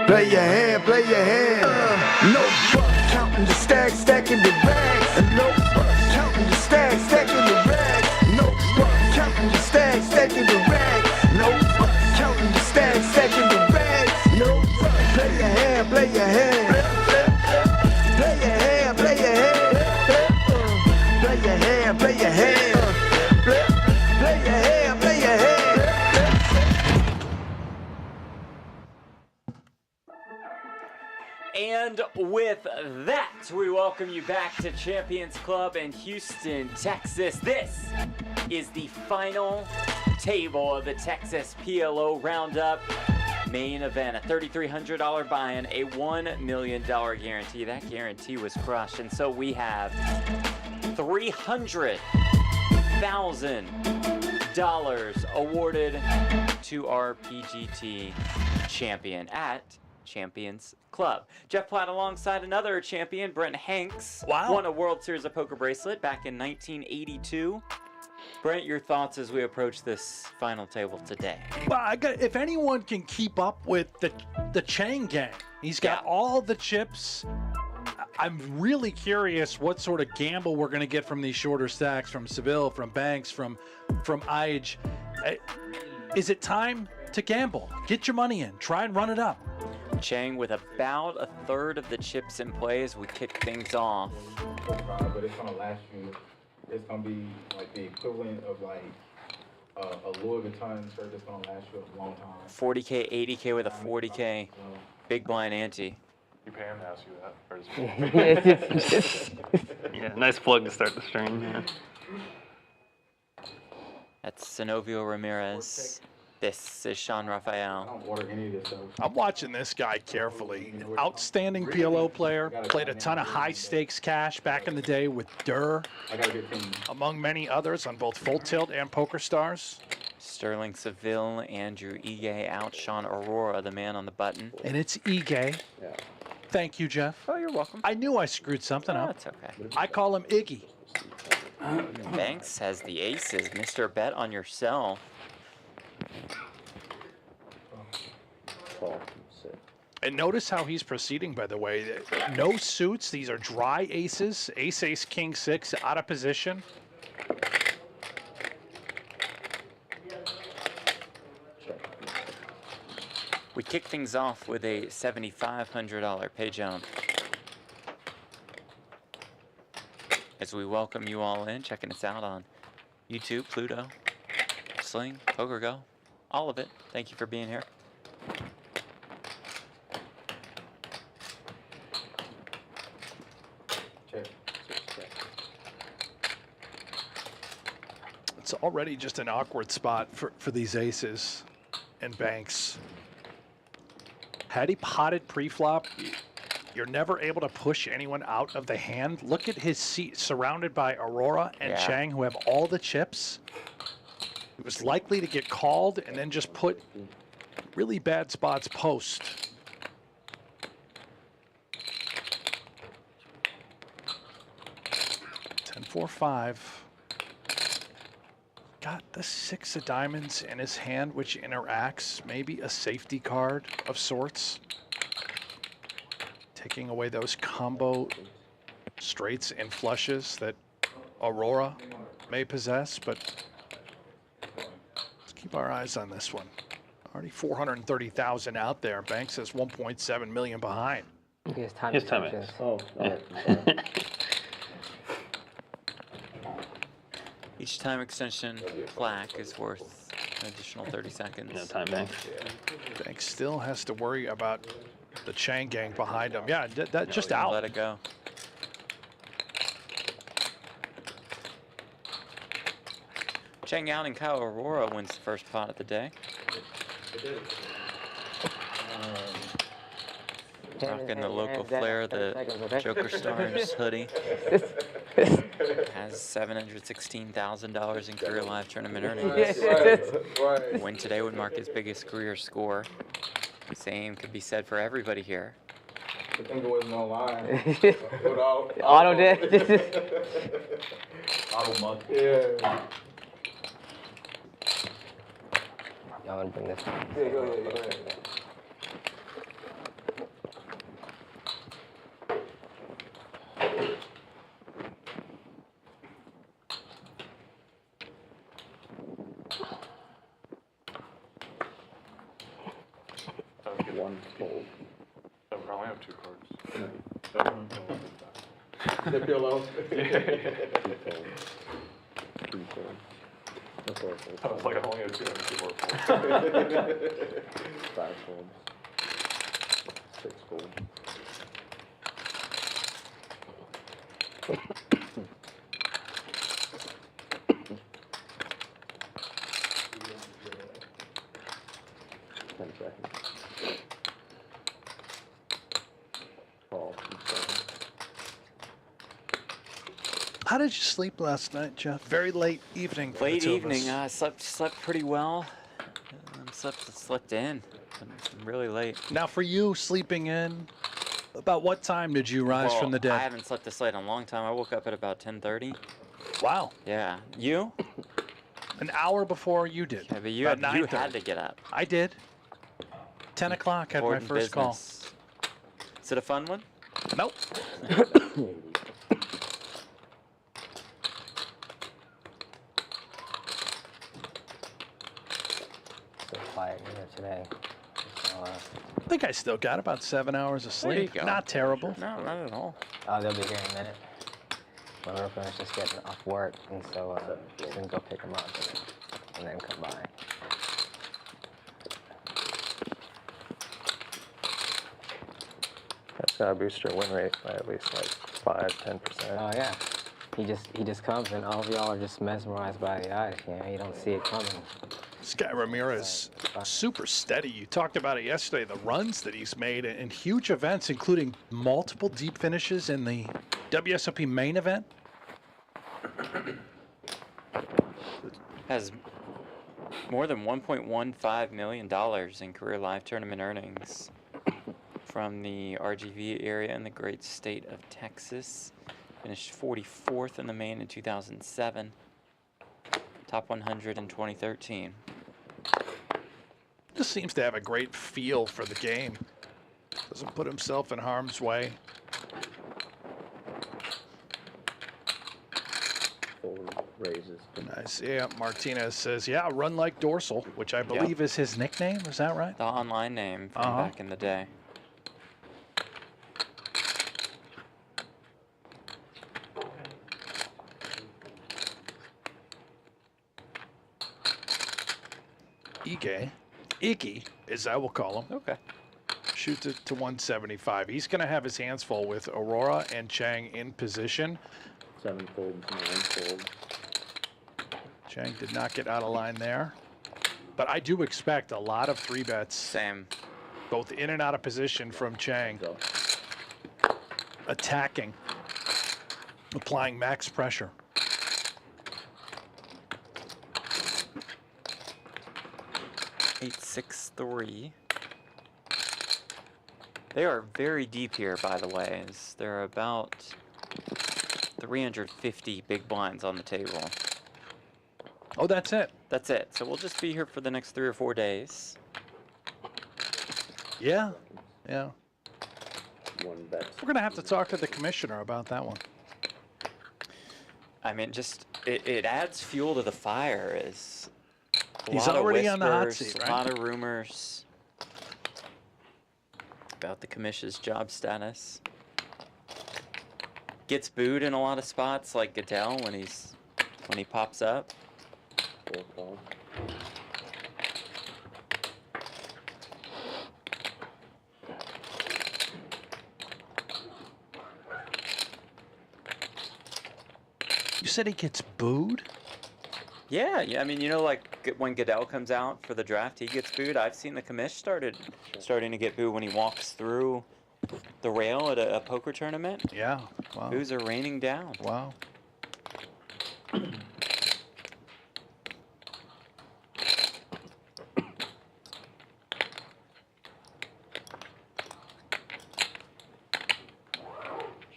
Play your hand, play your hand. No fuck, counting the stacks, stacking the bags. No fuck, counting the stacks, stacking the rags. No fuck, counting the stacks, stacking the rags. No fuck, counting the stacks, stacking the rags. No fuck, play your hand, play your hand. Play your hand, play your hand. Play your hand, play your hand. Play your hand, play your hand. And with that, we welcome you back to Champions Club in Houston, Texas. This is the final table of the Texas PLO Roundup main event. A $3,300 buy-in, a $1 million guarantee. That guarantee was crushed, and so we have $300,000 awarded to our PGT champion at Champions Club. Jeff Platt alongside another champion, Brent Hanks. Wow. Won a World Series of Poker bracelet back in 1982. Brent, your thoughts as we approach this final table today? Well, if anyone can keep up with the Chang gang, he's got all the chips. I'm really curious what sort of gamble we're going to get from these shorter stacks, from Savill, from Banks, from Ige. Is it time to gamble? Get your money in. Try and run it up. Chang with about a third of the chips in play as we kick things off. But it's gonna last you. It's gonna be like the equivalent of like a Louis Vuitton shirt that's gonna last you a long time. 40K, 80K with a 40K. Big blind ante. You pay him to ask you that first. Yeah, nice plug to start the stream. Yeah. That's Senovio Ramirez. This is Shawn I Rafael. don't order any of this stuff. I'm watching this guy carefully. Outstanding PLO player. Played a ton of high-stakes cash back in the day with Durr, I gotta get things. among many others on both Full Tilt and Poker Stars. Sterling Savill, Andrew Ige out. Shawn Arora, the man on the button. And it's Ige. Yeah. Thank you, Jeff. Oh, you're welcome. I knew I screwed something up. That's okay. I call him Iggy. Banks has the aces. Mr. Bet on yourself. And notice how he's proceeding, by the way. No suits. These are dry aces. Ace, ace, king, six, out of position. We kick things off with a $7,500 pay jump. As we welcome you all in, checking us out on YouTube, Pluto, Sling, PokerGo, all of it. Thank you for being here. It's already just an awkward spot for these aces and Banks. Had he potted pre-flop, you're never able to push anyone out of the hand. Look at his seat surrounded by Arora and Chang, who have all the chips. He was likely to get called and then just put really bad spots post. Ten, 4, 5. Got the 6 of diamonds in his hand, which interacts, maybe a safety card of sorts. Taking away those combo straights and flushes that Arora may possess, but let's keep our eyes on this one. Already 430,000 out there. Banks has 1.7 million behind. His time is. Oh, Each time extension plaque is worth an additional 30 seconds. No time, Banks. Banks still has to worry about the Chang gang behind him. Yeah, that just out. Let it go. Chang out and Kyle Arora wins the first pot of the day. Rocking the local flair, the Joker Stars hoodie. Has $716,000 in career live tournament earnings. Right. Win today would mark his biggest career score. Same could be said for everybody here. I think it wasn't online. Auto did. Auto mug. Yeah. Y'all want to bring this? Yeah, go ahead. One fold. I only have 2 cards. The pillow. Three fold. That's what I was like, I only have 2 more folds. 5 folds. 6 folds. How did you sleep last night, Jeff? Very late evening. for the Late two of evening, us. slept pretty well. Slept in. Really late. Now, for you sleeping in, about what time did you rise Well, from the I dead? haven't slept this late in a long time. I woke up at about 10:30. Wow, Yeah. You? an hour before you did. Yeah, but you About had 9:30. to get up. I did. 10 o'clock had my Important first call. business. Is it a fun one? Nope. So quiet here today. So, I think I still got about 7 hours of There you sleep. go. Not terrible. No, not at all. they'll be here in a minute. My girlfriend's just getting off work, and so she's gonna go pick them up and then come by. That's gotta boost your win rate by at least like 5-10%. Oh yeah. He just comes and all of y'all are just mesmerized by the eyes. You know, you don't see it coming. This guy Ramirez, super steady. You talked about it yesterday, the runs that he's made in huge events, including multiple deep finishes in the WSOP main event. Has more than $1.15 million in career live tournament earnings from the RGV area in the great state of Texas. Finished 44th in the main in 2007. Top 100 in 2013. Just seems to have a great feel for the game. Doesn't put himself in harm's way. Fold raises. Nice. Yeah, Martinez says, yeah, run like Dorsal, which I believe is his nickname. Is that right? The online name from back in the day. Iggy, as I will call him, Okay. shoots it to 175. He's going to have his hands full with Arora and Chang in position. 7 folds, 9 folds. Chang did not get out of line there. But I do expect a lot of 3-bets, Same. both in and out of position from Chang, Go. attacking, applying max pressure. Eight, 6, 3. They are very deep here, by the way. There are about 350 big blinds on the table. Oh, that's it. That's it. So we'll just be here for the next 3 or 4 days. Yeah, yeah. 1 bet. We're going to have to talk to the commissioner about that one. I mean, just it adds fuel to the fire. Is a He's lot of already on the hot whispers, seat, A right? lot of rumors about the commission's job status. Gets booed in a lot of spots, like Goodell when he pops up. 4 call. You said he gets booed? Yeah, yeah. I mean, you know, like when Goodell comes out for the draft, he gets booed. I've seen the commish starting to get booed when he walks through the rail at a poker tournament. Yeah. Wow. Boos are raining down. Wow.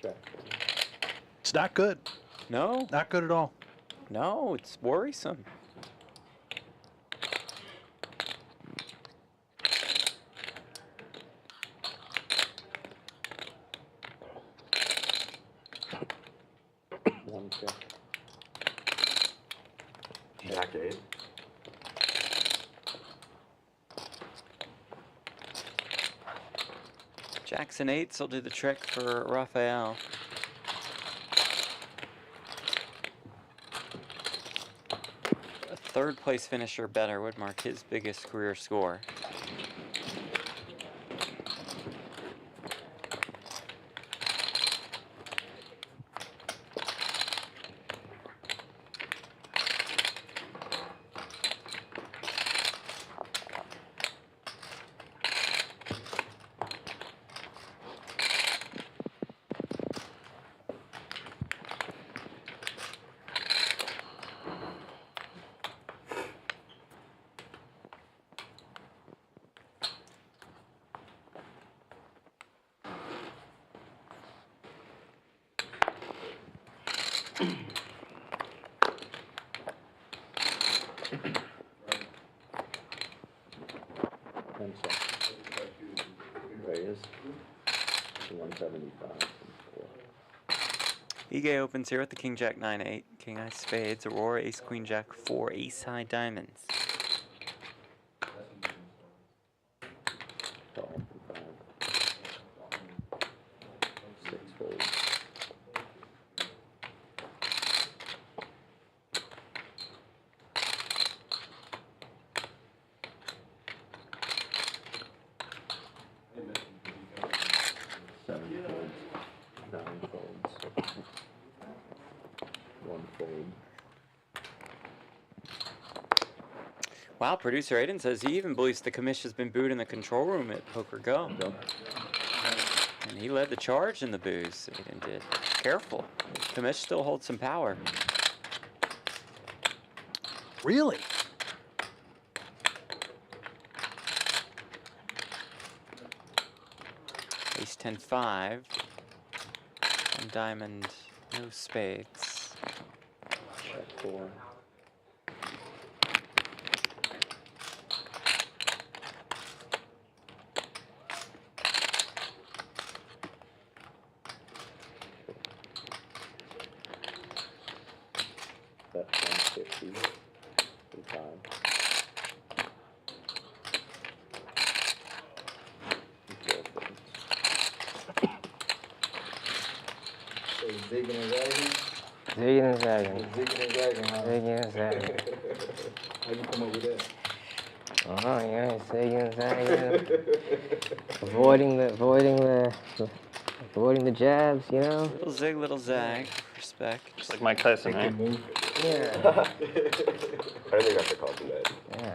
Check. It's not good. No, Not good at all. no, it's worrisome. One check. Jack 8. Jackson 8s will do the trick for Rafael. A third place finisher better would mark his biggest career score. Ten seconds. Raise. 175. Ige opens here with the King Jack 9-8, King Eye Spades, Aurora Ace Queen Jack 4, Ace High Diamonds. Call. 5. 6 folds. Seven folds. 9 folds. 1 fold. Wow, producer Aiden says he even believes the commish has been booed in the control room at PokerGo. Go. And he led the charge in the boos, Aiden did. Careful, commish still holds some power. Really? Ace 10-5. One diamond, no spades. Check 4. That's 150. 5. Zigging and zagging. Zigging and zagging. Zigging and zagging, huh? Zigging and zagging. How'd you come up with that? Oh, yeah, zigging and zagging. avoiding the jabs, you know? Little zig, little zag. Respect. Just like Mike Tyson, right? Yeah. I think I should call him that. Yeah.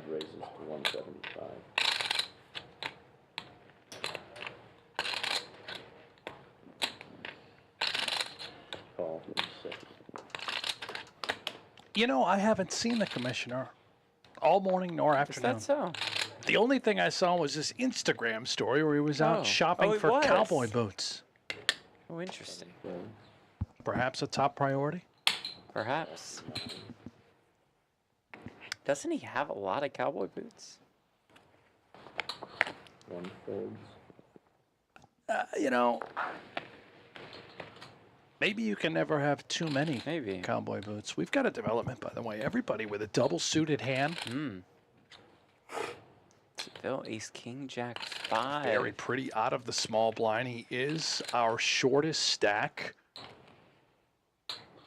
Raises to 175. Call 6. You know, I haven't seen the commissioner all morning nor Is afternoon. that so? The only thing I saw was this Instagram story where he was out Oh. shopping Oh, he for was. cowboy boots. Oh, interesting. Perhaps a top priority? Perhaps. Doesn't he have a lot of cowboy boots? 1 folds. You know, maybe you can never have too many Maybe. cowboy boots. We've got a development, by the way. Everybody with a double suited hand. Seville, ace, king, jack, 5. Very pretty out of the small blind. He is our shortest stack.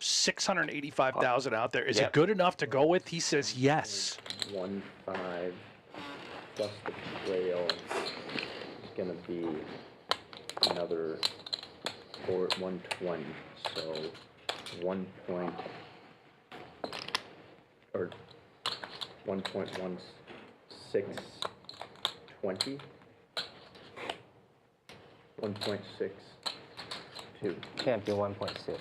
685,000 out there. Is it good enough to go with? He says yes. 1 5 plus the trail is gonna be another 120. So 1 point or 1.1620. 1.62 Can't be 1.6.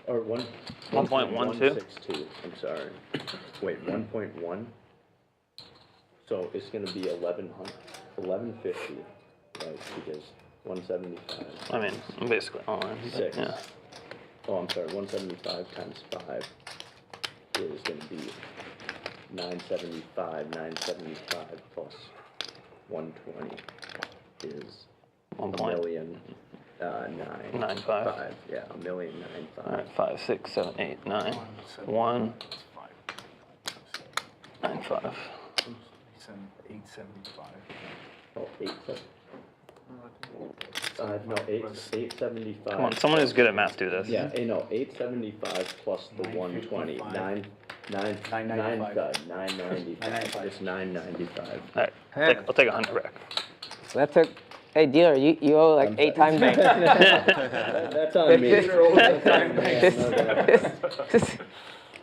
or 1.162. I'm sorry. Wait, 1.1. So it's going to be 1150, right? Because 175. I mean, basically all in. but 6. Yeah. Oh, I'm sorry. 175 times 5 is going to be 975. 975 plus 120 is 1,000,009. 9.5. Yeah, 1,000,095. All right, 5, 6, 7, 8, 9. 1, 9, 5. 875. Oh, 875. Come on, someone who's good at math do this. Yeah, no, 875 plus the 120. 995. It's 995. All right, I'll take 100 back. So that took. Hey dealer, you owe like 8 times bank. That's on me.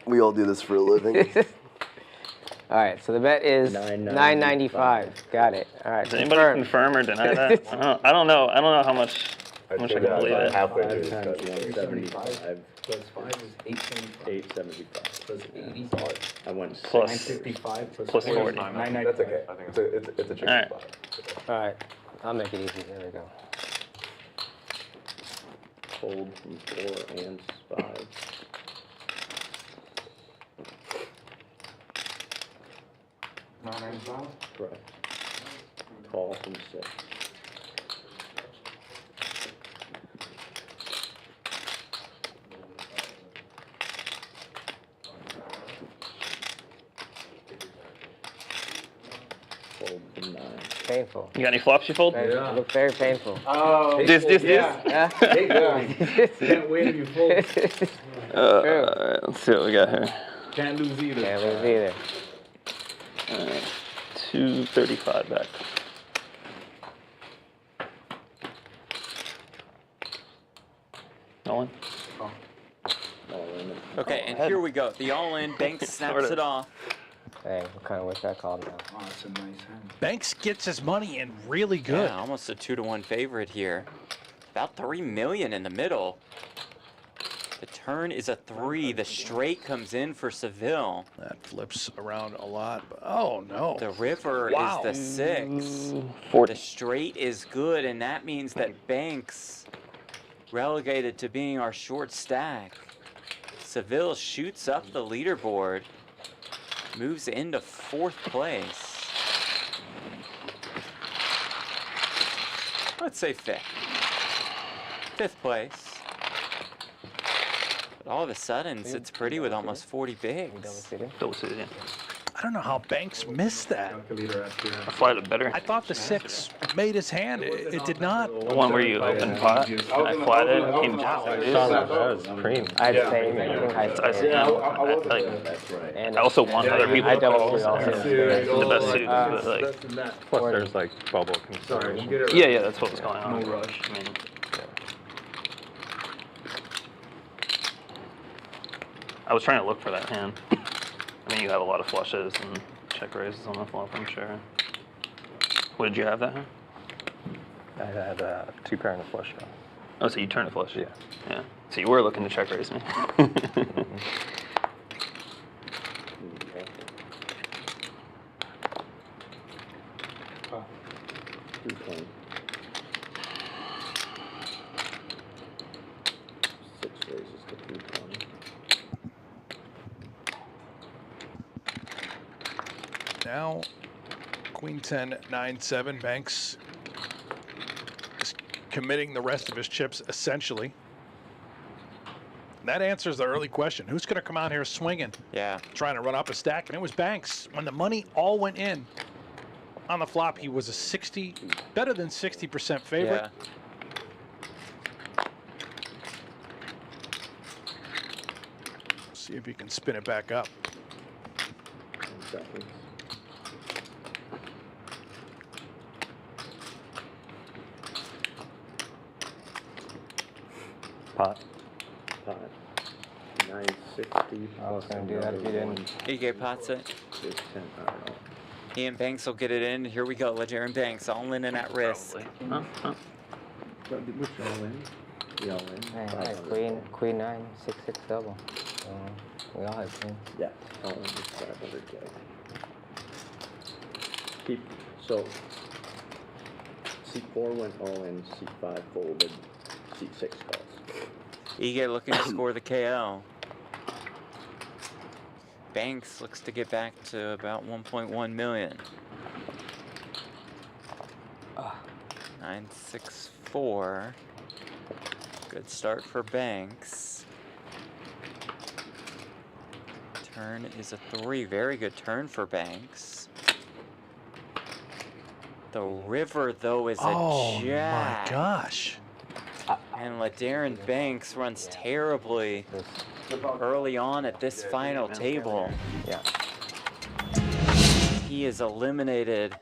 We all do this for a living. All right, so the bet is 995. Got it. All right. Does anybody confirm or deny that? I don't know. I don't know how much I can believe it. Halfway through 5 this times study. 175 Plus 5 is 875. 875. Plus 80. I went Plus 955 plus plus 40. 40. 995. That's okay. It's a tricky All right. spot. All right. I'll make it easy. There we go. fold from 4 and 5. Correct. Call from 6. Fold from 9. Painful. You got any flops you fold? It looked very painful. Oh, This. Yeah. Can't win if you fold. All right, let's see what we got here. Can't lose either. Can't lose either. 235 back. Nolan? Okay, and here we go. The all-in. Banks snaps it off. Hey, what kind of wish I called now? Oh, that's a nice hand. Banks gets his money in really good. Yeah, almost a 2-to-1 favorite here. About 3 million in the middle. The turn is a 3. The straight comes in for Seville. That flips around a lot. But, oh, no. The river Wow. is the 6. 40. The straight is good, and that means that Banks relegated to being our short stack. Seville shoots up the leaderboard, moves into 4th place. Let's say 5th. 5th place. But all of a sudden, it's pretty with almost 40 bigs. Double suited, yeah. I don't know how Banks missed that. I flatted better. I thought the 6 made his hand. It did not. The one where you open pot, and I flatted, it came down. That was cream. I had the same. I also want other people I to double call suited also. the best suits, but like, Plus there's like bubble consideration. yeah, that's what was going on. No rush. I mean, I was trying to look for that hand. I mean, you have a lot of flushes and check raises on the flop, I'm sure. What did you have that hand? I had 2 pair and a flush draw. Oh, so you turned a flush? Yeah. Yeah. So you were looking to check raise me. Now, Queen 10, 9, 7. Banks is committing the rest of his chips essentially. That answers the early question. Who's going to come out here swinging? Yeah. Trying to run up a stack, and it was Banks. When the money all went in on the flop, he was a better than 60% favorite. Yeah. See if he can spin it back up. 10 seconds. Pot. Pot. 960. I was gonna do that if you didn't. EK pots it. 610. I don't know. Ian Banks will get it in. Here we go. LaDarren Banks all in and at risk. Huh? But which all in? We all in. Hey, queen 9, 6, 6 double. We all have queens. Yeah, all in is 500K. So, C4 went all in, C5 folded, C6 calls. EK looking to score the KO. Banks looks to get back to about 1.1 million. 964. Good start for Banks. Turn is a 3. Very good turn for Banks. The river, though, is a jack. My gosh. And LaDarren Banks runs terribly early on at this final table. Yeah. He is eliminated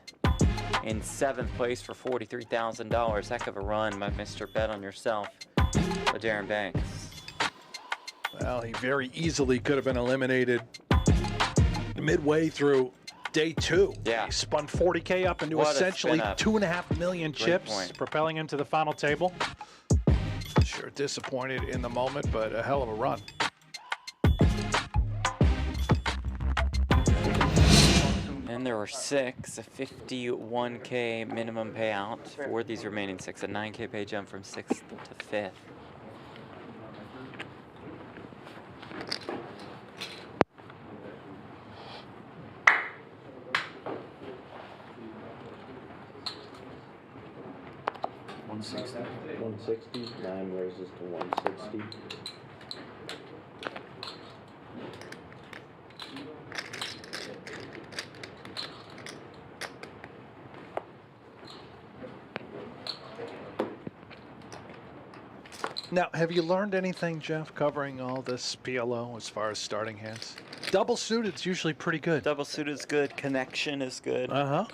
in 7th place for $43,000. Heck of a run by Mr. Bet on Yourself, LaDarren Banks. Well, he very easily could have been eliminated midway through day 2. Yeah. He spun 40K up into What a essentially spin up. 2.5 million Great chips, point. propelling him to the final table. Sure disappointed in the moment, but a hell of a run. And there were 6, a 51K minimum payout for these remaining 6, a 9K pay jump from 6th to 5th. $160. 9 raises to 160. Now, have you learned anything, Jeff, covering all this PLO as far as starting hands? Double suited's usually pretty good. Double suited is good, connection is good. Uh-huh.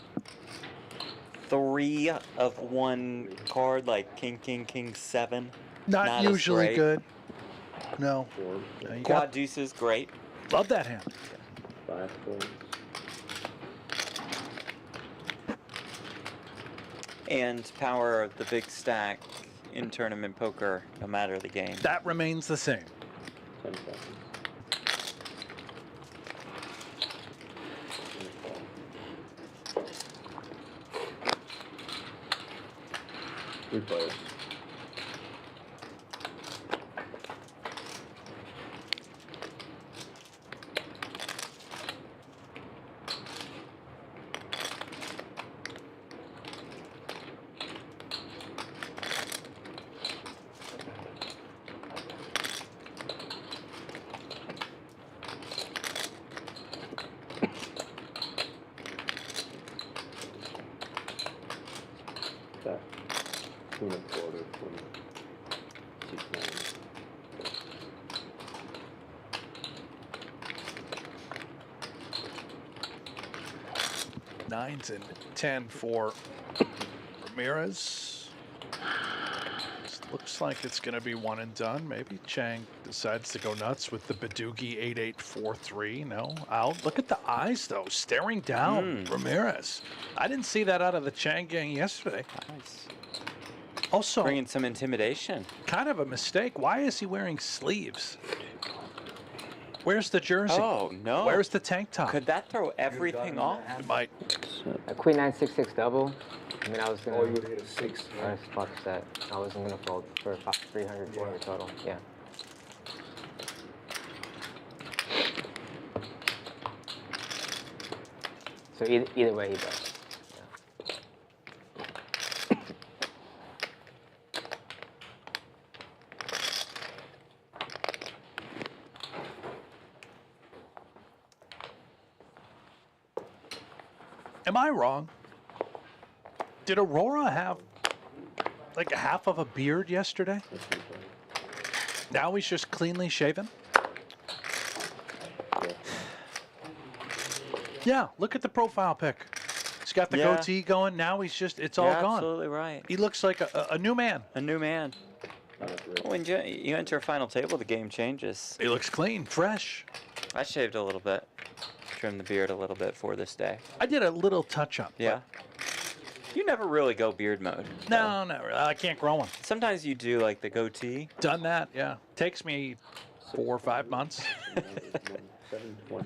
3 of 1 card, like king, king, king, 7. Not as usually great. good. No. Four, No, you Quad got, deuce is great. love that hand. 5 folds. And power of the big stack in tournament poker, no matter the game. That remains the same. 10 seconds. We played. That. Queen of quarter, queen. 6-9. Nines and 10 for Ramirez. This looks like it's going to be one and done. Maybe Chang decides to go nuts with the Badoogie 8843. No, out. Look at the eyes, though, staring down Ramirez. I didn't see that out of the Chang gang yesterday. Nice. Also, Bringing some intimidation. kind of a mistake. Why is he wearing sleeves? Where's the jersey? Oh, no. Where's the tank top? Could that throw everything off? It might. A queen 9, 6, 6 double. I mean, I was gonna. Oh, you would hit a 6. I just fucked that. I wasn't gonna fold for 300, 400 total. Yeah. So either way, he does. Am I wrong? Did Arora have like a half of a beard yesterday? Now he's just cleanly shaven? Yeah, look at the profile pic. He's got the goatee going. Now he's just, it's all gone. Absolutely right. He looks like a new man. A new man. When you enter a final table, the game changes. He looks clean, fresh. I shaved a little bit. Trimmed the beard a little bit for this day. I did a little touch up. Yeah. You never really go beard mode. No, no, I can't grow one. Sometimes you do like the goatee. Done that, yeah. Takes me 4 or 5 months. 720.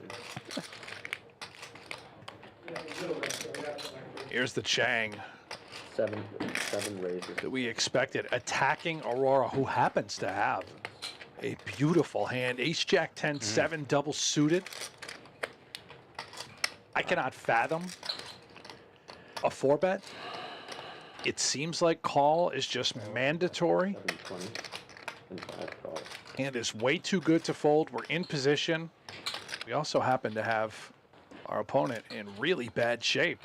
Here's the Chang Seven raises. that we expected, attacking Arora, who happens to have a beautiful hand. Ace Jack 10 7 double suited. I cannot fathom a 4-bet. It seems like call is just mandatory. 720 and 5 calls. Hand is way too good to fold. We're in position. We also happen to have our opponent in really bad shape.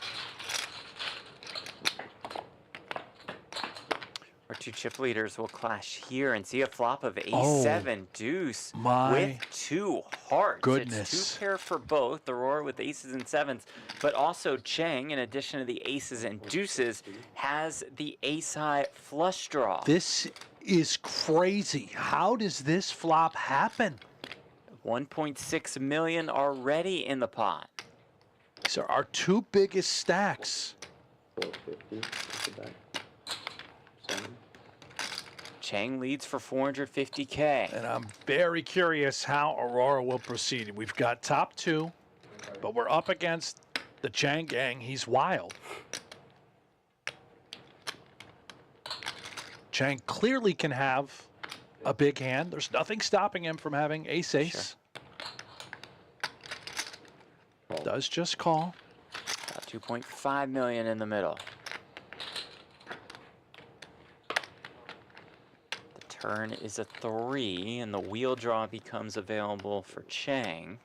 Our two chip leaders will clash here and see a flop of ace-7 deuce with 2 hearts. Goodness. It's 2 pair for both, Arora with aces and 7s, but also Chang, in addition to the aces and deuces, has the ace-high flush draw. This is crazy. How does this flop happen? 1.6 million already in the pot. These are our 2 biggest stacks. 450. That's a bet. 7. Chang leads for 450K. And I'm very curious how Arora will proceed. We've got top 2, but we're up against the Chang gang. He's wild. Chang clearly can have a big hand. There's nothing stopping him from having ace-ace. Sure. Does just call. About 2.5 million in the middle. Turn is a 3, and the wheel draw becomes available for Chang.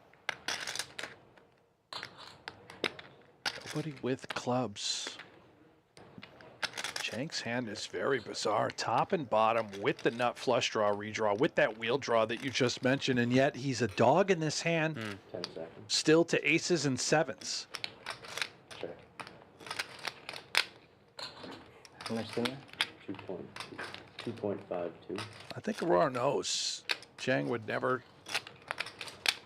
Nobody with clubs. Chang's hand is very bizarre. Top and bottom with the nut flush draw, redraw, with that wheel draw that you just mentioned, and yet he's a dog in this hand. 10 seconds. Still to aces and 7s. Check. How much in there? 2.52. I think Arora knows Chang would never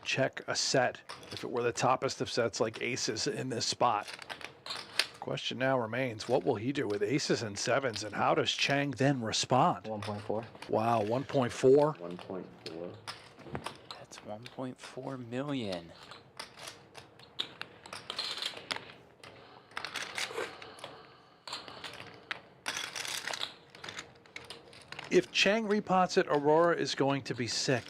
check a set if it were the toppest of sets like aces in this spot. Question now remains, what will he do with aces and 7s, and how does Chang then respond? 1.4. Wow, 1.4. 1.4. That's 1.4 million. If Chang repots it, Arora is going to be sick.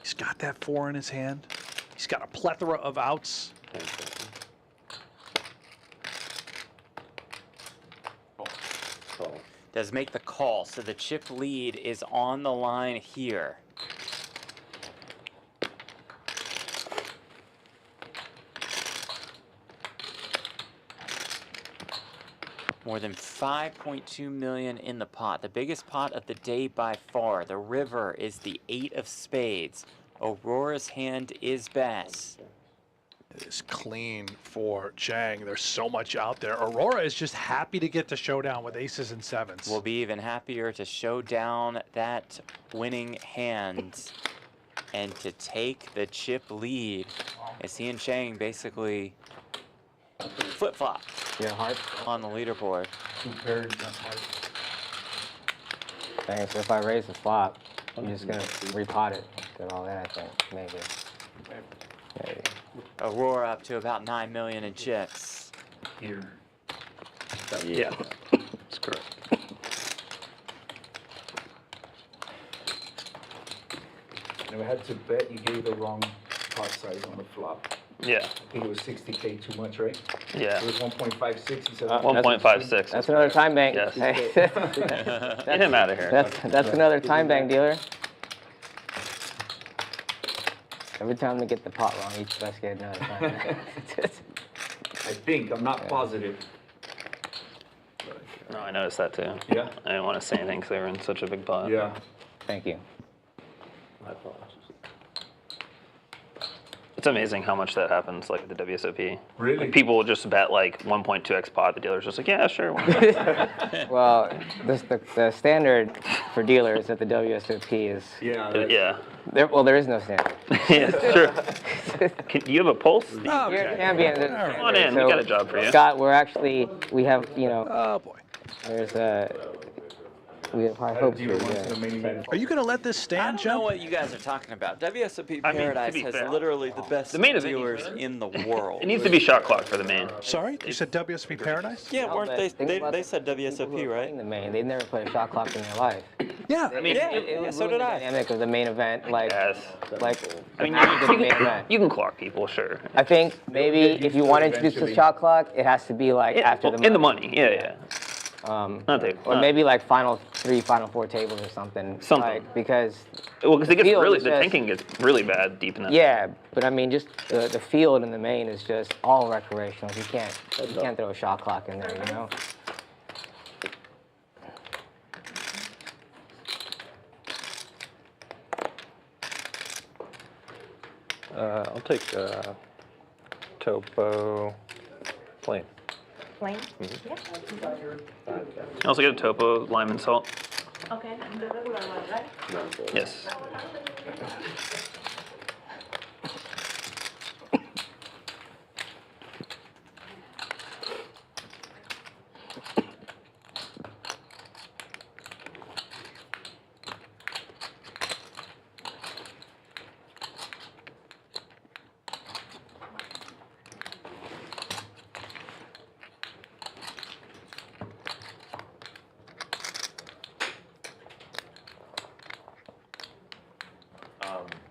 He's got that 4 in his hand. He's got a plethora of outs. 10 seconds. Call. Does make the call, so the chip lead is on the line here. More than 5.2 million in the pot. The biggest pot of the day by far. The river is the 8 of spades. Aurora's hand is best. It is clean for Chang. There's so much out there. Arora is just happy to get the showdown with aces and 7s. We'll be even happier to show down that winning hand and to take the chip lead as he and Chang basically flip-flop Your heart. on the leaderboard. Dang, so if I raise the flop, you're just gonna repot it. Get all that, I think. Maybe. Maybe. Arora up to about 9 million in chips. Here. Yeah, that's correct. Never had to bet. You gave the wrong pot size on the flop. Yeah, I think it was 60K too much, right? yeah. It was 1.56. He said 1.56. That's another time bank. Yes. Hey. Get him out of here. That's another time bank dealer. Every time they get the pot wrong, each of us get another time. I think, I'm not positive. No, I noticed that too. Yeah? I didn't want to say anything because they were in such a big pot. Yeah. Thank you. My apologies. It's amazing how much that happens, like at the WSOP. Really? Like, people will just bet like 1.2x pot. The dealer's just like, yeah, sure. Why not? Well, the standard for dealers at the WSOP is Yeah. there is no standard. Yeah, sure. Do you have a pulse? Oh, You're okay. champion. Come on in. We got a job for you. Scott, we have, Oh boy. we have high hopes for Dealer wants you. the main event. Are you gonna let this I stand, don't know Joe? what you guys are talking about. WSOP I mean, to Paradise be has fair, literally the best the main event dealers needs- in the world. It needs to be shot clock for the main. Sorry, you said WSP Paradise? Yeah, weren't But they? think about They the said people who WSOP, are right? playing the main. They've never played a shot clock in their life. Yeah. I mean, It would so ruin did the I. dynamic of the main event, like yes. I mean, after the main event. you can clock people, sure. I think maybe if you want to introduce the eventually. shot clock, it has to be like after the In the money, yeah. Not the, or maybe like final 3, final 4 tables or something. Something. Like, because Well, because it gets field really, is the just- tanking gets really bad deep in that. yeah, but I mean, just the field in the main is just all recreational. You can't throw a shot clock in there, you know. I'll take Topo plain. Plain? Yeah. You also get a topo, lime and salt. Okay. The regular one, right? Yes.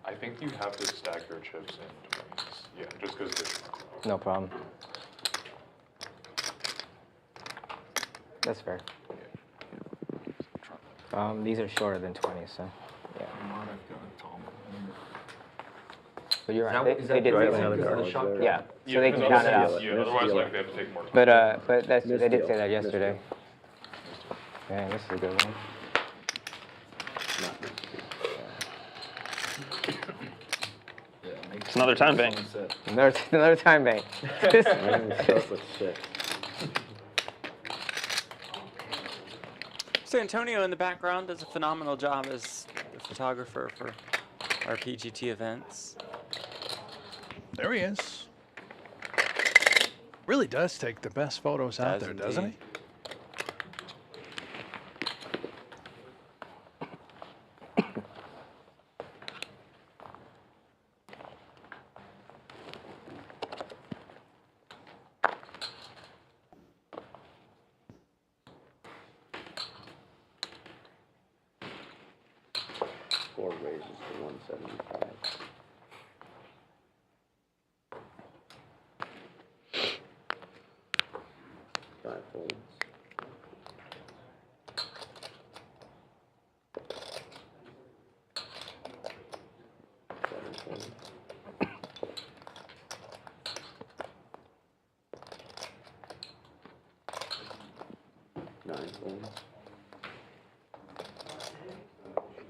I think you have to stack your chips in 20s. Yeah, just because of the No problem. That's fair. These are shorter than 20, so yeah. But you're right. They did say that. Yeah, so they can count it out. Yeah, otherwise like they have to take more time. But they did say that yesterday. Man, this is a good one. It's another time bank. Another time bank. Stuff with 6. So Antonio in the background does a phenomenal job as a photographer for our PGT events. There he is. Really does take the best photos out Does there, doesn't he? indeed. Score raises to 175. Five folds. Seven folds. Nine folds.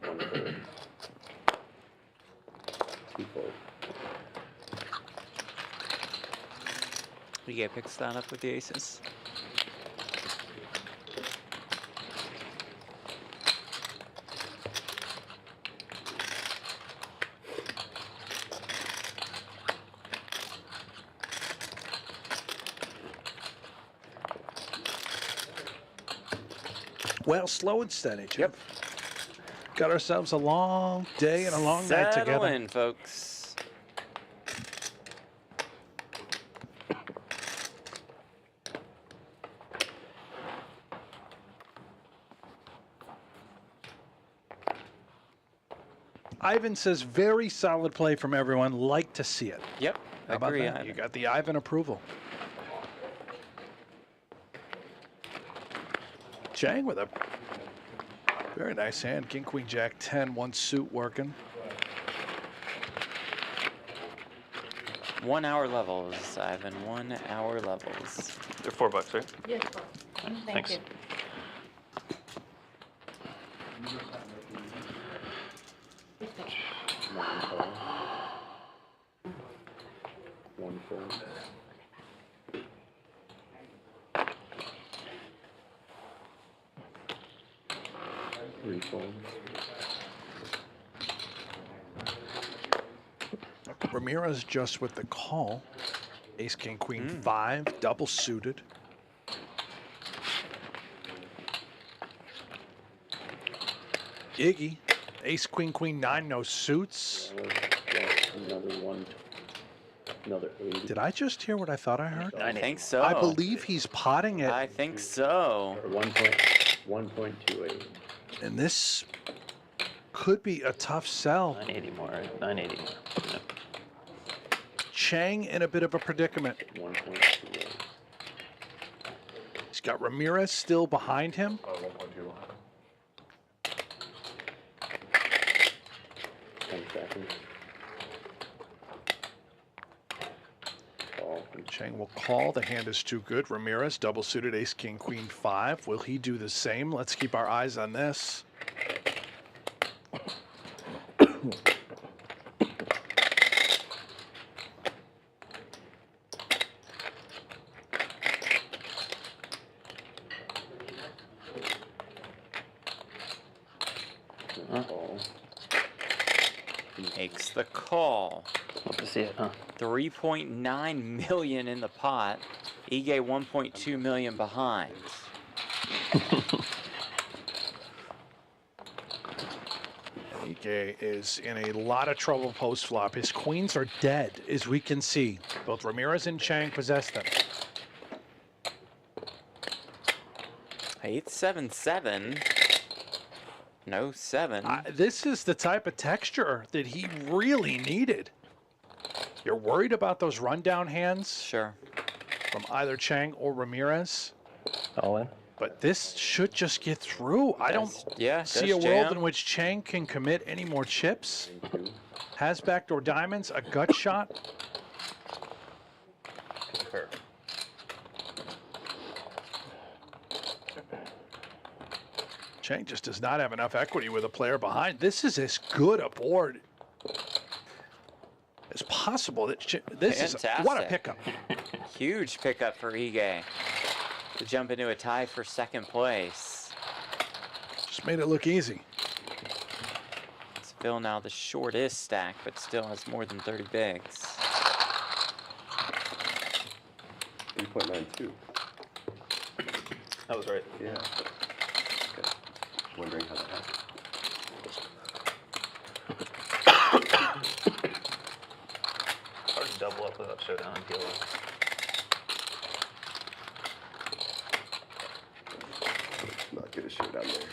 1/3. 2 folds. You get picked stand up with the aces. Well, slow and steady, Jim. Yep. Got ourselves a long day and a long night Settle together. in, folks. Ivan says, very solid play from everyone. Like to see it. Yep, How about agree. that? Ivan. You got the Ivan approval. Chang with a very nice hand. King, Queen, Jack, 10, 1 suit working. 1 hour levels, Ivan. 1 hour levels. They're $4, right? Yes, boss. Thank Thanks. you. Nine call. One fold. Three folds. Ramirez just with the call. Ace, king, queen, 5, double suited. Iggy, ace, queen, queen, 9, no suits. Another one. Another 8. Did I just hear what I thought I heard? I think so. I believe he's potting it. I think so. 1.28. And this could be a tough sell. 980 more, right? 980 more. Yeah. Chang in a bit of a predicament. 1.28. He's got Ramirez still behind him. 1.2. 10 seconds. Call. Chang will call. The hand is too good. Ramirez, double suited, ace, king, queen, 5. Will he do the same? Let's keep our eyes on this. Call. Makes the call. Love to see it, huh? 3.9 million in the pot. Ige 1.2 million behind. Ige is in a lot of trouble post flop. His queens are dead, as we can see. Both Ramirez and Chang possess them. 8-7-7. No 7. This is the type of texture that he really needed. You're worried about those rundown hands? Sure. From either Chang or Ramirez. All in. But this should just get through. I don't see a world in which Chang can commit any more chips. Has backdoor diamonds, a gut shot. Concur. Chang just does not have enough equity with a player behind. This is as good a board as possible. This is what a pickup. Huge pickup for Ige to jump into a tie for second place. Just made it look easy. Still now the shortest stack, but still has more than 30 bigs. 3.92. That was right. Yeah. Okay. Wondering how that happened. Hard to double up without showdown and PLO. Not get a showdown there.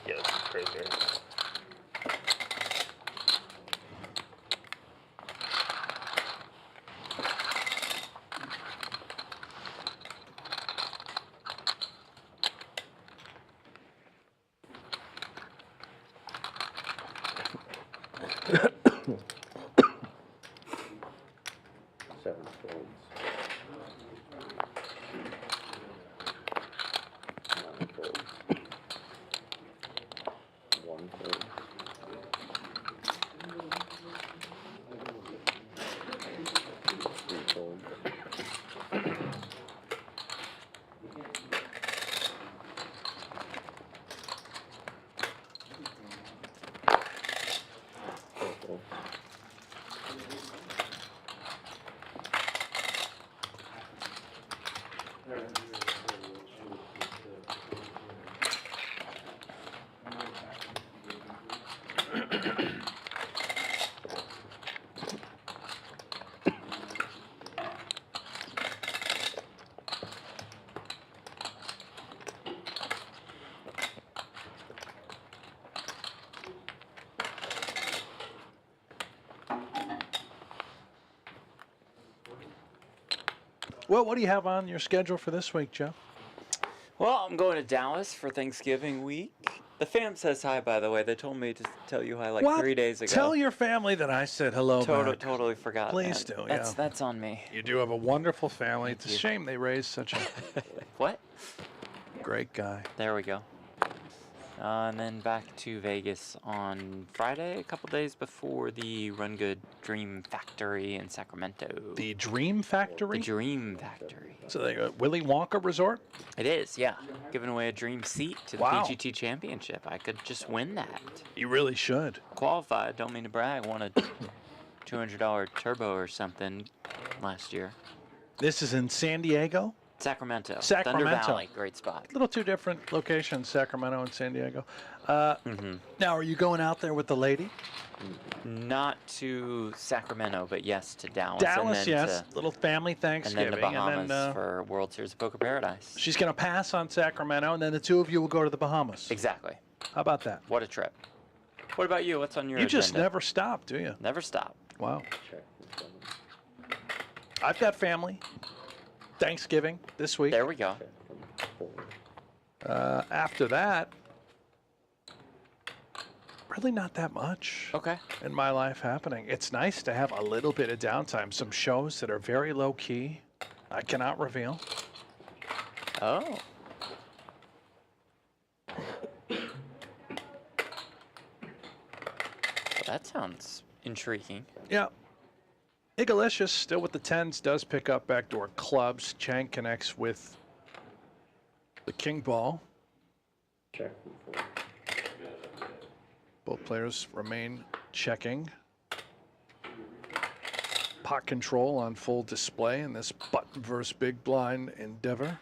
Yeah, this is crazy, right? Seven folds. 9 folds. 1 fold. 3 folds. 4 folds. Well, what do you have on your schedule for this week, Joe? Well, I'm going to Dallas for Thanksgiving week. The fam says hi, by the way. They told me to tell you hi like What? 3 days ago. Tell your family that I said hello back. Totally forgot. Please man. do, yeah. That's on me. You do have a wonderful family. It's a you. shame they raised such a What? great guy. There we go. And then back to Vegas on Friday, a couple days before the Run Good Dream Factory in Sacramento. The Dream Factory? The Dream Factory. So they Willy Wonka Resort? It is, yeah. Giving away a dream seat to the Wow. PGT Championship. I could just win that. You really should. Qualified, don't mean to brag, won a $200 turbo or something last year. This is in San Diego? Sacramento. Sacramento. Thunder Valley, great spot. A little two different locations, Sacramento and San Diego. Now, are you going out there with the lady? Not to Sacramento, but yes to Dallas. Dallas, and then yes. To, Little family and Thanksgiving. then the Bahamas for World Series of Poker Paradise. She's going to pass on Sacramento, and then the two of you will go to the Bahamas. Exactly. How about that? What a trip. What about you? What's on your You agenda? just never stop, do you? Never stop. Wow. I've got family. Thanksgiving this week. There we go. After that, really not that much in my life happening. It's nice to have a little bit of downtime. Some shows that are very low key. I cannot reveal. Oh. Well, that sounds intriguing. Yeah. Igalicious, still with the 10s, does pick up backdoor clubs. Chang connects with the king ball. Check. Both players remain checking. Pot control on full display in this button versus big blind endeavor.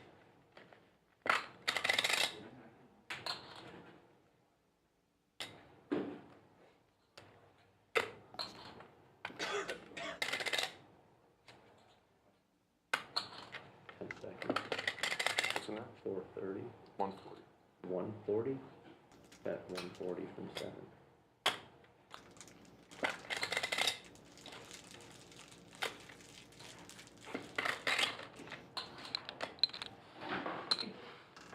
Isn't that 430? 140. 140? Bet 140 from 7.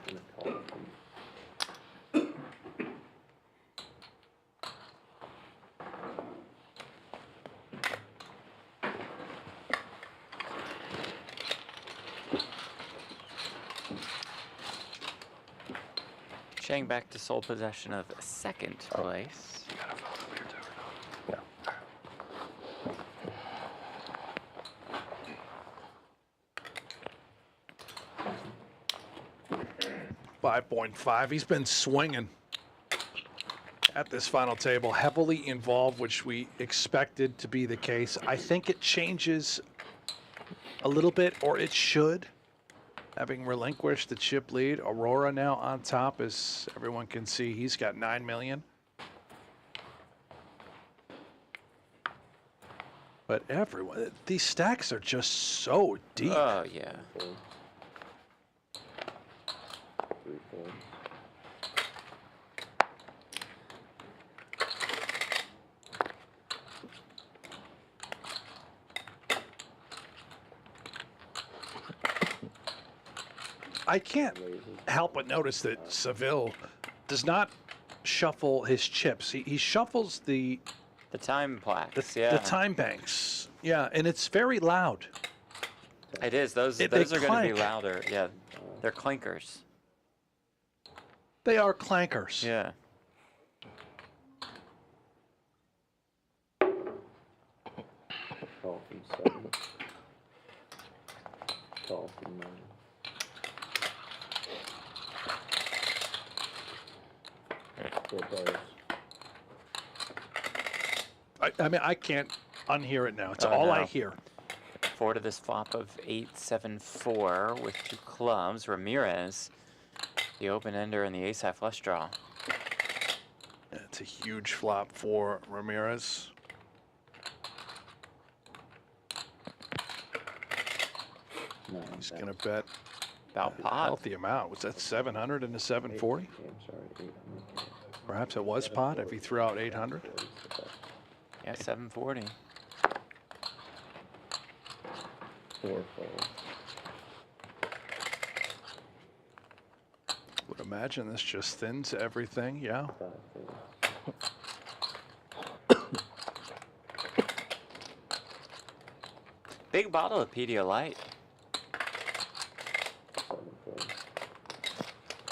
Gonna call it from Chang back to sole possession of second place. Yeah. 5.5. He's been swinging at this final table, heavily involved, which we expected to be the case. I think it changes a little bit, or it should, having relinquished the chip lead. Arora now on top, as everyone can see. He's got 9 million. But everyone, these stacks are just so deep. Oh, yeah. 3 4. I can't help but notice that Savill does not shuffle his chips. He shuffles the time plaques, the time banks. Yeah, and it's very loud. It is. Those They are going to be clank. louder. Yeah, they're clankers. They are clankers. Yeah. Call from 7. Call from 9. Four players. I mean, I can't unhear it now. It's Oh, all I no. hear. Forward to this flop of 8-7-4 with 2 clubs. Ramirez, the open ender and the ace high flush draw. It's a huge flop for Ramirez. He's going to bet about a pot. healthy amount. Was that 700 into 740? I'm sorry, 800. Perhaps it was pot if he threw out 800. Yeah, 740. 4 fold. Would imagine this just thins everything. Yeah. 5 folds. Big bottle of Pedialyte. 7 folds.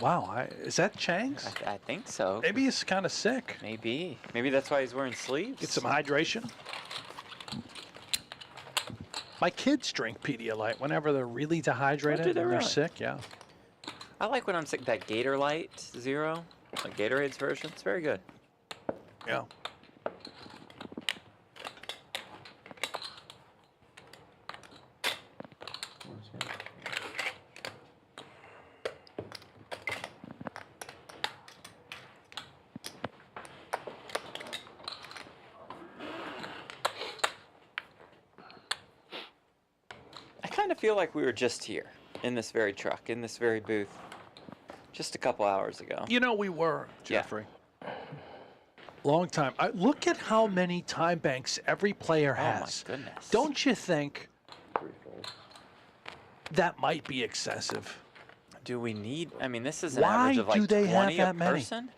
Wow. Is that Chang's? I think so. Maybe he's kind of sick. Maybe. Maybe that's why he's wearing sleeves. Get some hydration. My kids drink Pedialyte whenever they're really dehydrated and they're sick. Yeah. I like when I'm sick. That Gator Light Zero, like Gatorade's version. It's very good. Yeah. I kind of feel like we were just here in this very truck, in this very booth, just a couple hours ago. You know, we were, Jeffrey. Long time. Look at how many time banks every player has. Oh, my goodness. Don't you think 3 folds. that might be excessive? Do we need, I mean, this is an Why average of like do they 20 have a that many? person?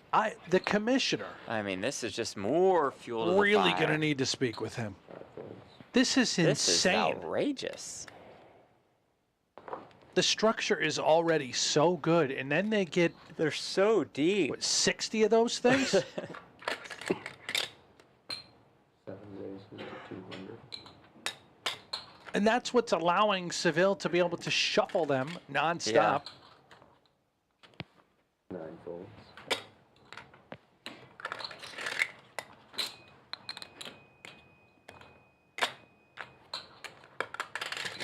The commissioner. I mean, this is just more fuel to the Really fire. going to need to speak with him. 5 folds. This is This insane. is outrageous. The structure is already so good, and then they get They're so deep. what, 60 of those things? 7 raises to 200. And that's what's allowing Seville to be able to shuffle them nonstop. 9 folds.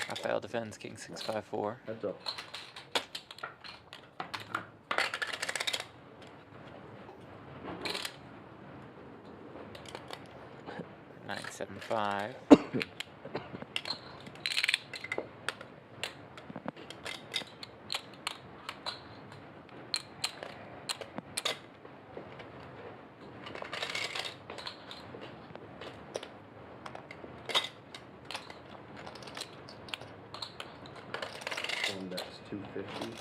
Rafael defends King 6-5-4. Heads up. Nine, 7-5. That's 250.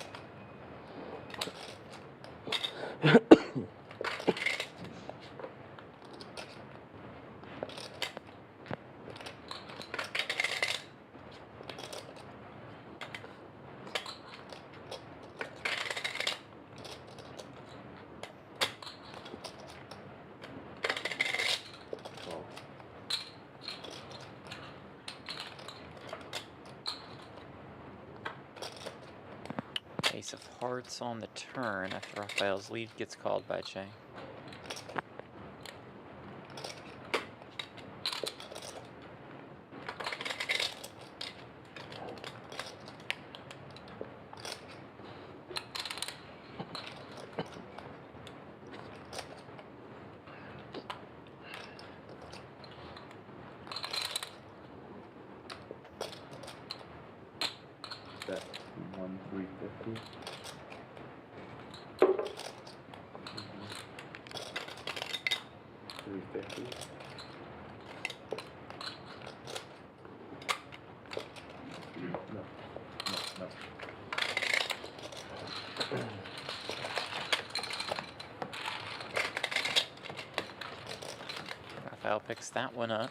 Ace of hearts on the turn after Rafael's lead gets called by Chang. That's 1,350. $350. No. Rafael picks that one up.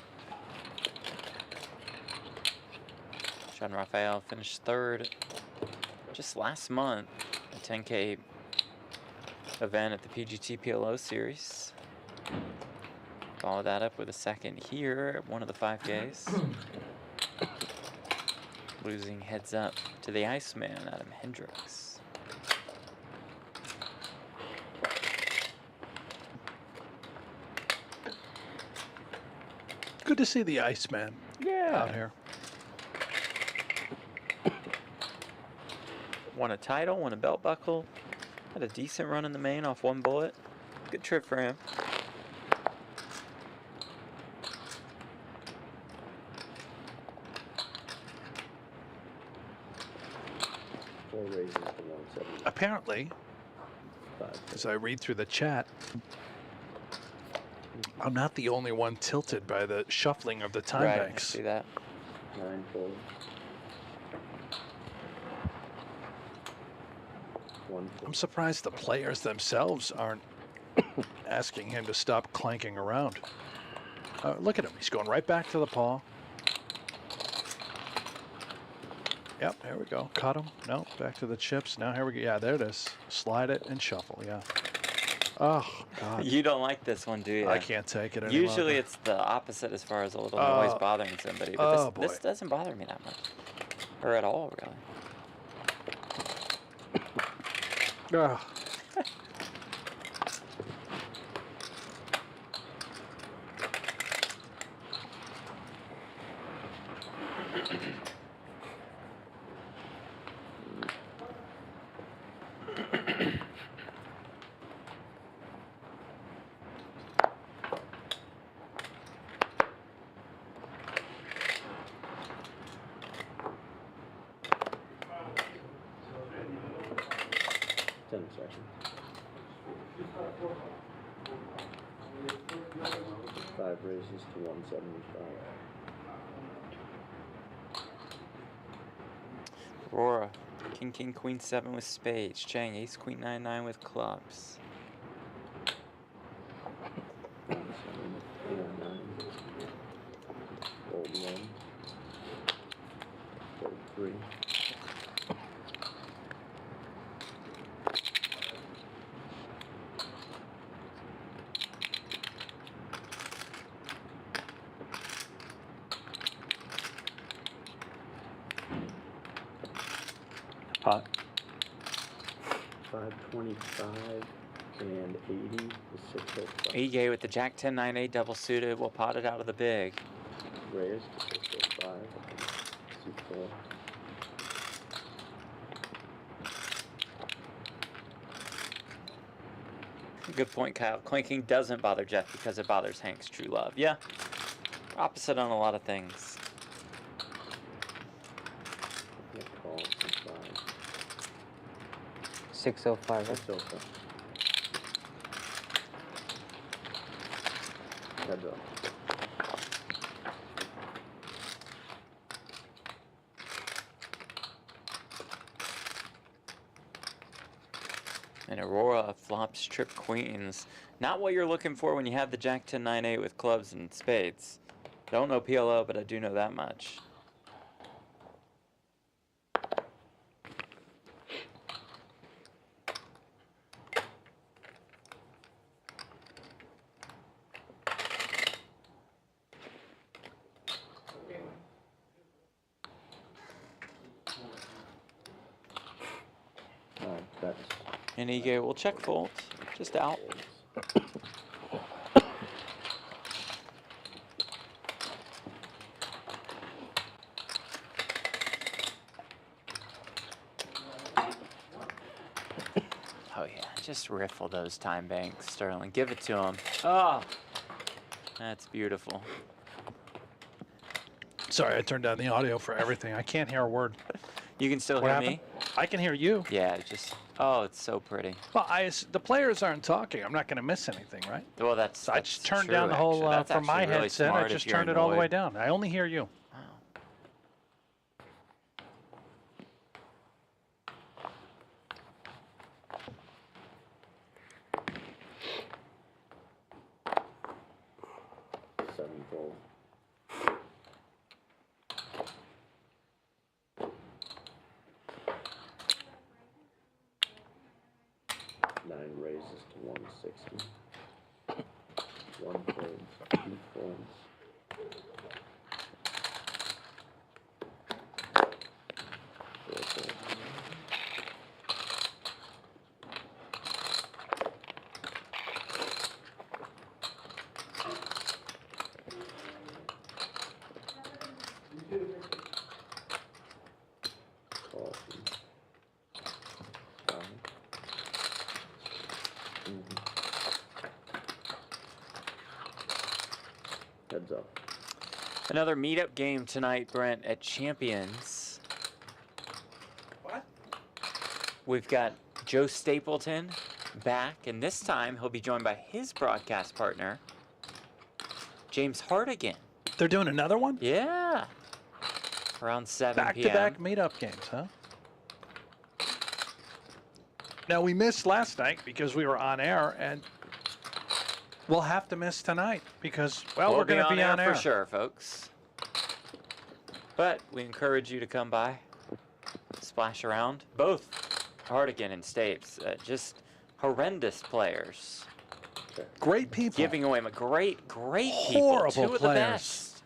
Shawn Rafael finished third just last month, a 10K event at the PGT PLO series. Follow that up with a second here at one of the 5Ks. Losing heads up to the Iceman, Adam Hendricks. Good to see the Iceman out here. Won a title, won a belt buckle. Had a decent run in the main off one bullet. Good trip for him. Four raises to 170. Apparently, as I read through the chat, I'm not the only one tilted by the shuffling of the time Right, banks. I see that. 9 folds. I'm surprised the players themselves aren't asking him to stop clanking around. Look at him. He's going right back to the paw. Yep, there we go. Cut him. No, back to the chips. Now here we go. Yeah, there it is. Slide it and shuffle. Yeah. Oh, God. You don't like this one, do you? I can't take it anymore. Usually it's the opposite as far as a little noise bothering somebody, but this doesn't bother me that much. Or at all, really. Ugh. Five raises to 175. Arora, king, king, queen 7 with spades. Chang, ace, queen 9, 9 with clubs. 1, 7, 9. Fold 1. Fold 3. Pot. 525 and 80 is 605. EJ with the jack 10, 9, 8 double suited. We'll pot it out of the big. Raised to 605. C4. Good point, Kyle. Clinking doesn't bother Jeff because it bothers Hank's true love. Yeah. Opposite on a lot of things. Call 605. 605. 605. Heads up. And Arora flops trip queens. Not what you're looking for when you have the jack 10, 9, 8 with clubs and spades. Don't know PLO, but I do know that much. That's And EJ will check fold. Just out. Oh yeah, just riffle those time banks, Sterling. Give it to him. Oh, that's beautiful. Sorry, I turned down the audio for everything. I can't hear a word. You can still What hear me? happened? I can hear you. Yeah, just, oh, it's so pretty. Well, the players aren't talking. I'm not going to miss anything, right? Well, that's I just turned true, down the whole, actually. That's from my actually really headset, smart I if just you're turned it all the way annoyed. down. I only hear you. Wow. Sevenfold. Nine raises to 160. One folds, two folds. Four folds. Call from 5. Heads up. Another meetup game tonight, Brent, at Champions. What? We've got Joe Stapleton back, and this time he'll be joined by his broadcast partner, James Hartigan. They're doing another one? Yeah. Around 7 p.m. Back-to-back meetup games, huh? Now, we missed last night because we were on air, and we'll have to miss tonight because, well, we're going to be on air. For sure, folks. But we encourage you to come by, splash around. Both Hardigan and Stapes, just horrendous players. Great people. Giving away great people. Horrible Two of the players. best.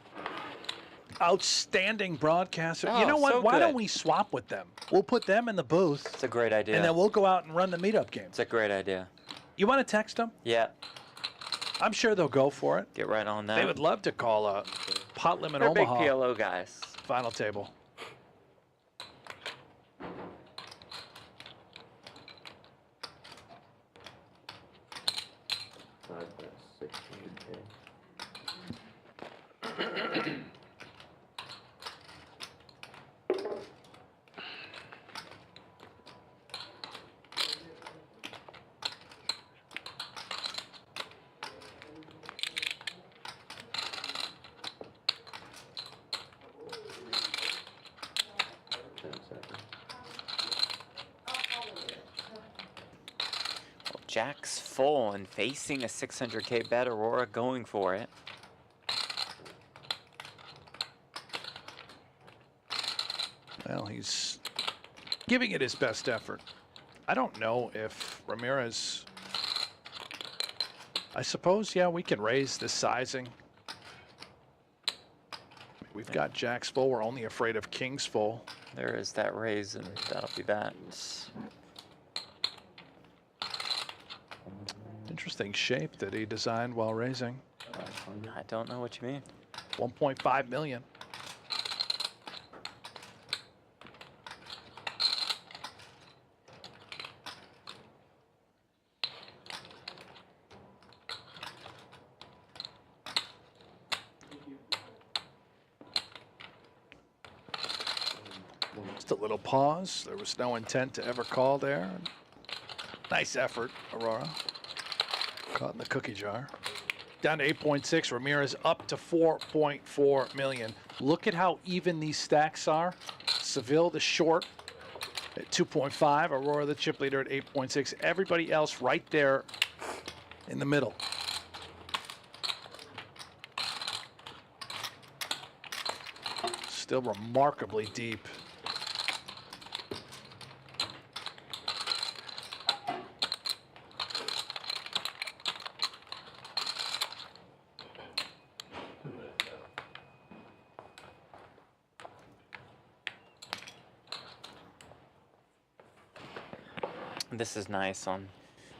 Outstanding broadcaster. Oh, You know what? so Why don't good. we swap with them? We'll put them in the booth, It's a great idea. and then we'll go out and run the meetup game. It's a great idea. You want to text them? Yeah, I'm sure they'll go for it. get right on that. They would love to call a pot limit They're Omaha big PLO guys. final table. Five bets, 600K. Jack's full and facing a 600K bet. Arora going for it. Well, he's giving it his best effort. I don't know if Ramirez... I suppose, yeah, we can raise this sizing. We've got Jack's full. We're only afraid of King's full. There is that raise, and that'll be that. Interesting shape that he designed while raising. I don't know what you mean. 1.5 million. Just a little pause. There was no intent to ever call there. Nice effort, Arora. Caught in the cookie jar. Down to 8.6. Ramirez up to 4.4 million. Look at how even these stacks are. Savill, the short, at 2.5. Arora, the chip leader, at 8.6. Everybody else right there in the middle. Still remarkably deep. This is nice on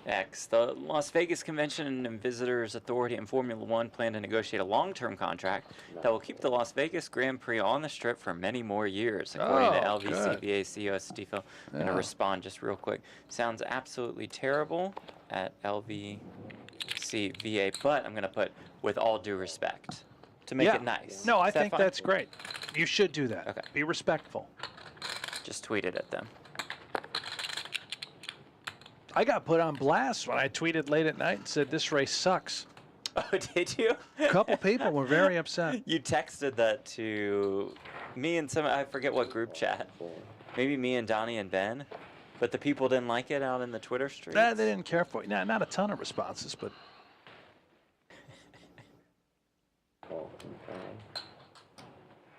X. The Las Vegas Convention and Visitors Authority and Formula One plan to negotiate a long-term contract that will keep the Las Vegas Grand Prix on the strip for many more years, according to LVCVA CEO Stefo. I'm going to respond just real quick. Sounds absolutely terrible at LVCVA, but I'm going to put with all due respect to make it nice. No, I Is that think fine? that's great. You should do that. Okay. Be respectful. Just tweeted at them. I got put on blast when I tweeted late at night and said this race sucks. Oh, did you? A couple people were very upset. You texted that to me and some, I forget what group chat. Maybe me and Donnie and Ben. But the people didn't like it out in the Twitter streets. Nah, they didn't care for it. Nah, not a ton of responses, but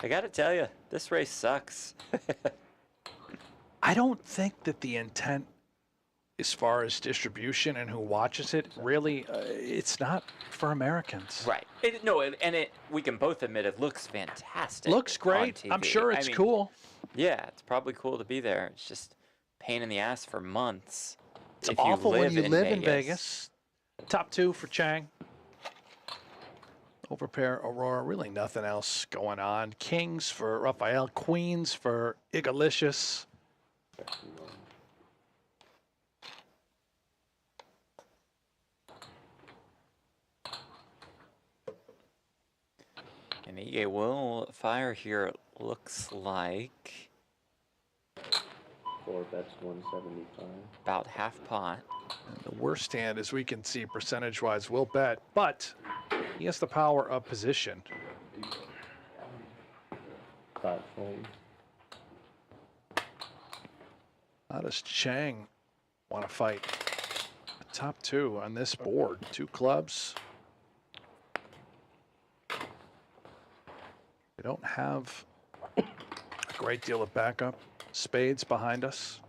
I got to tell you, this race sucks. I don't think that the intent as far as distribution and who watches it, really, it's not for Americans. Right. We can both admit it looks fantastic. Looks great. on I'm TV. sure it's cool. Yeah, it's probably cool to be there. It's just pain in the ass for months. It's if awful you when you live in in Vegas. Top two for Chang. Overpair Arora, really nothing else going on. Kings for Rafael, queens for Igalicious. And EA will fire here, it looks like. 4 bets, 175. About half pot. And the worst hand, as we can see percentage-wise, will bet, but he has the power of position. 5 folds. How does Chang want to fight. The top two on this board, 2 clubs. We don't have a great deal of backup. Spades behind us.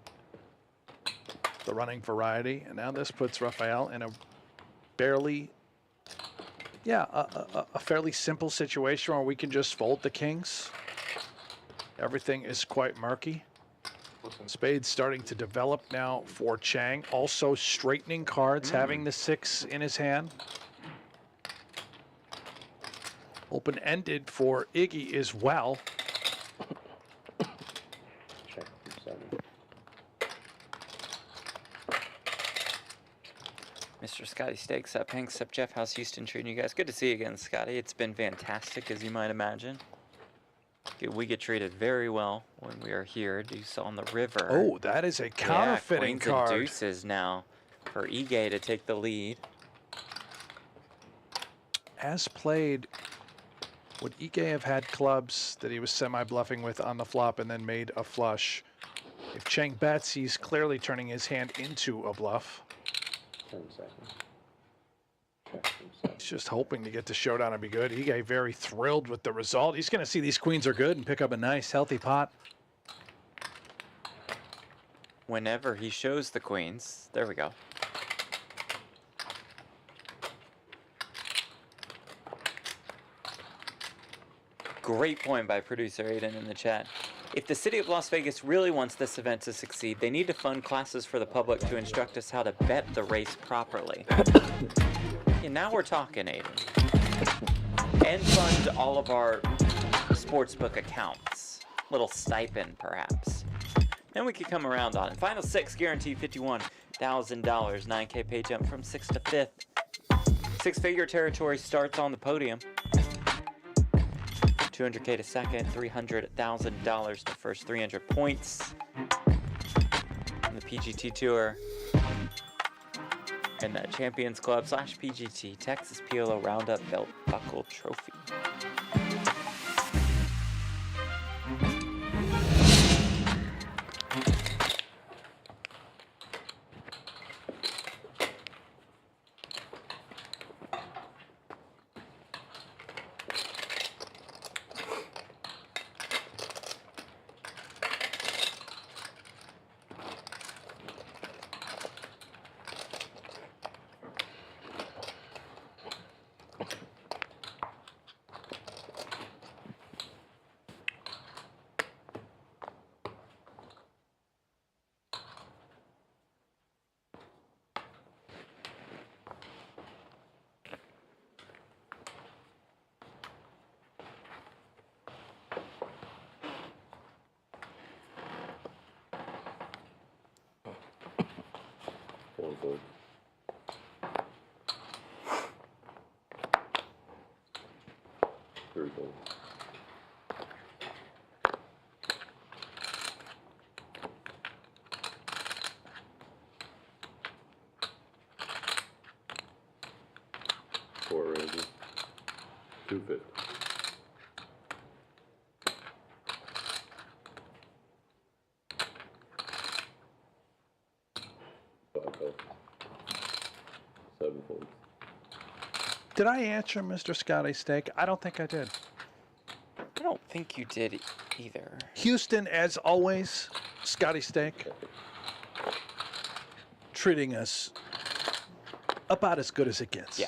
The running variety. And now this puts Rafael in a barely, a fairly simple situation where we can just fold the kings. Everything is quite murky. Spades starting to develop now for Chang. Also straightening cards, having the 6 in his hand. Open-ended for Iggy as well. Check from 7. Mr. Scotty Stakes up, Hanks up, Jeff. How's Houston treating you guys? Good to see you again, Scotty. It's been fantastic, as you might imagine. We get treated very well when we are here. Deuce on the river. Oh, that is a counterfeiting queens card. and deuces now for Ige to take the lead. As played, would Ige have had clubs that he was semi-bluffing with on the flop and then made a flush? If Chang bets, he's clearly turning his hand into a bluff. 10 seconds. Check from 7. He's just hoping to get the showdown and be good. Ige very thrilled with the result. He's going to see these queens are good and pick up a nice, healthy pot. Whenever he shows the queens, there we go. Great point by producer Aiden in the chat. If the city of Las Vegas really wants this event to succeed, they need to fund classes for the public to instruct us how to bet the race properly. And now we're talking, Aiden. And fund all of our sportsbook accounts. Little stipend, perhaps. Then we could come around on it. Final 6, guaranteed $51,000. 9K pay jump from 6th to 5th. 6-figure territory starts on the podium. 200K to second, $300,000 to first 300 points on the PGT Tour and the Champions Club / PGT Texas PLO Roundup Belt Buckle Trophy. Gold. Three gold. Four raises. 250. Did I answer Mr. Scotty Steak? I don't think I did. I don't think you did either. Houston, as always, Scotty Steak, treating us about as good as it gets. Yeah.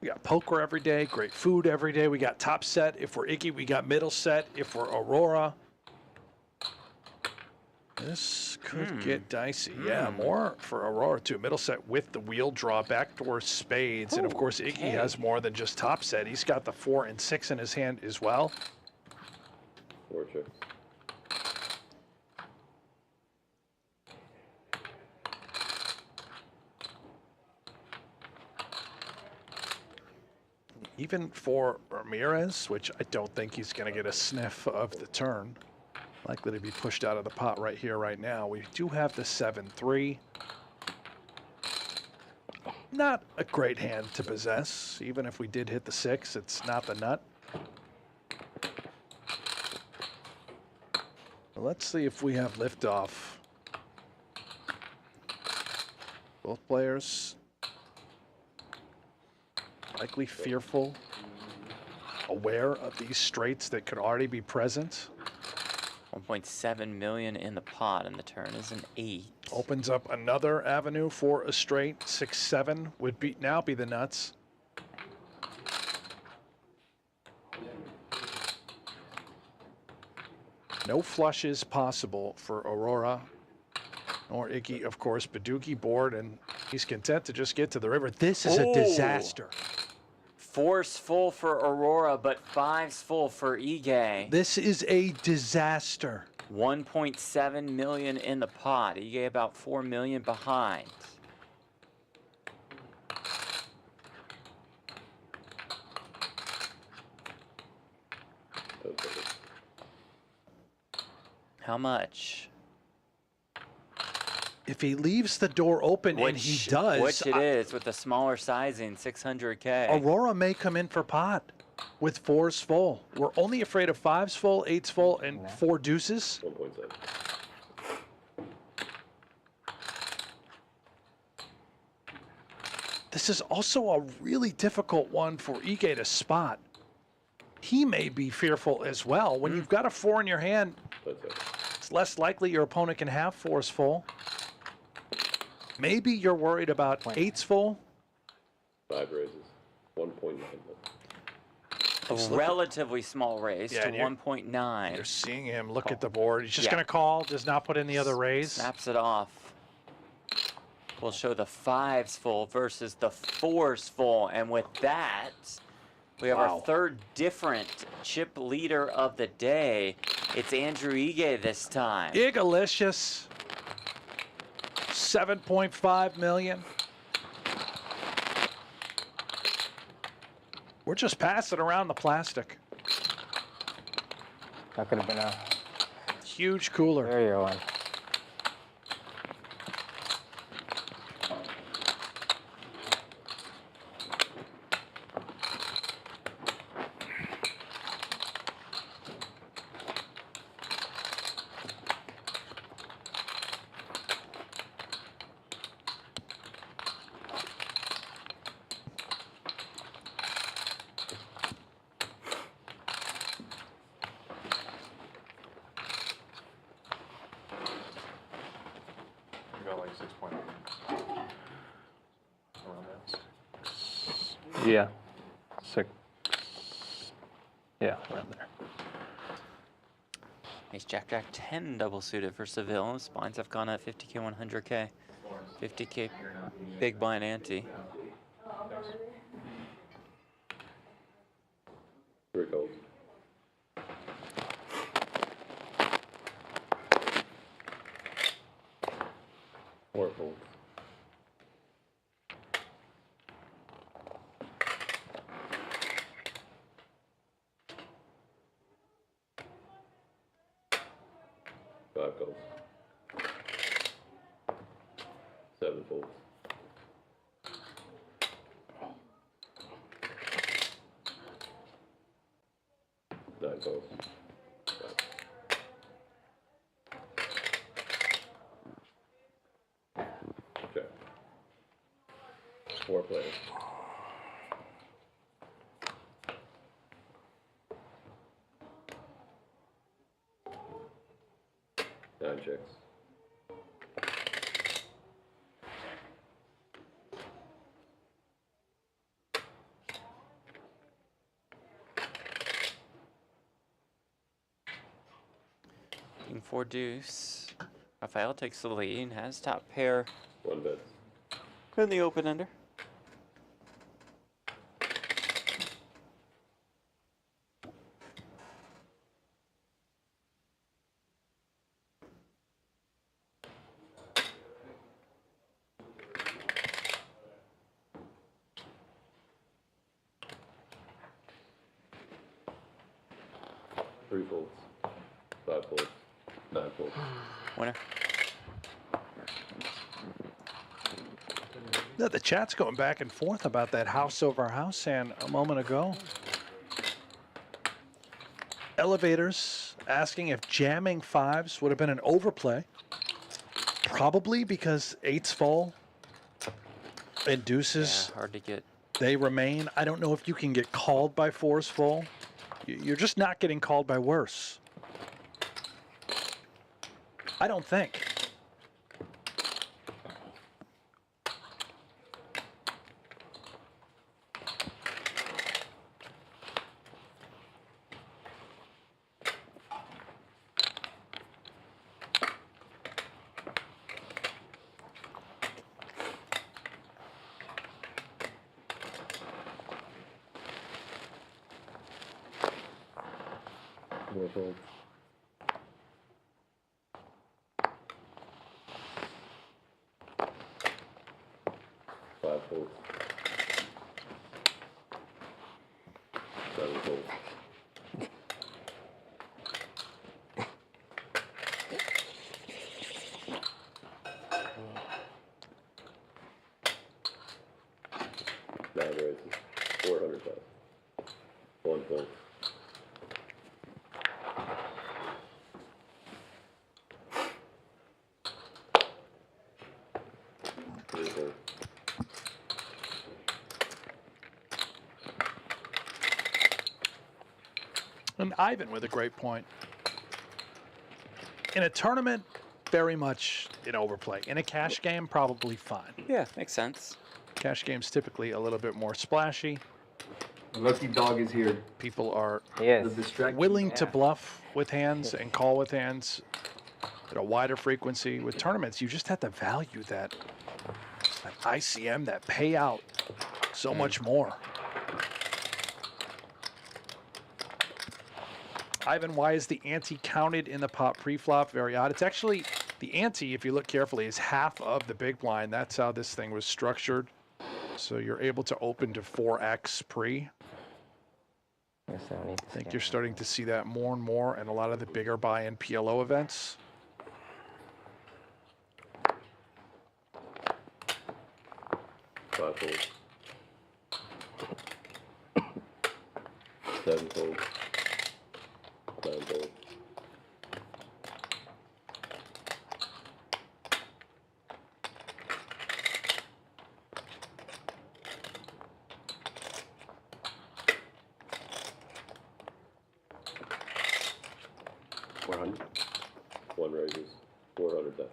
We got poker every day, great food every day. We got top set. If we're Iggy, we got middle set. If we're Aurora, this could get dicey. Yeah, more for Aurora too. Middle set with the wheel draw, backdoor spades. And of course, Iggy has more than just top set. He's got the 4 and 6 in his hand as well. 4 checks. Even for Ramirez, which I don't think he's going to get a sniff of the turn. Likely to be pushed out of the pot right here, right now. We do have the 7-3. Not a great hand to possess. Even if we did hit the 6, it's not the nut. Let's see if we have liftoff. Both players likely fearful, aware of these straights that could already be present. 1.7 million in the pot, and the turn is an 8. Opens up another avenue for a straight. 6-7 would now be the nuts. No flushes possible for Arora, nor Iggy, of course. Badugi board, and he's content to just get to the river. This is a disaster. Forceful for Arora, but 5's full for Ige. This is a disaster. 1.7 million in the pot. Ige about 4 million behind. How much? If he leaves the door open, and he does. Which it is, with the smaller sizing, 600K. Arora may come in for pot with 4's full. We're only afraid of 5's full, 8's full, and 4 deuces. 1.7. This is also a really difficult one for Ige to spot. He may be fearful as well. When you've got a 4 in your hand, it's less likely your opponent can have 4's full. Maybe you're worried about 8's full. 5 raises. 1.9. A relatively small raise to 1.9. You're seeing him look at the board. He's just going to call, does not put in the other raise. Snaps it off. We'll show the 5's full versus the 4's full. And with that, we have our third different chip leader of the day. It's Andrew Ige this time. Igalicious. 7.5 million. We're just passing around the plastic. That could have been a huge cooler. There you one. Yeah. 6. Yeah, around there. Ace Jack Jack 10 double suited for Seville. Spines have gone at 50K, 100K. 50K big blind ante. 3 calls. Four folds. Five calls. 7 folds. 9 calls. Okay. 4 players. Nine checks. King 4 deuce. Rafael takes the lead, has top pair. 1 bet. In the open ender. Three folds. 5 folds. 9 folds. Winner. Yeah, the chat's going back and forth about that house over house hand a moment ago. Elevators asking if jamming 5s would have been an overplay. Probably because 8s full and deuces. Yeah, hard to get. They remain. I don't know if you can get called by 4s full. You're just not getting called by worse. I don't think. Four fold. Five folds. Seven folds. Nine races. 400,000. One fold. Three fold. And Ivan with a great point. In a tournament, very much an overplay. In a cash game, probably fine. Yeah, makes sense. Cash games typically a little bit more splashy. The lucky dog is here. People are The distraction. willing to bluff with hands and call with hands at a wider frequency. With tournaments, you just have to value that ICM, that payout so much more. Ivan, why is the ante counted in the pot pre-flop? Very odd. It's actually, the ante, if you look carefully, is half of the big blind. That's how this thing was structured. So you're able to open to 4x pre. I think you're starting to see that more and more in a lot of the bigger buy-in PLO events. Five folds. Seven folds. Nine folds. One raises. 400,000.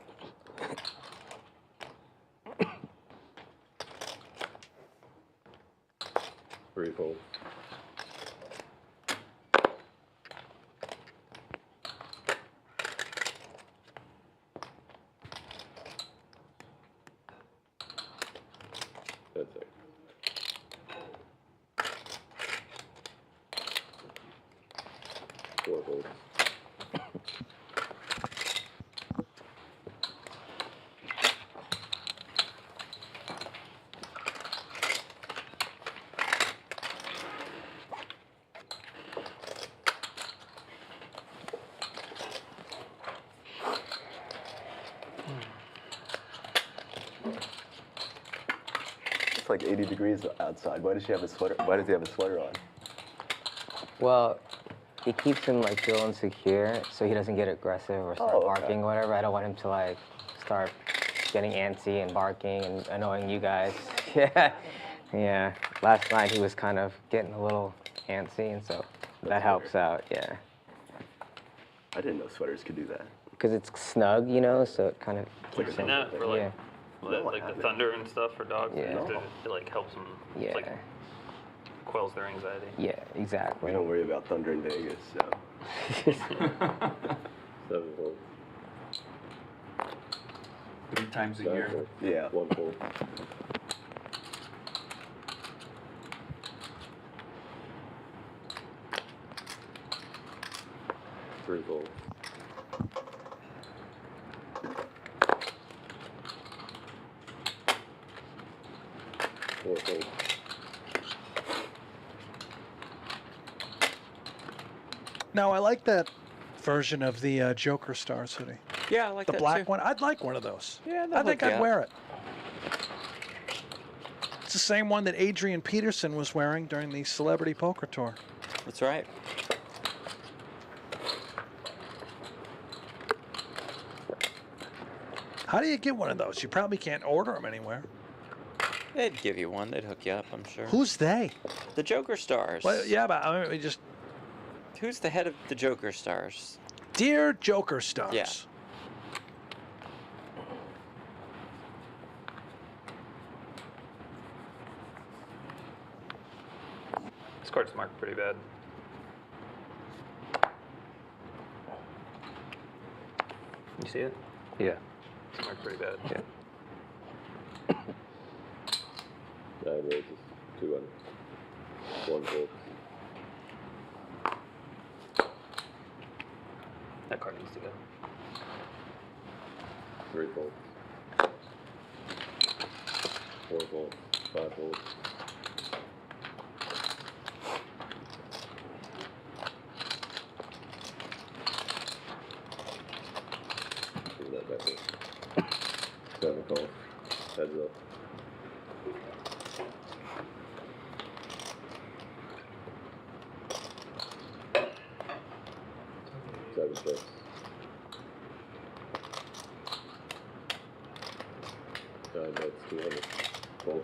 Three folds. That's it. Four folds. It's like 80 degrees outside. Why does she have a sweater? Why does he have a sweater on? Well, it keeps him like feeling secure, so he doesn't get aggressive or start barking or whatever. I don't want him to like start getting antsy and barking and annoying you guys. Yeah, yeah. Last night he was kind of getting a little antsy, and so that helps out. Yeah. I didn't know sweaters could do that. Because it's snug, you know, so it kind of You've keeps seen him. that for like, Yeah. like the thunder and stuff for dogs? Yeah. It like helps them, Yeah. like quells their anxiety. Yeah, exactly. We don't worry about thunder in Vegas, so. 7 folds. 3 times a Nine year. folds. Yeah. One fold. Three folds. Four folds. Now, I like that version of the Joker Stars hoodie. Yeah, I like The that black too. one. I'd like one of those. Yeah, I think I'd yeah. wear it. It's the same one that Adrian Peterson was wearing during the Celebrity Poker Tour. That's right. How do you get one of those? You probably can't order them anywhere. They'd give you one. They'd hook you up, I'm sure. Who's they? The Joker Stars. Well, yeah, but I mean, we just... Who's the head of the Joker Stars? Dear Joker Stars. Yeah. This card's marked pretty bad. You see it? Yeah. It's marked pretty bad. Yeah. 9 raises, 2 under. 1 fold. That card needs to go. 3 folds. 4 folds. 5 folds. Give that back in. 7 calls. Heads up. Seven six. 9 bets, 200. Fold.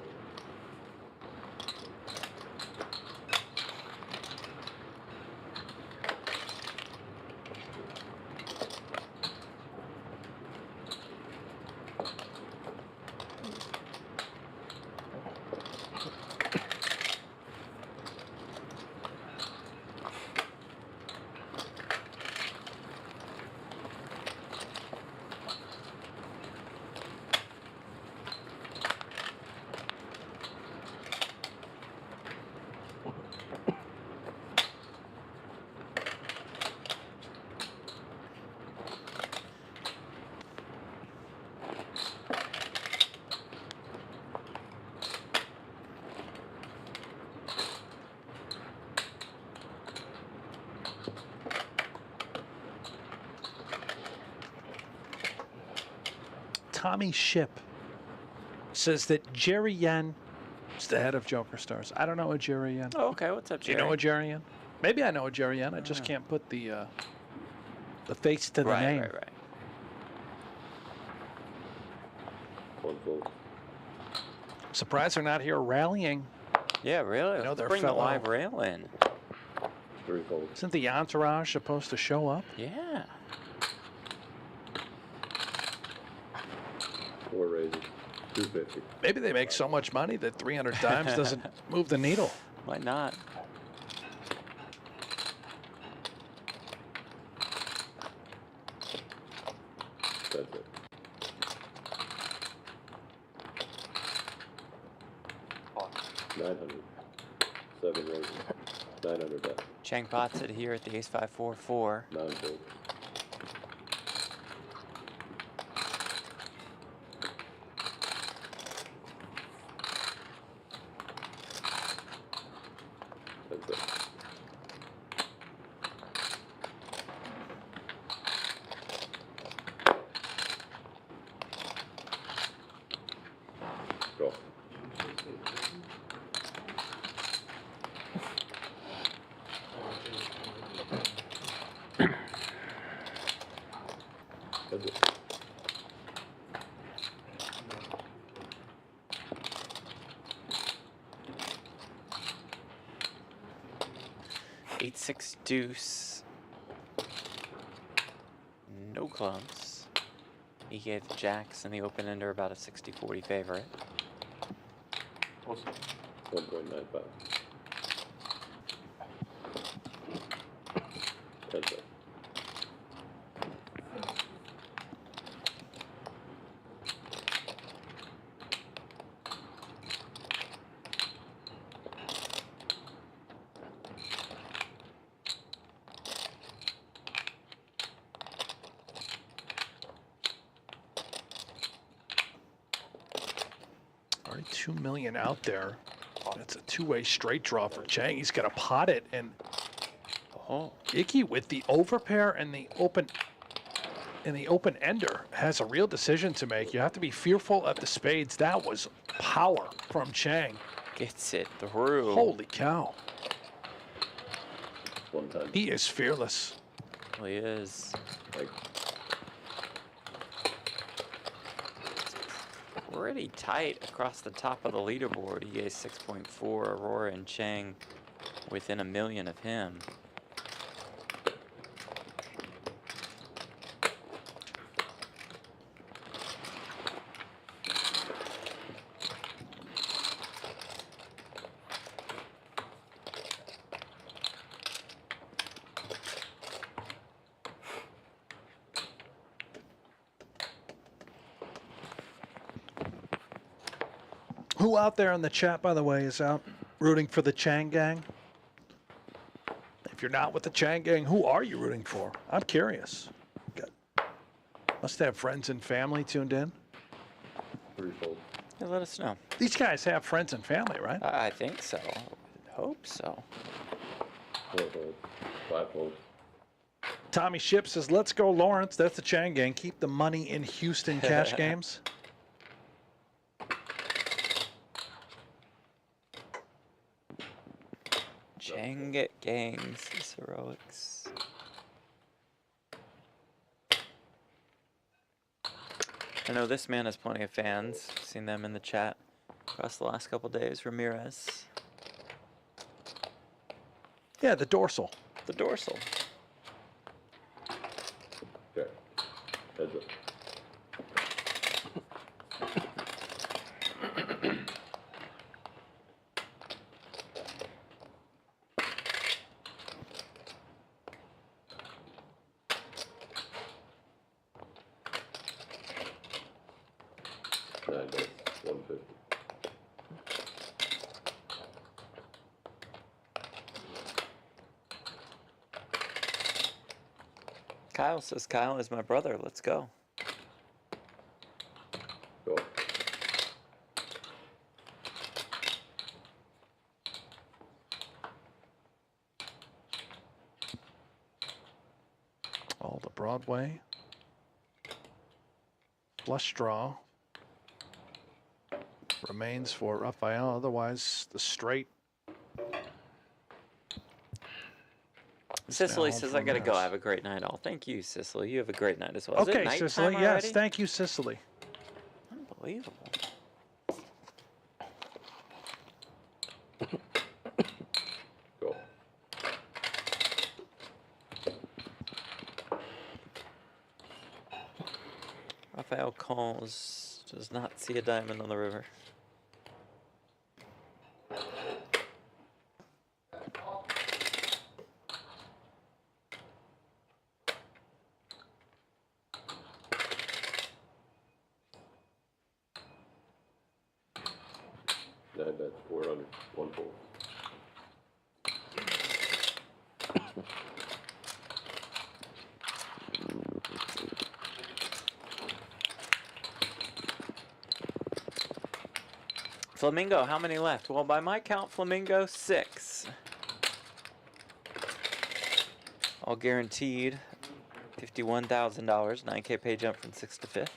Tommy Ship says that Jerry Yen is the head of Joker Stars. I don't know a Jerry Yen. Oh, okay. What's up, Do Jerry? you know a Jerry Yen? Maybe I know a Jerry Yen. I just can't put the face to the name. Right. 1 fold. Surprised they're not here rallying. Yeah, really. You know, their Bring the fellow- live rail in. 3 folds. Isn't the entourage supposed to show up? Yeah. 4 raises, 250. Maybe they make so much money that 300 times doesn't move the needle. Why not? That's it. 900. 7 raises. 900 bets. Chang pots it here at the ace 5-4-4. 9 folds. That's it. Go. That's it. Eight, 6 deuce. No clubs. He gave the jacks and the open ender about a 60-40 favorite. 1.95. That's it. Already 2 million out there. That's a 2-way straight draw for Chang. He's got to pot it, and Icky with the overpair and the open ender has a real decision to make. You have to be fearful of the spades. That was power from Chang. Gets it through. Holy cow. One time. He is fearless. Well, he is. Like, pretty tight across the top of the leaderboard. EA 6.4, Arora and Chang within a million of him. Who out there in the chat, by the way, is out rooting for the Chang gang? If you're not with the Chang gang, who are you rooting for? I'm curious. Must have friends and family tuned in. Threefold. Yeah, let us know. These guys have friends and family, right? I think so. Hope so. Fourfold. Fivefold. Tommy Ship says, let's go, Lawrence. That's the Chang gang. Keep the money in Houston cash games. Chang gangs, these heroics. I know this man has plenty of fans. Seen them in the chat across the last couple days. Ramirez. Yeah, the dorsal. The dorsal. Okay. Heads up. Nine bets, 150. Kyle says, Kyle is my brother. Let's go. Go. All the Broadway. Flush draw. Remains for Rafael. Otherwise, the straight. Cicely says, I gotta go. Have a great night, all. Thank you, Cicely. You have a great night as well. Is it Okay, nighttime Cicely. Yes, already? thank you, Cicely. Unbelievable. Go. Rafael calls, does not see a diamond on the river. Nine bets, 400. One fold. Flamingo, how many left? Well, by my count, Flamingo, 6. All guaranteed, $51,000, 9K pay jump from 6th to 5th.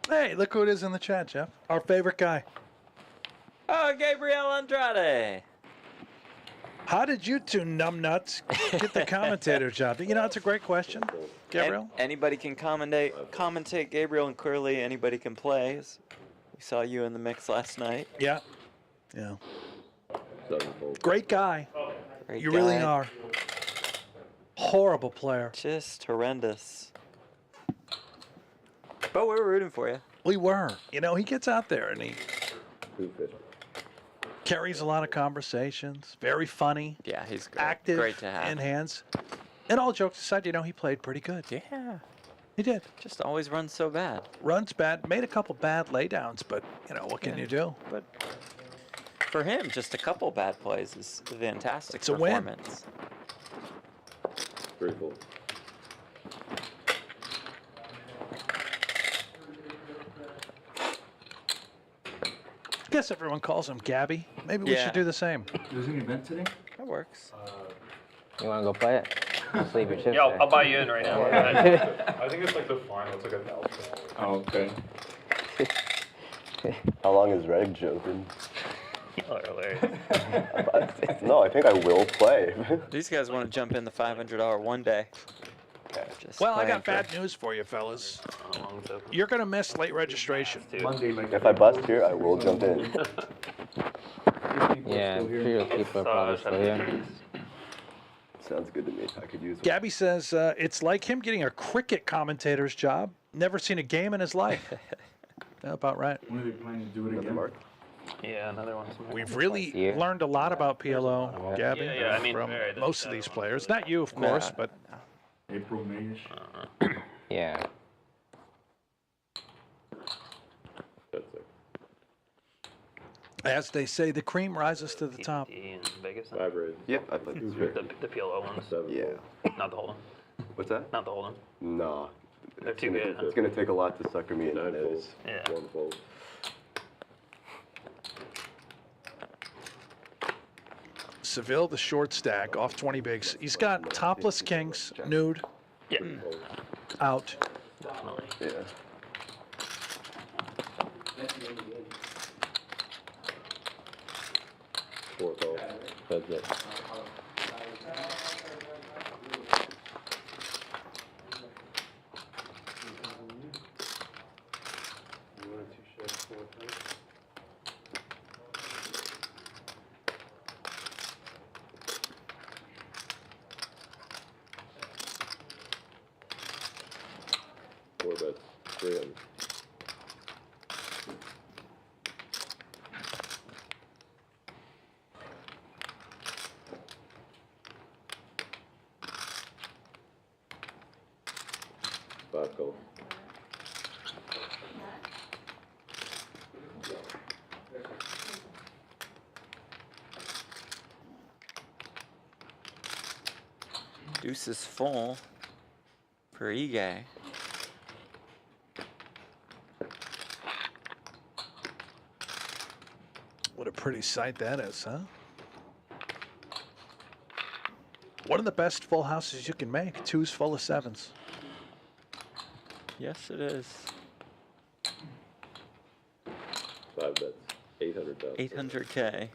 Hey, look who it is in the chat, Jeff. Our favorite guy. Oh, Gabriel Andrade. How did you two numbnuts get the commentator job? You know, that's a great question, Gabriel. Anybody can commentate, Gabriel, and clearly anybody can play. We saw you in the mix last night. Yeah. Yeah. Sevenfold. Great guy. Great You really guy. are. Horrible player. Just horrendous. But we're rooting for you. We were. You know, he gets out there and he 250. carries a lot of conversations. Very funny. Yeah, he's great. Active Great to have. in hands. And all jokes aside, you know, he played pretty good. Yeah. He did. Just always runs so bad. Runs bad. Made a couple bad laydowns, but, you know, what can you do? But for him, just a couple bad plays is a fantastic It's a win. performance. Threefold. I guess everyone calls him Gabby. Maybe we Yeah. should do the same. There's an event today? That works. You want to go play it? Just leave your chips Yeah, there. I'll buy you in right now. I think it's like the final. It's like a mouthful. Oh, okay. How long is Reg joking? Oh, hilarious. No, I think I will play. These guys want to jump in the $500 one day. Just Well, I playing got for- bad news for you, fellas. How long is it? You're going to miss late registration. Monday, like. If I bust here, I will jump in. Yeah, I'm sure people are probably still here. Sounds good to me. I could use one. Gabby says it's like him getting a cricket commentator's job. Never seen a game in his life. Yeah, about right. When are they planning to do it Another again? mark? Yeah, another one. We've really Yeah. learned a lot about PLO, Gabby, Yeah, I mean, from right, most of these players. Not you, of course, but April, May-ish? Yeah. That's it. as they say, the cream rises to the top. GTD in Vegas. I've read. Yeah, I played this here. The PLO ones. 7 Yeah. Not the Hold'em. What's that? Not the Hold'em. Nah. They're too good. Huh? It's gonna take a lot to sucker me into 9 those. folds. Yeah. 1 fold. Seville, the short stack, off 20 bigs. He's got topless kings, nude, Yeah. out. Definitely. Yeah. Four folds. Heads up. Four bets. 300. Five gold. Deuce is full for Ige. What a pretty sight that is, huh? One of the best full houses you can make. 2's full of 7s. Yes, it is. 5 bets. 800,000. 800K.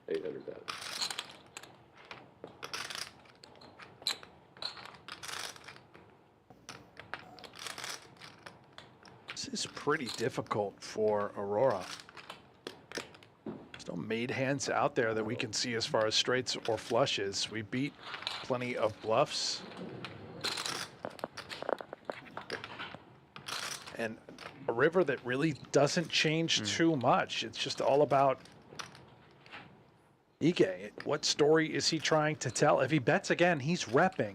800,000. This is pretty difficult for Arora. There's no made hands out there that we can see as far as straights or flushes. We beat plenty of bluffs. And a river that really doesn't change too much. It's just all about Ige. What story is he trying to tell? If he bets again, he's repping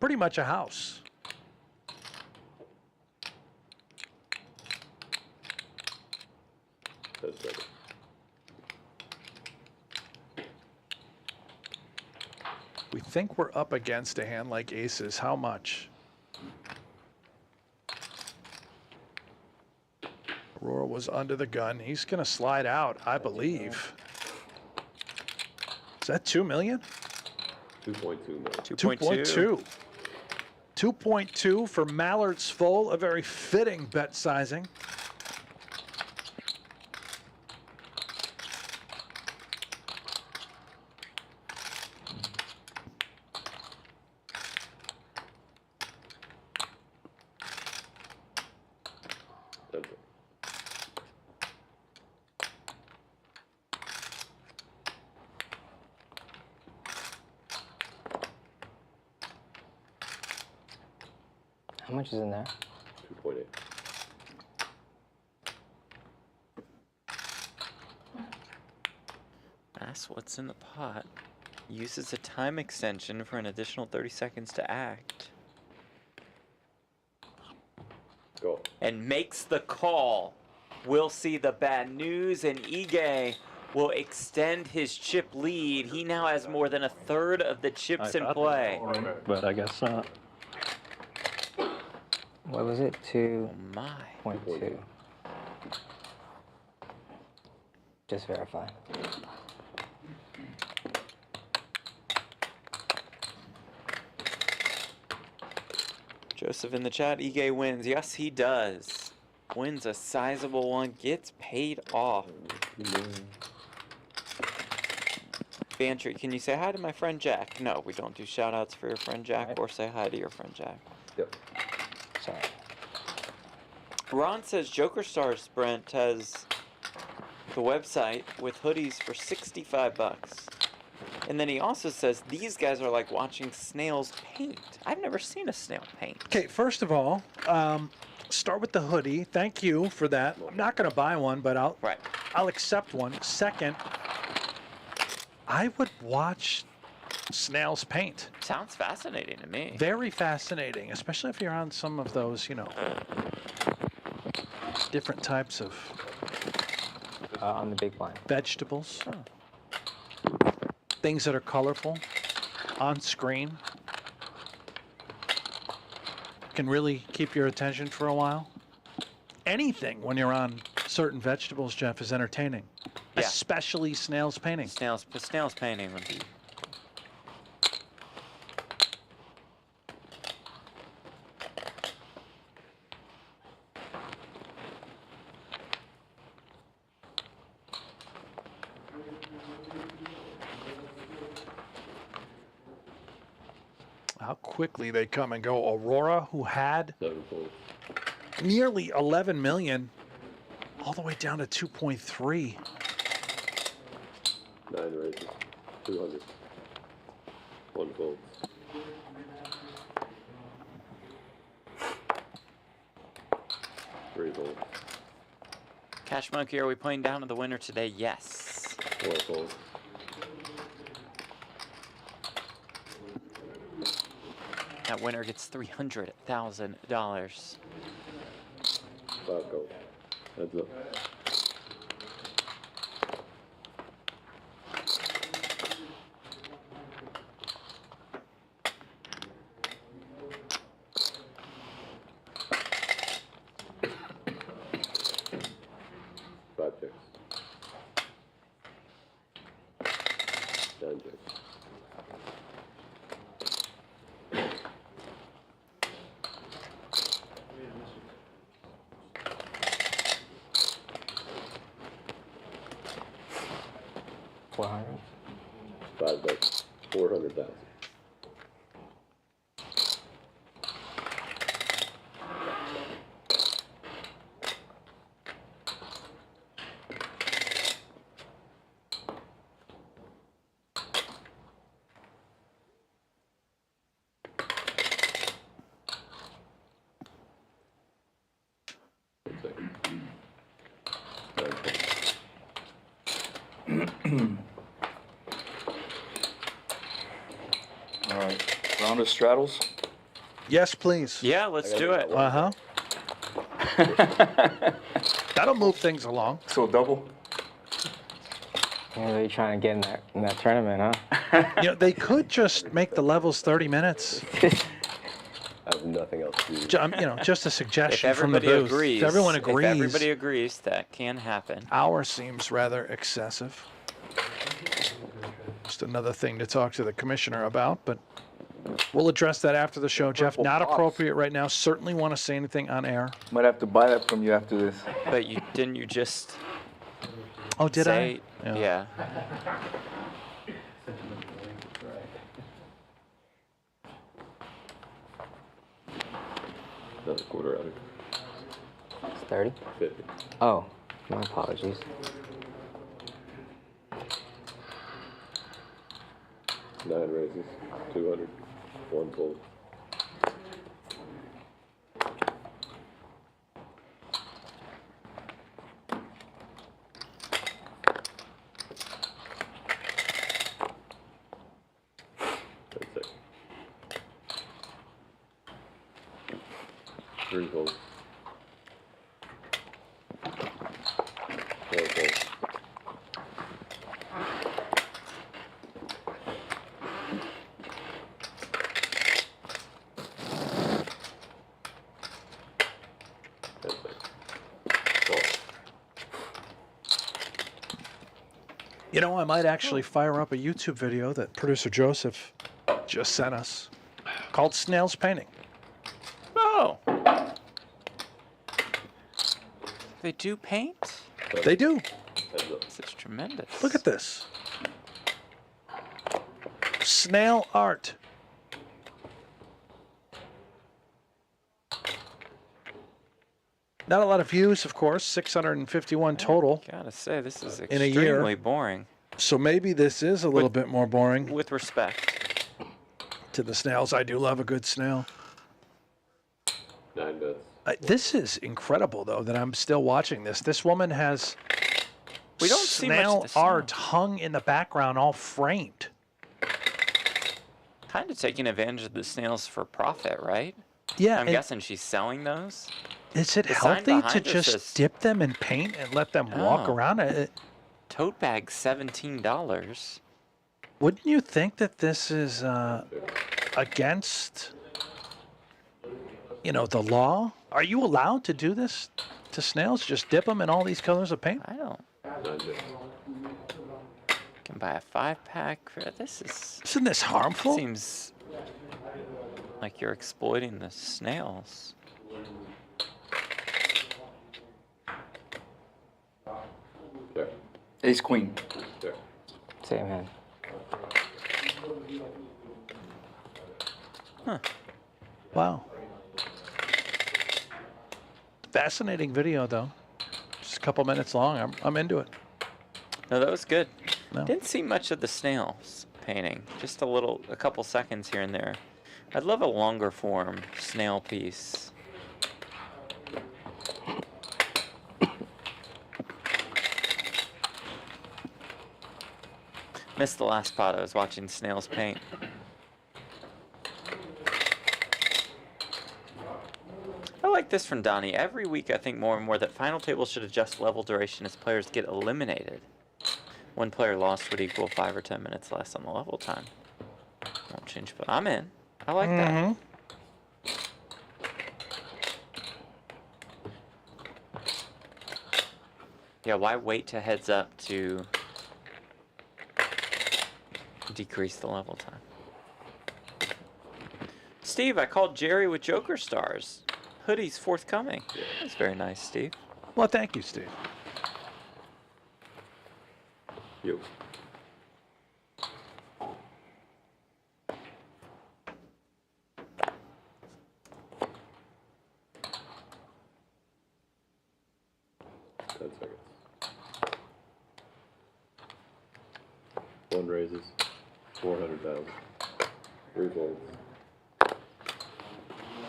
pretty much a house. That's better. We think we're up against a hand like aces. How much? Arora was under the gun. He's going to slide out, I believe. Is that 2 million? 2.2 million. 2.2. 2.2 for Mallard's full, a very fitting bet sizing. That's it. How much is in there? 2.8. That's what's in the pot. Uses a time extension for an additional 30 seconds to act. Go. And makes the call. We'll see the bad news, and Ige will extend his chip lead. He now has more than a third of the chips in play. But I guess not. What was it? Oh my. 2.2. Just verify. Joseph in the chat, Ige wins. Yes, he does. Wins a sizable one, gets paid off. Bantry, can you say hi to my friend Jack? No, we don't do shout outs for your friend Jack or say hi to your friend Jack. Yep. Sorry. Ron says Joker Stars Brent has the website with hoodies for 65 bucks. And then he also says these guys are like watching snails paint. I've never seen a snail paint. Okay, first of all, start with the hoodie. Thank you for that. I'm not going to buy one, but I'll accept one. Second, I would watch snails paint. Sounds fascinating to me. Very fascinating, especially if you're on some of those, different types of on the big blind. Vegetables. Things that are colorful on screen. Can really keep your attention for a while. Anything when you're on certain vegetables, Jeff, is entertaining. Yeah. Especially snails painting. Snails painting would be. How quickly they come and go. Arora, who had nearly 11 million, all the way down to 2.3. 9 raises, 200. 1 fold. Three fold. Cash Monkey, are we playing down to the winner today? Yes. 4 fold. That winner gets $300,000. 5 gold. Heads up. $5. 400,000. All right, round of straddles. Yes, please. Yeah, let's do it. Uh-huh. That'll move things along. So double. Yeah, they're trying to get in that tournament, huh? They could just make the levels 30 minutes. I have nothing else to do. Just a suggestion If from the everybody booth. agrees, If everyone agrees. If everybody agrees, that can happen. Hour seems rather excessive. Just another thing to talk to the commissioner about, but we'll address that after the show, Jeff. Not appropriate right now. Certainly want to say anything on air. Might have to buy that from you after this. But didn't you just? Oh, did say, I? Yeah. Another quarter out of It's 30? 50. Oh, my apologies. Nine raises, 200. 1 fold. That's it. 3 folds. 4 folds. I might actually fire up a YouTube video that producer Joseph just sent us called Snails Painting. Oh. They do paint? They do. This is tremendous. Look at this. Snail art. Not a lot of views, of course. 651 total. Gotta say, this is in a year. extremely boring. So maybe this is a little bit more boring. With respect to the snails, I do love a good snail. 9 bets. This is incredible, though, that I'm still watching this. This woman has we don't see much of snail the snail. art hung in the background, all framed. Kind of taking advantage of the snails for profit, right? Yeah. I'm guessing she's selling those. Is it The sign healthy to behind her just says- dip them in paint and let them walk Oh. around? Tote bag, $17. Wouldn't you think that this is against, the law? Are you allowed to do this to snails? Just dip them in all these colors of paint? I don't. Can buy a 5-pack. This is. Isn't this harmful? Seems like you're exploiting the snails. There. Ace queen. There. Same hand. Huh. Wow. Fascinating video, though. Just a couple minutes long. I'm into it. No, that was good. No. Didn't see much of the snails painting. Just a couple seconds here and there. I'd love a longer form snail piece. Missed the last spot. I was watching snails paint. I like this from Donnie. Every week I think more and more that final tables should adjust level duration as players get eliminated. One player lost would equal 5 or 10 minutes less on the level time. Won't change, but I'm in. I like that. Yeah, why wait to heads up to decrease the level time? Steve, I called Jerry with Joker Stars. Hoodie's forthcoming. That's very nice, Steve. Well, thank you, Steve. You. One raises, 400,000. 3 folds.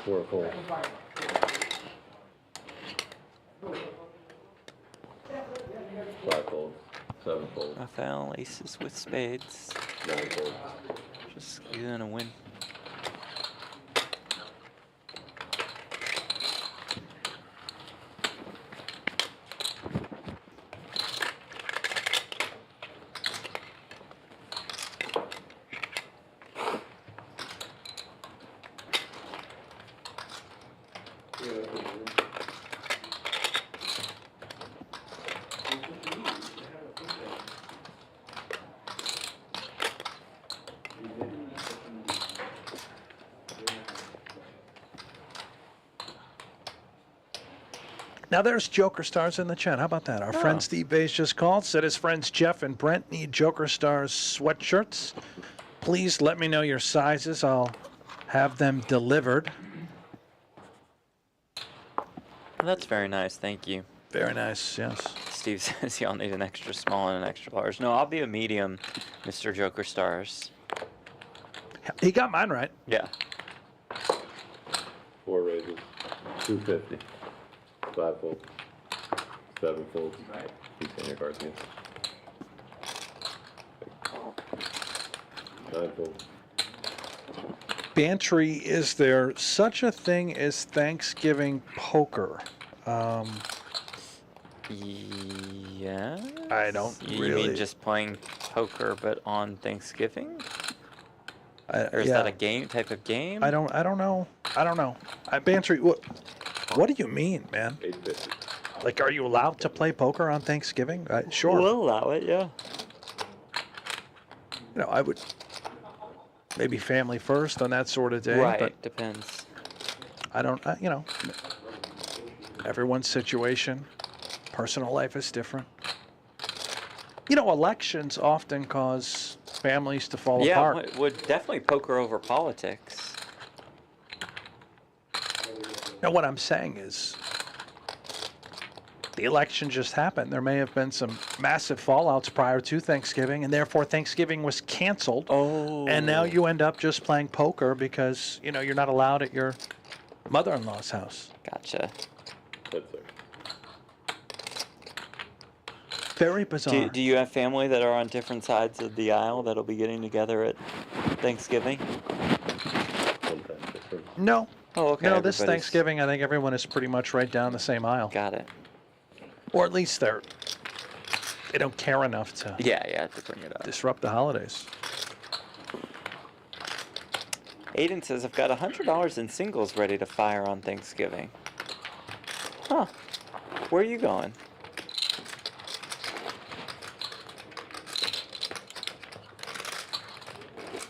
4 folds. 5 folds. 7 folds. Rafael, aces with spades. 9 folds. Just gonna win. Now there's Joker Stars in the chat. How about that? Our friend Steve Vase just called, said his friends Jeff and Brent need Joker Stars sweatshirts. Please let me know your sizes. I'll have them delivered. That's very nice, thank you. Very nice, yes. Steve says y'all need an extra small and an extra large. No, I'll be a medium, Mr. Joker Stars. He got mine right. Yeah. 4 raises, 250. 5 folds. 7 folds. Keep saying your cards, yes. 9 folds. Bantry, is there such a thing as Thanksgiving poker? Yeah. I don't You really. mean just playing poker, but on Thanksgiving? Or is yeah. that a game type of game? I don't know. Bantry, what do you mean, man? 850. Like, are you allowed to play poker on Thanksgiving? Sure. We'll allow it, yeah. I would maybe family first on that sort of day. Right, But depends. I don't, you know, everyone's situation, personal life is different. You know, elections often cause families to fall apart. Yeah, would definitely poker over politics. Now, what I'm saying is, the election just happened. There may have been some massive fallouts prior to Thanksgiving, and therefore Thanksgiving was canceled. Oh. And now you end up just playing poker because, you know, you're not allowed at your mother-in-law's house. Gotcha. That's it. Very bizarre. Do you have family that are on different sides of the aisle that'll be getting together at Thanksgiving? No. Oh, okay. No, this everybody's- Thanksgiving, I think everyone is pretty much right down the same aisle. Got it. Or at least they don't care enough to Yeah, to bring it up. disrupt the holidays. Aiden says, I've got $100 in singles ready to fire on Thanksgiving. Huh. Where are you going?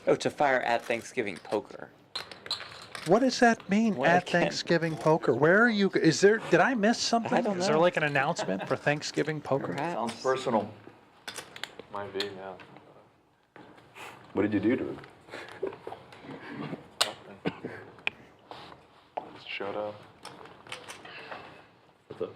Oh, to fire at Thanksgiving poker. What does that mean, Well, at again- Thanksgiving poker? Where are you? Is there? Did I miss something? I don't Is there know. like an announcement for Thanksgiving poker? Perhaps. Sounds personal. Might be, yeah. What did you do to him? Nothing. Just showed up. What's up?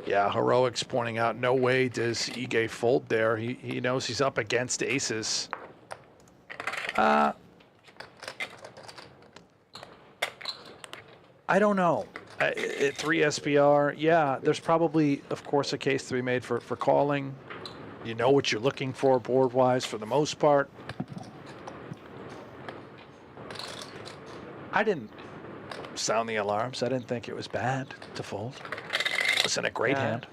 Yeah, Heroic's pointing out, no way does Ige fold there. He knows he's up against aces. I don't know. At 3 SPR, yeah, there's probably, of course, a case to be made for calling. You know what you're looking for board-wise for the most part. I didn't sound the alarms. I didn't think it was bad to fold. It wasn't a great hand.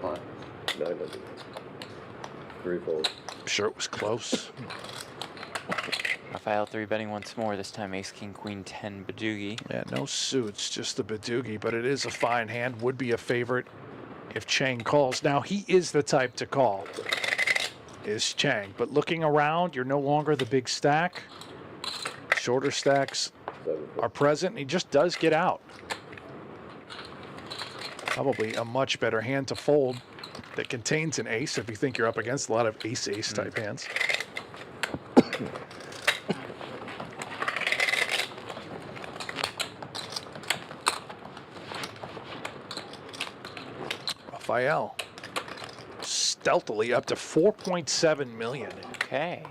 Pot. 900. 3 folds. I'm sure it was close. Rafael 3-betting once more, this time ace, king, queen, 10, Badoogie. Yeah, no suits, just the Badoogie, but it is a fine hand. Would be a favorite if Chang calls. Now, he is the type to call, is Chang. But looking around, you're no longer the big stack. Shorter stacks are present, and he just does get out. Probably a much better hand to fold that contains an ace if you think you're up against a lot of ace-ace type hands. Rafael stealthily up to 4.7 million. Okay.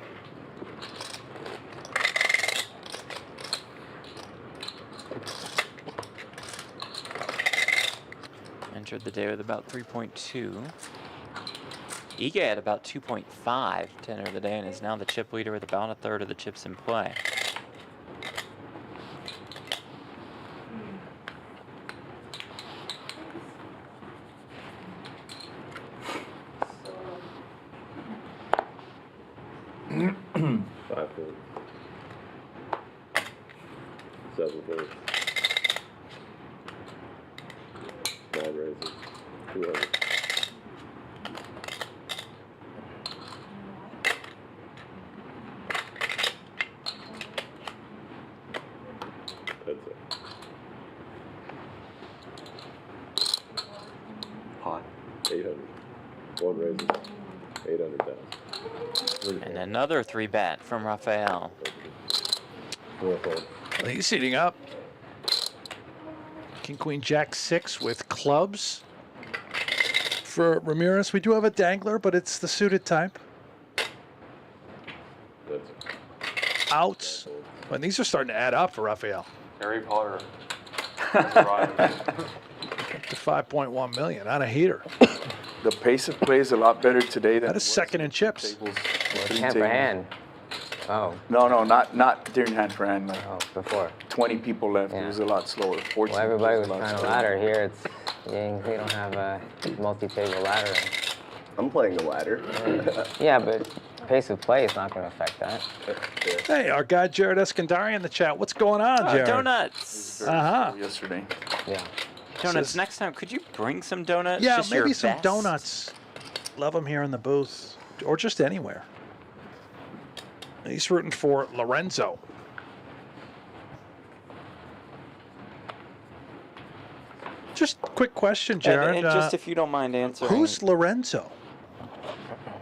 Entered the day with about 3.2. Ige had about 2.5 to enter the day and is now the chip leader with about a third of the chips in play. Five folds. 7 folds. 9 raises. 200. That's it. Pot. 800. 1 raises. 800,000. And another 3-bet from Rafael. 4 folds. He's heating up. King, Queen, Jack 6 with clubs. For Ramirez, we do have a dangler, but it's the suited type. That's it. Outs. And these are starting to add up for Rafael. Harry Potter. Right. Up to 5.1 million on a heater. The pace of play is a lot better today than That is second in chips. Hand for hand. Oh. No, not during hand for hand. Oh, before. 20 people left. Yeah. It was a lot slower. 14 Well, everybody was a lot trying to slower. ladder here. It's we don't have a multi-table ladder. I'm playing the ladder. Yeah, but pace of play is not going to affect that. Hey, our guy Jared Eskandari in the chat. What's going on, Jared? Donuts. Uh-huh. Yesterday. Yeah. Donuts, Says- next time, could you bring some donuts? Yeah, Just your maybe some best? donuts. Love them here in the booth, or just anywhere. He's rooting for Lorenzo. Just quick question, Jared. And just if you don't mind answering. Who's Lorenzo?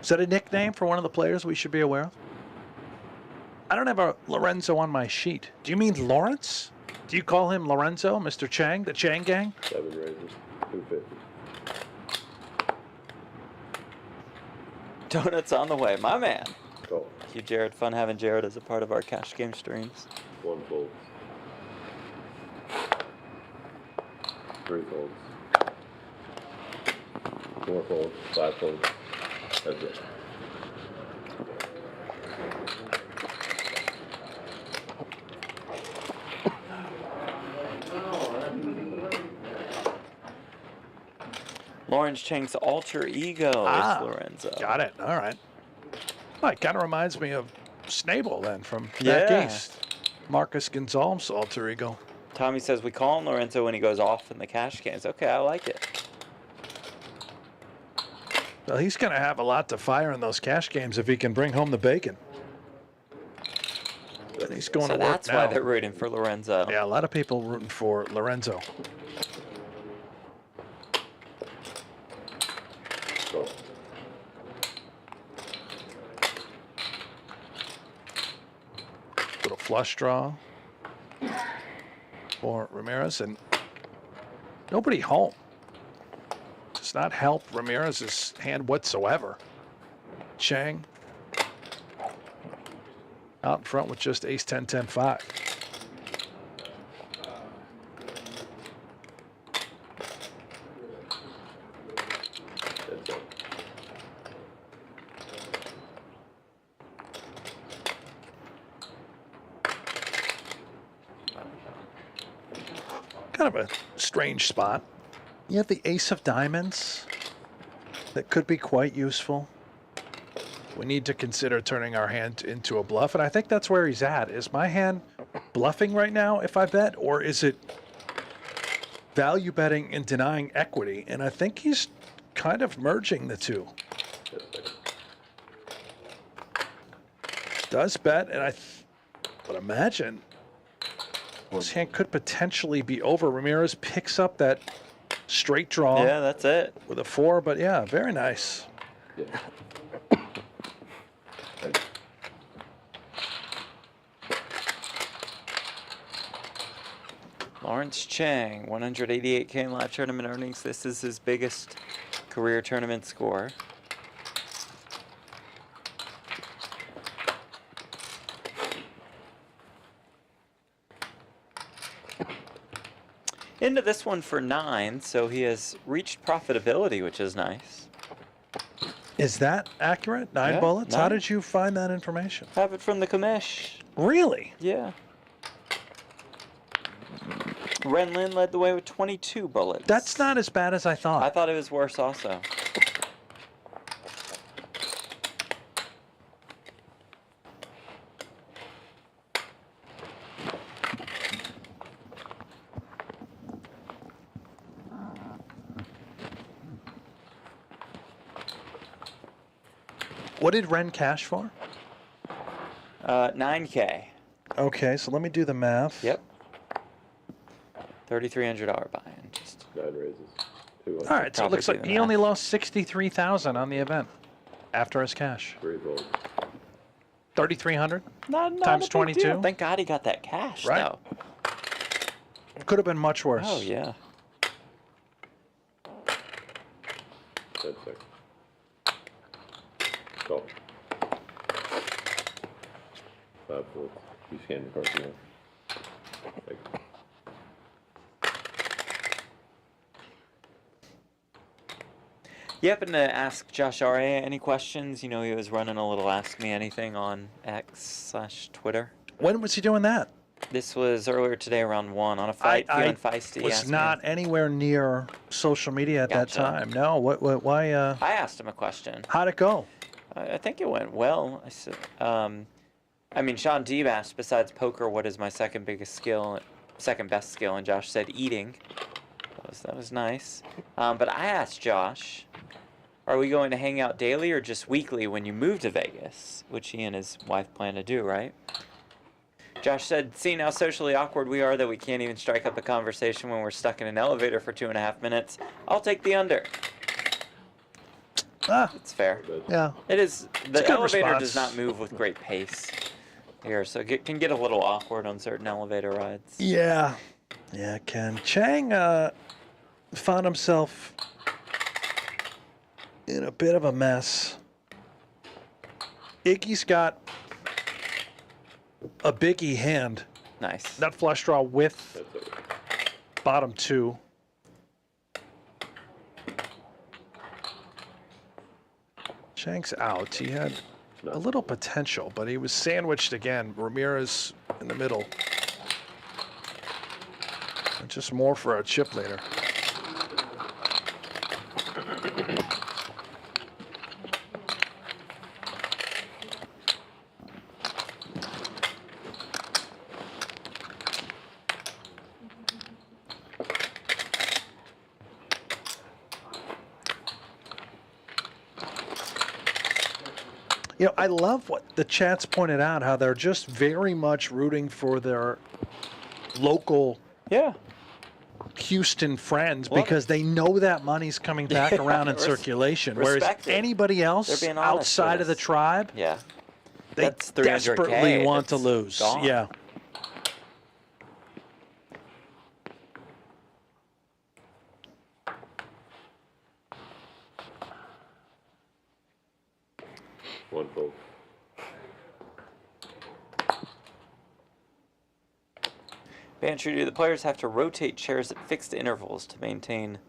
Is that a nickname for one of the players we should be aware of? I don't have a Lorenzo on my sheet. Do you mean Lawrence? Do you call him Lorenzo, Mr. Chang, the Chang gang? 7 raises, 250. Donuts on the way, my man. Go. Thank you, Jared. Fun having Jared as a part of our cash game streams. 1 fold. 3 folds. 4 folds. 5 folds. That's it. Lawrence Chang's alter ego is Lorenzo. Got it. All right. Well, it kind of reminds me of Snable then from back Yeah. east. Marcus Gonzalez alter ego. Tommy says we call him Lorenzo when he goes off in the cash games. Okay, I like it. Well, he's going to have a lot to fire in those cash games if he can bring home the bacon. But he's going So to work that's now. why they're rooting for Lorenzo. Yeah, a lot of people rooting for Lorenzo. Go. Little flush draw for Ramirez, and nobody home. Does not help Ramirez's hand whatsoever. Chang out in front with just ace 10, 10, 5. That's it. Kind of a strange spot. You have the ace of diamonds that could be quite useful. We need to consider turning our hand into a bluff, and I think that's where he's at. Is my hand bluffing right now if I bet, or is it value betting and denying equity? And I think he's kind of merging the two. Does bet, and I would imagine this hand could potentially be over. Ramirez picks up that straight draw. Yeah, that's it. With a 4, but yeah, very nice. Yeah. Lawrence Chang, 188K in live tournament earnings. This is his biggest career tournament score. Into this one for 9, so he has reached profitability, which is nice. Is that accurate? 9 Yeah, bullets? How 9. did you find that information? Have it from the commish. Really? Yeah. Ren Lin led the way with 22 bullets. That's not as bad as I thought. I thought it was worse also. What did Ren cash for? 9K. Okay, so let me do the math. Yep. $3,300 buy-in. Just 9 raises. 2 All right, so it looks Probably like do he the only math. lost 63,000 on the event after his cash. 3 folds. 3,300 not times a big 22. deal. Thank God he got that cash, Right. though. Could have been much worse. Oh, yeah. That's it. Go. 5 folds. You scan the card now. Take it. You happen to ask Josh Aria any questions? You know, he was running a little Ask Me Anything on X/Twitter. When was he doing that? This was earlier today around 1 on a fight, feeling feisty. was Ask Me not anywhere near social media at that Gotcha. time. No, why? I asked him a question. How'd it go? I think it went well. I said, I mean, Sean Deeb asked, besides poker, what is my second best skill? And Josh said eating. That was nice. But I asked Josh, are we going to hang out daily or just weekly when you move to Vegas? Which he and his wife plan to do, right? Josh said, seeing how socially awkward we are that we can't even strike up a conversation when we're stuck in an elevator for 2.5 minutes, I'll take the under. It's fair. Yeah. It is. It's a The good elevator response. does not move with great pace here, so it can get a little awkward on certain elevator rides. Yeah. Yeah, Ken. Chang found himself in a bit of a mess. Iggy's got a biggie hand. Nice. Nut flush draw with bottom 2. Chang's out. He had a little potential, but he was sandwiched again. Ramirez in the middle. Just more for a chip later. You know, I love what the chat's pointed out, how they're just very much rooting for their local Houston friends because they know that money's coming back around in circulation. Whereas anybody else outside of the tribe, they desperately want to lose. Gone. Yeah. One fold. Banshee, do the players have to rotate chairs at fixed intervals to maintain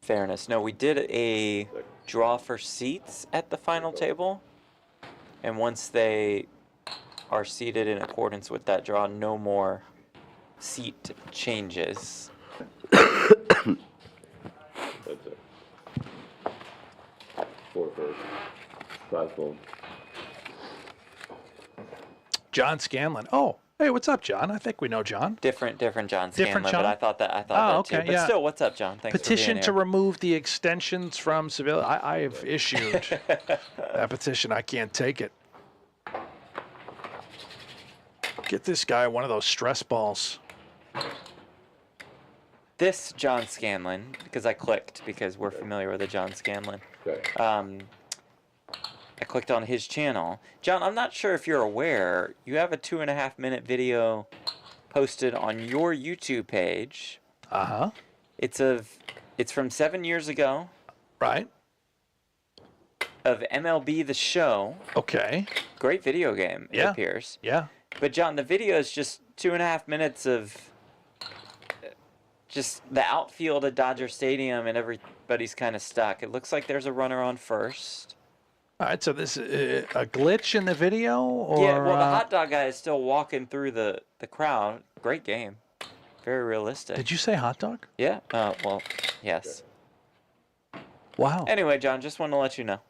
fairness? No, we did a draw for seats at the final table, and once they are seated in accordance with that draw, no more seat changes. That's it. 4 first. 5 fold. John Scanlon. Oh, hey, what's up, John? I think we know John. Different John Scanlon, John? but I thought that okay, too. But yeah. still, what's up, John? Thanks Petition for being to here. remove the extensions from Seville. I have issued that petition. I can't take it. Get this guy one of those stress balls. This John Scanlon, because I clicked, because we're familiar with the John Scanlon. I clicked on his channel. John, I'm not sure if you're aware, you have a 2.5-minute video posted on your YouTube page. Uh-huh. It's from 7 years ago. Right. Of MLB The Show. Okay. Great video game, it appears. Yeah. But John, the video is just 2.5 minutes of just the outfield at Dodger Stadium and everybody's kind of stuck. It looks like there's a runner on first. All right, so this is a glitch in the video? Or, yeah, well, the hot dog guy is still walking through the crowd. Great game. Very realistic. Did you say hot dog? Yeah. Well, yes. Wow. Anyway, John, just wanted to let you know.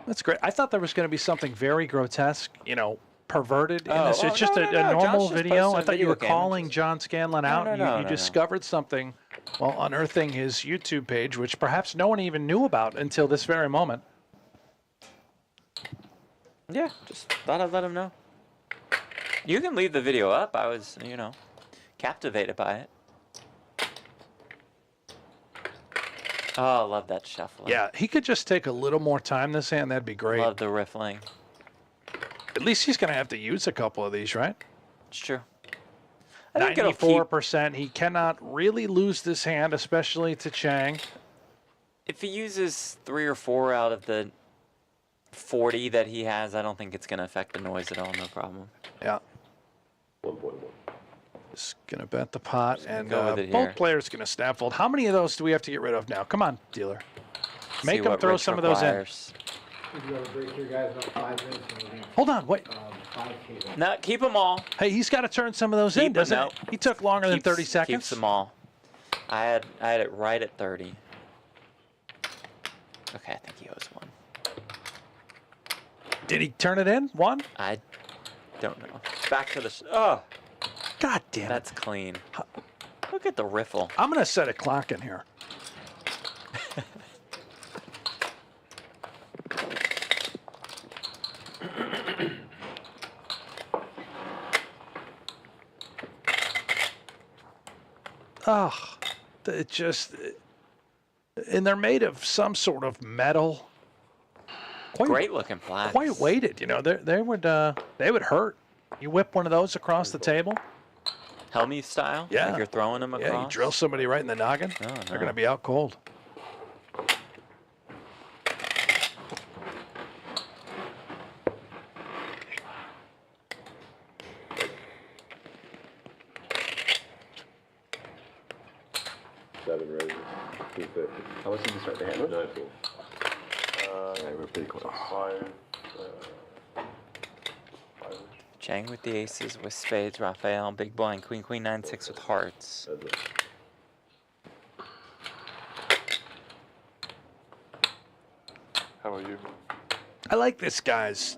That's great. I thought there was going to be something very grotesque, you know, perverted in this. Oh, It's just no, a John's normal just video. posting I a thought you were video game. calling John Scanlon out. no, You no. discovered something while unearthing his YouTube page, which perhaps no one even knew about until this very moment. Yeah, just thought I'd let him know. You can leave the video up. I was, captivated by it. Oh, I love that shuffling. Yeah, he could just take a little more time this hand. That'd be great. Love the riffling. At least he's going to have to use a couple of these, right? It's true. I think it'll keep, 94%. He cannot really lose this hand, especially to Chang. if he uses 3 or 4 out of the 40 that he has, I don't think it's going to affect the noise at all. No problem. Yeah. 1.1. Just going to bet the pot, and go with it both here. players going to snap fold. How many of those do we have to get rid of now? Come on, dealer. Make See him what throw Rich some requires. of those in. Hold on, wait. No, keep them all. Hey, he's got to turn some of those in, Keep 'em, doesn't no. he? He took longer than 30 seconds. Keeps them all. I had it right at 30. Okay, I think he owes 1. Did he turn it in? 1? I don't know. Back to the. Oh, God damn it. that's clean. Look at the riffle. I'm going to set a clock in here. Oh, it just, and they're made of some sort of metal. Great looking flags. Quite weighted, you know. They would hurt. You whip one of those across the table. Helmuth style? Yeah. Like you're throwing them across? Yeah, you drill somebody right in the noggin. Oh, no. They're going to be out cold. Seven raises, 250. How much did you start the hand with? 9 full. Yeah, we're pretty close. 5. 5. Chang with the aces with spades, Rafael, big blind, queen, queen, 9-6 with hearts. That's it. How about you? I like this guy's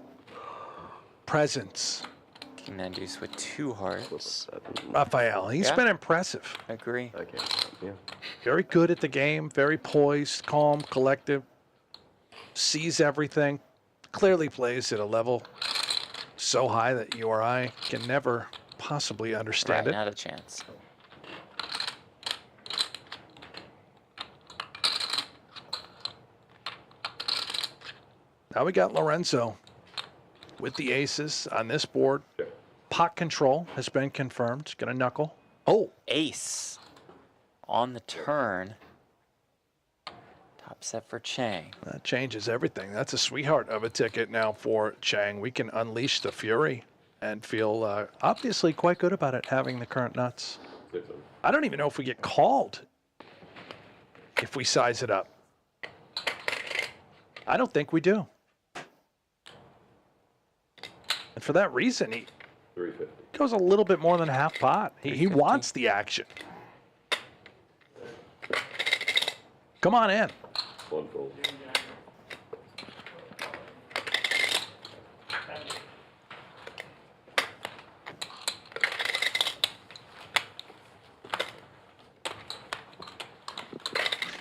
presence. King 9 deuce with 2 hearts. Rafael, he's Yeah. been impressive. Agree. Okay. Yeah. Very good at the game, very poised, calm, collective, sees everything, clearly plays at a level so high that you or I can never possibly understand Right, it. not a chance. Now we got Lorenzo with the aces on this board. Pot control has been confirmed. Going to knuckle. Oh, Ace on the turn. Top set for Chang. that changes everything. That's a sweetheart of a ticket now for Chang. We can unleash the fury and feel obviously quite good about it, having the current nuts. 6 of them. I don't even know if we get called if we size it up. I don't think we do. And for that reason, he 350. goes a little bit more than half pot. He wants the action. Come on in. 1 full.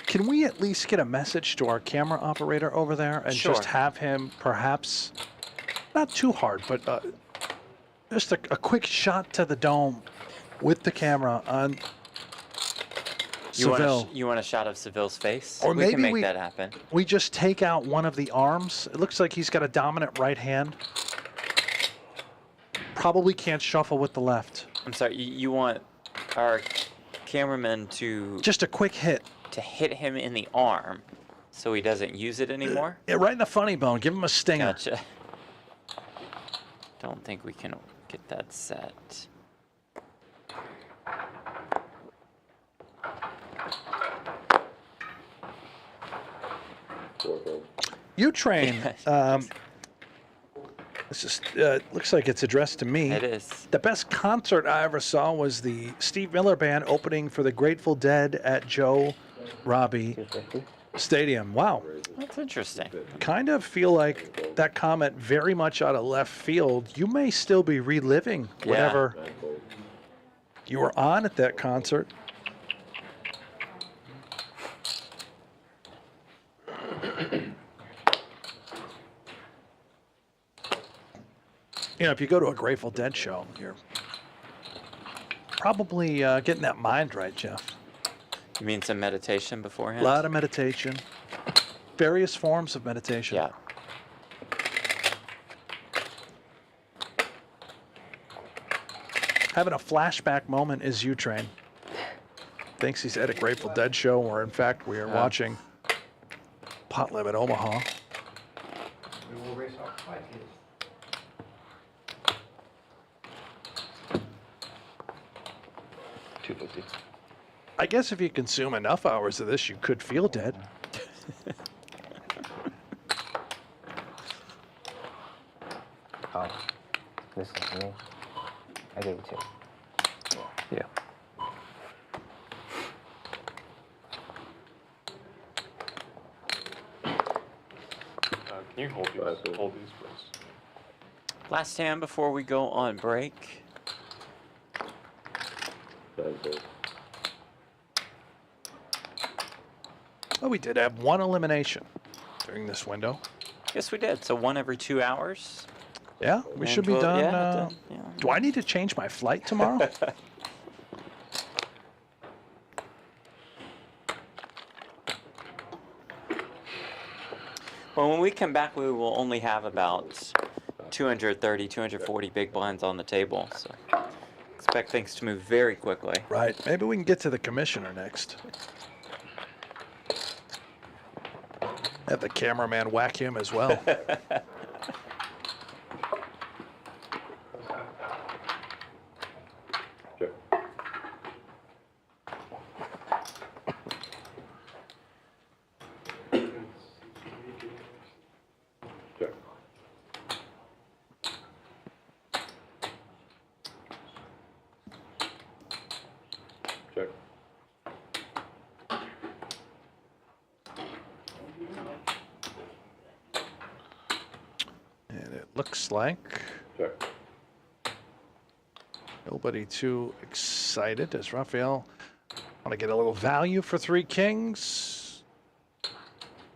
Can we at least get a message to our camera operator over there and just Sure. have him perhaps, not too hard, but just a quick shot to the dome with the camera on Seville. You want a shot of Seville's face? Or we maybe can make we- that happen. We just take out one of the arms. It looks like he's got a dominant right hand. Probably can't shuffle with the left. I'm sorry, you want our cameraman to Just a quick hit. hit him in the arm so he doesn't use it anymore? Yeah, right in the funny bone. Give him a stinger. Gotcha. Don't think we can get that set. You train. This is looks like it's addressed to me. It is. The best concert I ever saw was the Steve Miller Band opening for the Grateful Dead at Joe Robbie Stadium. Wow. That's interesting. Kind of feel like that comment very much out of left field. You may still be reliving whatever you were on at that concert. You know, if you go to a Grateful Dead show, you're probably getting that mind right, Jeff. You mean some meditation A beforehand? lot of meditation, various forms of meditation. Yeah. Having a flashback moment is U-Train. Thinks he's at a Grateful Dead show, where in fact we are watching Pot Limit Omaha. We will race our fight here. I guess if you consume enough hours of this, you could feel dead. Oh, this is me. I gave it to you. Yeah. Can you hold these? Hold these, please. Last hand before we go on break. Well, we did have one elimination during this window. Yes, we did. So 1 every 2 hours. Yeah, we And should be we'll- done. yeah, done, yeah. Do I need to change my flight tomorrow? Well, when we come back, we will only have about 230, 240 big blinds on the table. So expect things to move very quickly. Right. Maybe we can get to the commissioner next. Have the cameraman whack him as well. Check. And it looks like Check. nobody too excited as Rafael want to get a little value for 3 kings.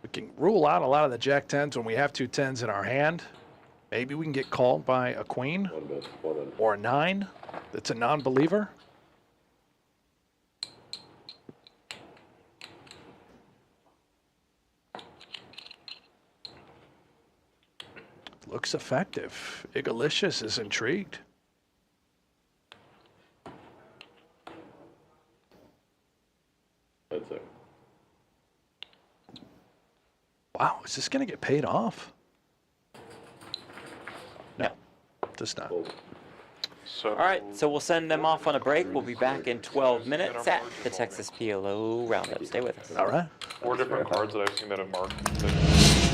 We can rule out a lot of the jack 10s when we have 2 10s in our hand. Maybe we can get called by a queen or a 9 that's a non-believer. Looks effective. Igalicious is intrigued. That's it. Wow, is this going to get paid off? No, does not. All right, so we'll send them off on a break. We'll be back in 12 minutes at the Texas PLO Roundup. Stay with us. All right. 4 different cards that I've seen that have marked.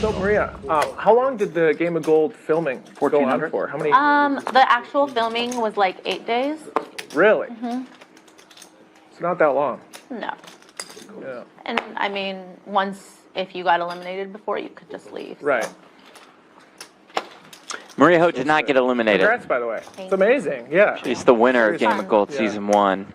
So Maria, how long did the Game of Gold filming go on for? How many? The actual filming was like 8 days. Really? Mm-hmm. It's not that long. No. Yeah. And I mean, if you got eliminated before, you could just leave. Right. Maria Ho did not get eliminated. Congrats, by the way. It's amazing. Yeah. She's the winner of Seriously. Game of Gold Yeah. Season 1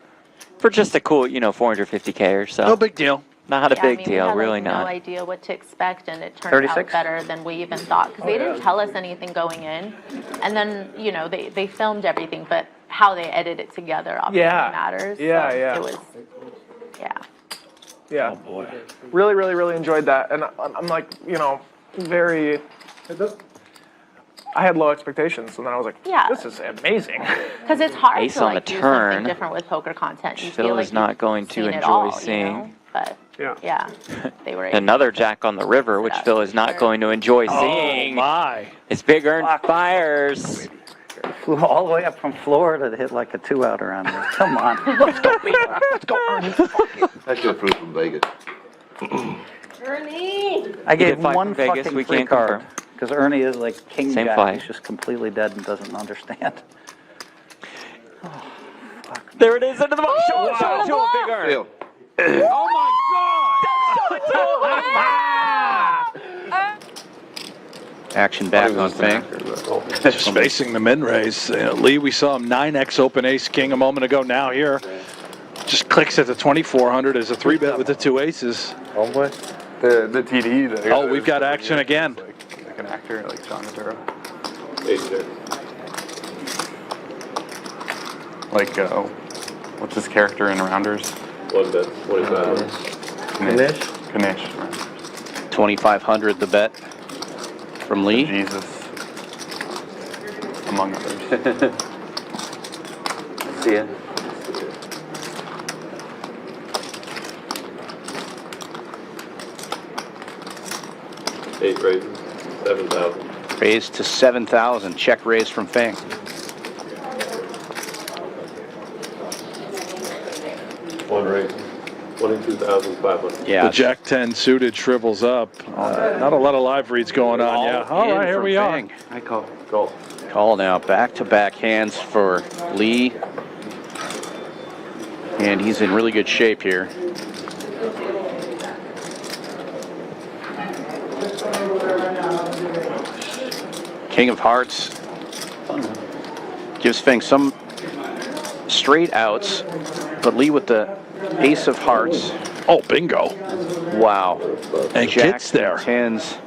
for just a cool, 450K or so. No big deal. Not a Yeah, big we deal, had, really no not. idea what to expect, and it turned 36? out better than we even thought, because they didn't tell us anything going in. And then, they filmed everything, but how they edit it together obviously matters. Yeah, so yeah. It was, yeah. Yeah. Oh boy. Really, really, really enjoyed that, and I'm like, very. I had low expectations, and then I was like, Yeah. this is amazing. Because it's hard Ace to on like the do turn. something different with poker content. You Phil feel like is not you've going to seen it enjoy all, seeing. But yeah, they were Another jack on the river, which Phil is not going to enjoy seeing. Oh, my. It's Big Earn fires. Flew all the way up from Florida to hit like a 2-outer on this. Come on. Let's go, Let's go, Ernie. That's your fruit from Vegas. Ernie! I gave did fly one from Vegas, fucking we free can't card. confirm. Because Ernie is like king Same jack. flight. He's just completely dead and doesn't understand. There it is into the box. Show it, show it, show it, Big Earn. Phil. Oh, my Action back on Fang. God. Just facing the min-raise. Lee, we saw him 9x open ace king a moment ago. Now here, just clicks at the 2,400 as a 3-bet with the 2 aces. Homeboy. The TD. Oh, we've got action again. Like an actor, like Shawn Rafael. Like, what's his character in Rounders? What is that? Kanish. 2,500 the bet from Lee. Jesus. Among others. See ya. Eight raises, 7,000. Raise to 7,000. Check raise from Fang. One raise, 22,500. Yeah. The Jack 10 suited shrivels up. Not a lot of live reads going on. Yeah. All right, here we are. I call. Call. Call now. Back-to-back hands for Lee. And he's in really good shape here. King of Hearts gives Feng some straight outs, but Lee with the Ace of Hearts Oh, bingo. Wow. And gets there. Tens.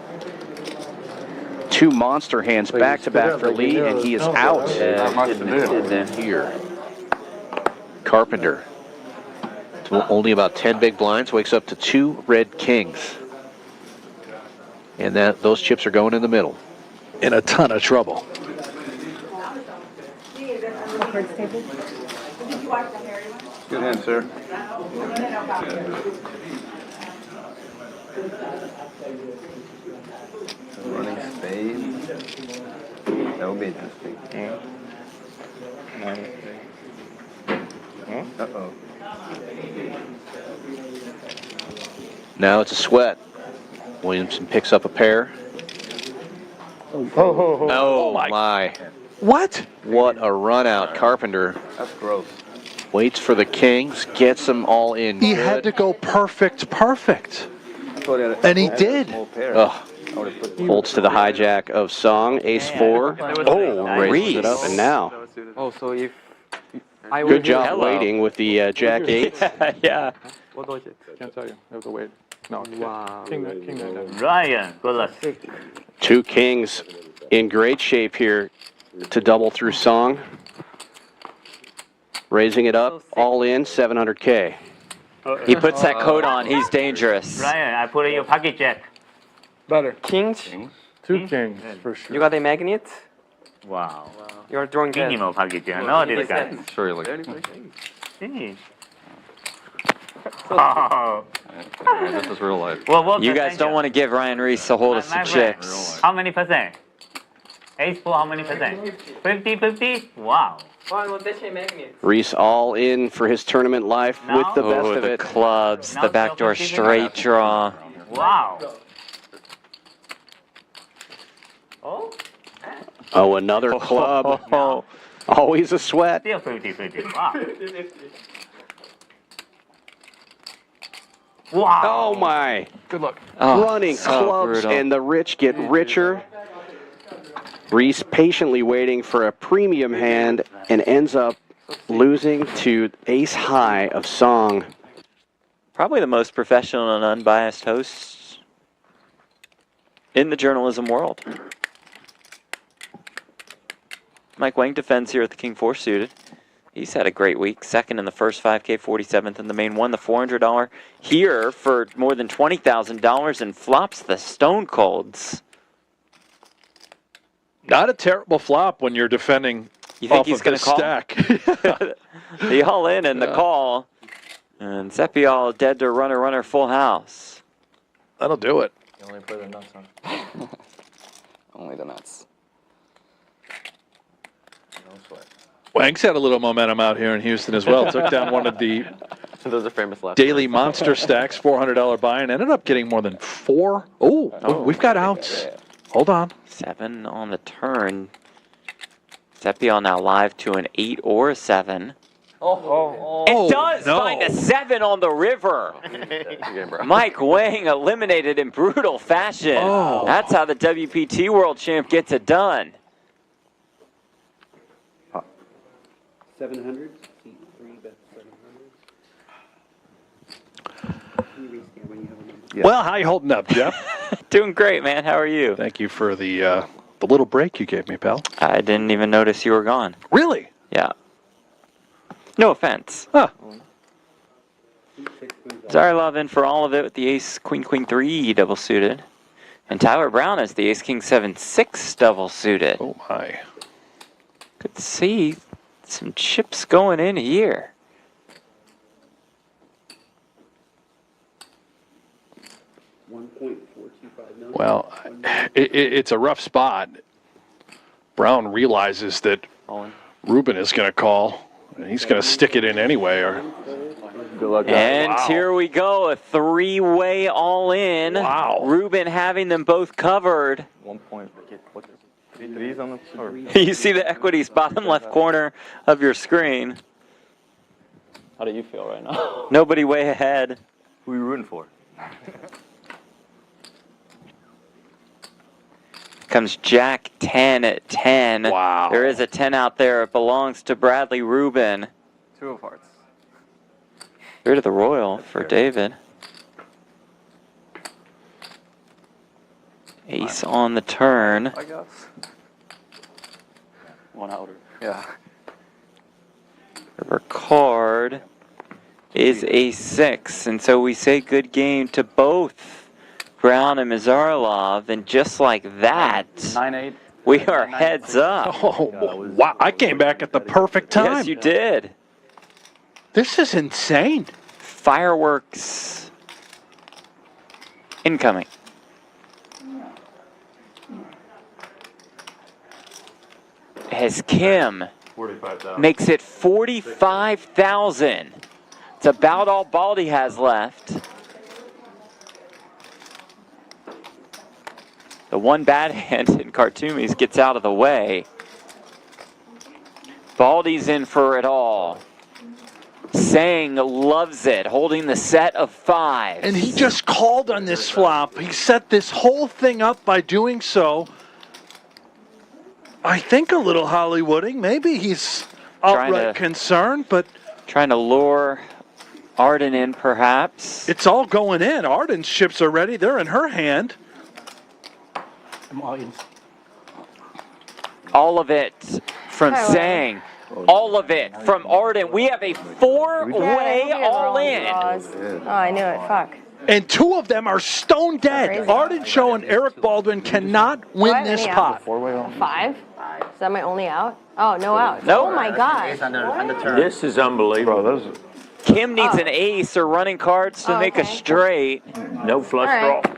2 monster hands back to back for Lee, and he is out. Here. Carpenter. To only about 10 big blinds, wakes up to 2 red kings. And those chips are going in the middle. In a ton of trouble. Good hand, sir. Running spade. That would be interesting. Uh-oh. Now it's a sweat. Williamson picks up a pair. Oh my. What? What a run out. Carpenter That's gross. waits for the kings, gets them all in. He good. had to go perfect. And he did. Folds to the hijack of Song, ace 4. Oh, Raises it up, and now. Oh, so if Good job waiting with the jack 8. Yeah. Can't tell you. I have to wait. No, Wow. king nine. Ryan, good luck. 2 kings in great shape here to double through Song. Raising it up, all in, 700K. He puts that coat on. He's dangerous. Ryan, I put in your pocket jack. Better. Kings? 2 kings, for sure. You got a magnet? Wow. You're drawing that. Minimum pocket jack. No, this guy. Surely. Oh. This is real life. You guys don't want to give Ryan Reese a hold of some chicks. How many percent? Ace 4, how many percent? 50-50? Wow. Reese all in for his tournament life with the best of the it. clubs, the backdoor straight draw. Wow. Oh, another club. Always a sweat. Still 50-50. Wow. Wow. Oh my. Good luck. Running so clubs, brutal. and the rich get richer. Reese patiently waiting for a premium hand and ends up losing to ace high of Song. Probably the most professional and unbiased hosts in the journalism world. Mike Wang defends here at the King 4 suited. He's had a great week. Second in the first 5K, 47th in the main. Won the $400 here for more than $20,000 and flops the Stone Colds. Not a terrible flop when you're defending. You think off he's of going his to call? stack. The all in and the call. And Sepial dead to runner, full house. That'll do it. You only play the nuts, huh? Only the nuts. No sweat. Wang's had a little momentum out here in Houston as well. Took down one of the Those are famous last daily monster stacks, $400 buy, and ended up getting more than 4. Oh, we've got outs. Hold on. 7 on the turn. Sepial now live to an 8 or a 7. It does find a 7 on the river. Mike Wang eliminated in brutal fashion. That's how the WPT World Champ gets it done. 700. Well, how you holding up, Jeff? Doing great, man. How are you? Thank you for the little break you gave me, pal. I didn't even notice you were gone. Really? Yeah. No offense. Huh. Zarilov in for all of it with the ace, queen, 3 double suited. And Tyler Brown is the ace, king, 7, 6 double suited. Oh, my. Good to see some chips going in here. Well, it's a rough spot. Brown realizes that Ruben is going to call, and he's going to stick it in anyway. Or good luck, and here we go, a 3-way all in. Wow. Ruben having them both covered. 1 point. These on the You see the equities bottom left corner of your screen. How do you feel right now? Nobody way ahead. Who are you rooting for? Comes Jack 10 at 10. Wow. There is a 10 out there. It belongs to Bradley Rubin. 2 of hearts. Rid of the Royal for David. Ace on the turn. I guess. One outer. Yeah. River card is Ace-6, and so we say good game to both Brown and Mazarlov, and just like that, 9-8. we are heads up. Oh, wow. I came back at the perfect time. Yes, you did. This is insane. Fireworks incoming. As Kim 45,000. makes it 45,000. It's about all Baldy has left. The one bad hand in Khartoumis gets out of the way. Baldy's in for it all. Sang loves it, holding the set of 5. And he just called on this flop. He set this whole thing up by doing so. I think a little Hollywooding. Maybe he's outright concerned, but... Trying to lure Arden in, perhaps. It's all going in. Arden's chips are ready. They're in her hand. I'm all in. All of it from Sang. All of it from Arden. We have a 4-way all-in. Oh, I knew it. Fuck. And 2 of them are stone dead. Arden Cho and Eric Baldwin cannot win this pot. 5? Is that my only out? Oh, no out. Nope. Oh my god. This is unbelievable. Kim needs an ace or running cards to make a straight. No flush All right. draw.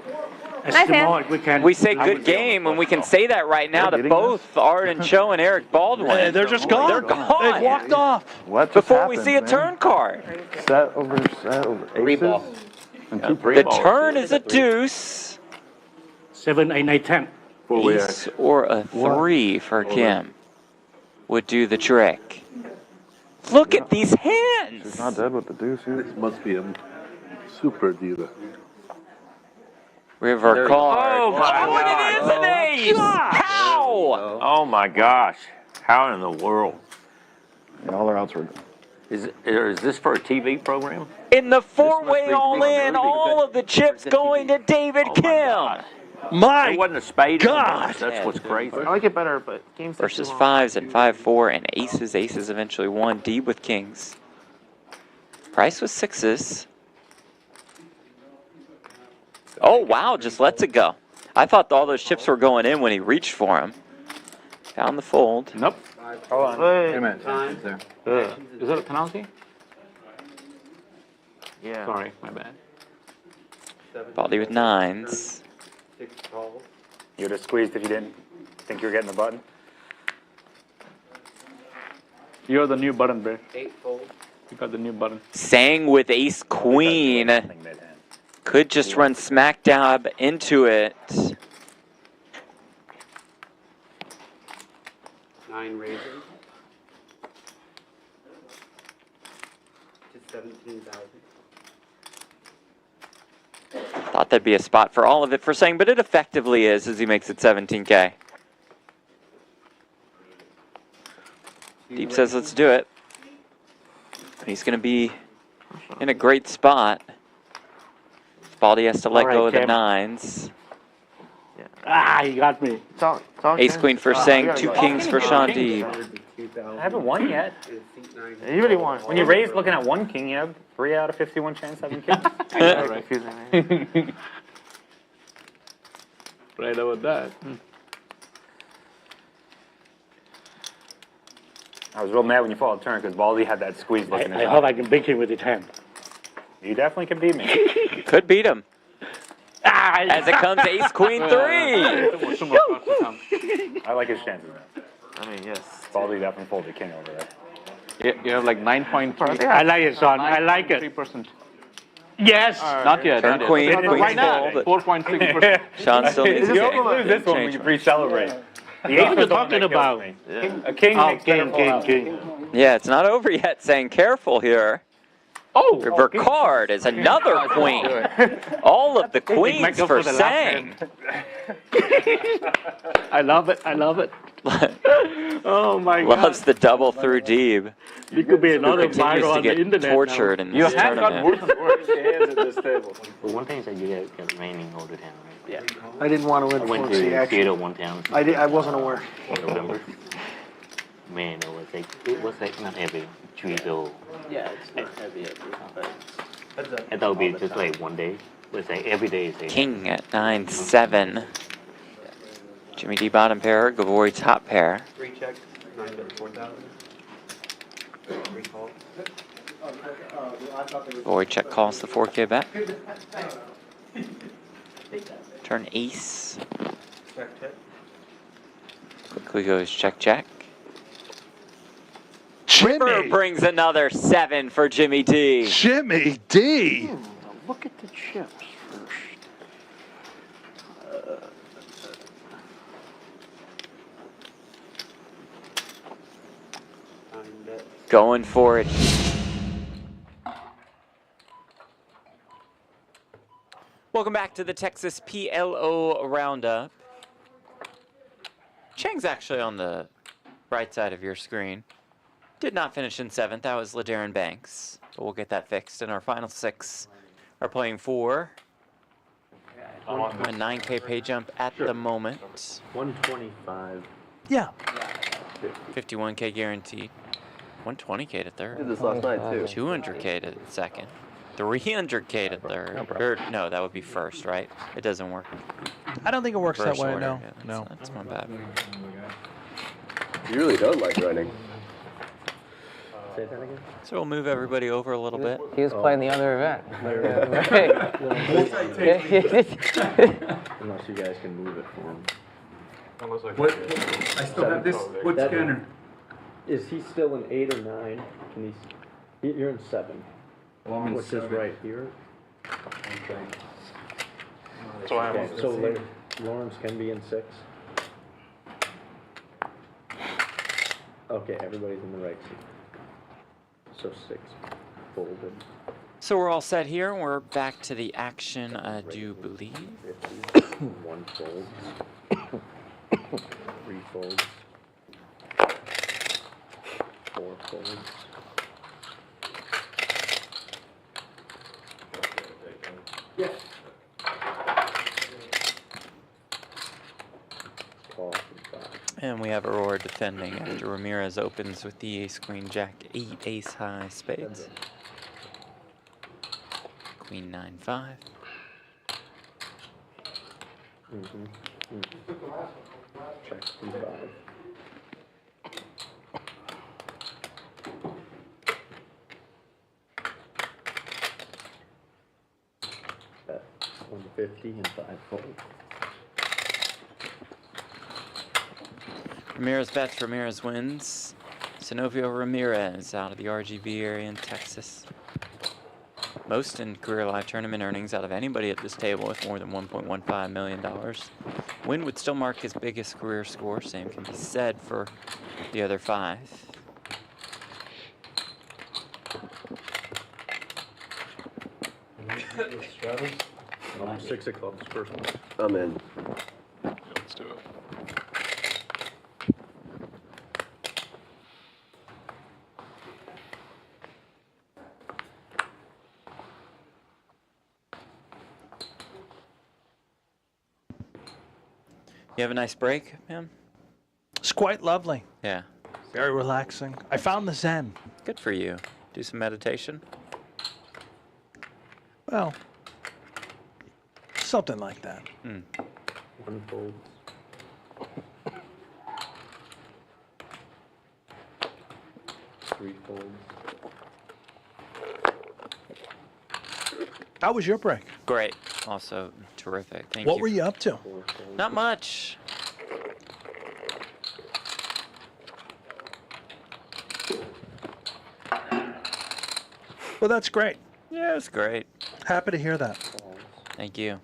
We say good game, and we can say that right now to both Arden Cho and Eric Baldwin. They're just gone. They're gone. They've walked off. What Before we see a turn card. Set over aces. And two The turn is a deuce. 7, 8, 9, 10. Ace or a 3 for Kim would do the trick. Look at these hands. She's not dead with the deuce here. This must be a super dealer. River card. Oh, my and it is an ace! How? Oh my gosh. How in the world? And all our outs were. Is this for a TV program? In the 4-way all-in, all of the chips going to David Kim. My It wasn't a spade. God. That's what's crazy. I like it better, but games Versus 5s at 5-4 and aces. Aces eventually won. D with kings. Price was 6s. Oh, wow, just lets it go. I thought all those chips were going in when he reached for them. Found the fold. Nope. Hold on. Wait a minute. Is that a penalty? Yeah. Sorry, my bad. Baldy with 9s. You would have squeezed if you didn't think you were getting the button. You're the new button, bro. 8 fold. You got the new button. Sang with ace queen. Could just run smack dab into it. 9 raising to 17,000. Thought that'd be a spot for all of it for Sang, but it effectively is as he makes it 17K. Deep says let's do it. He's going to be in a great spot. Baldy has to let go of the 9s. Ah, you got me. Ace queen for Sang, 2 kings for Shawn Deeb. I haven't won yet. You really won. When you raise looking at 1 king, you have 3 out of 51 chance having kings. Right about that. I was real mad when you followed turn because Baldy had that squeeze looking at I hope I can beat him with his hand. You definitely can beat me. Could beat him. As it comes ace queen 3. I like his chances now. I mean, yes. Baldy definitely pulled the king over there. You have like 9.3. I like it, son. I like it. 3%. Yes. Not yet. Turn queen. Right now. 4.6%. Sean still needs If to you get lose this one, we can pre-celebrate. What are you talking about? A king makes king. Yeah, it's not over yet. Saying careful here. Oh, River card is another queen. All of the queens for Sang. I love it. I love it. Oh my God. Loves the double through Deeb. You could be another Continues viral to on the get internet tortured now. in this tournament. hands at this table. But one thing is that you get remaining all the time, right? Yeah. I didn't want to I went influence the to action. theater one time. I wasn't aware. November. Man, it was like not heavy. 3 though. Yeah, it's not heavy. I thought it would be just like one day. It's like every day is like King at 9-7. Jimmy D bottom pair, Gabori top pair. 3 checks, 9 to 4,000. 3 calls. Gabori check calls the 4K bet. Turn ace. Check, check. Quickly goes check, check. Jimmy! River brings another 7 for Jimmy D. Jimmy D! look at the chips first. Going for it. Welcome back to the Texas PLO Roundup. Chang's actually on the right side of your screen. Did not finish in 7th. That was LaDarren Banks. But we'll get that fixed. And our final 6 are playing for a 9K pay jump at the moment. 125. Yeah. 51K guaranteed. 120K to third. Did this last night too. 200K to second. 300K to third. Or, no, that would be first, right? It doesn't work. I don't think it works Reverse that way, order. no. Yeah, No. That's my bad. You really don't like running. Say that again? So we'll move everybody over a little bit. He was playing the other event. Unless you guys can move it for him. What? I still have this. What scanner? Is he still in 8 or 9? Can you're in 7. Well, I'm in Which 7. is right here. So I am. Okay, so Lawrence can be in 6. Okay, everybody's in the right seat. So 6 folded. So we're all set here. We're back to the action, I do believe. 1 folds. 3 folds. 4 folds. Yeah. Call for 5. And we have Aurora defending after Ramirez opens with the ace, queen, jack, 8, ace high spades. Queen 9-5. Check 2-5. Bet 150 and 5 fold. Ramirez bets, Ramirez wins. Senovio Ramirez out of the RGB area in Texas. Most in career live tournament earnings out of anybody at this table with more than $1.15 million. Win would still mark his biggest career score. Same can be said for the other 5. I'm 6 of clubs, first one. I'm in. Let's do it. You have a nice break, ma'am? It's quite lovely. Yeah. Very relaxing. I found the Zen. Good for you. Do some meditation. Well, something like that. 1 folds. 3 folds. How was your break? Great. Also terrific. Thank What you. were you up to? 4 folds. Not much. Well, that's great. Yeah, it was great. Happy to hear that. Calls. Thank you.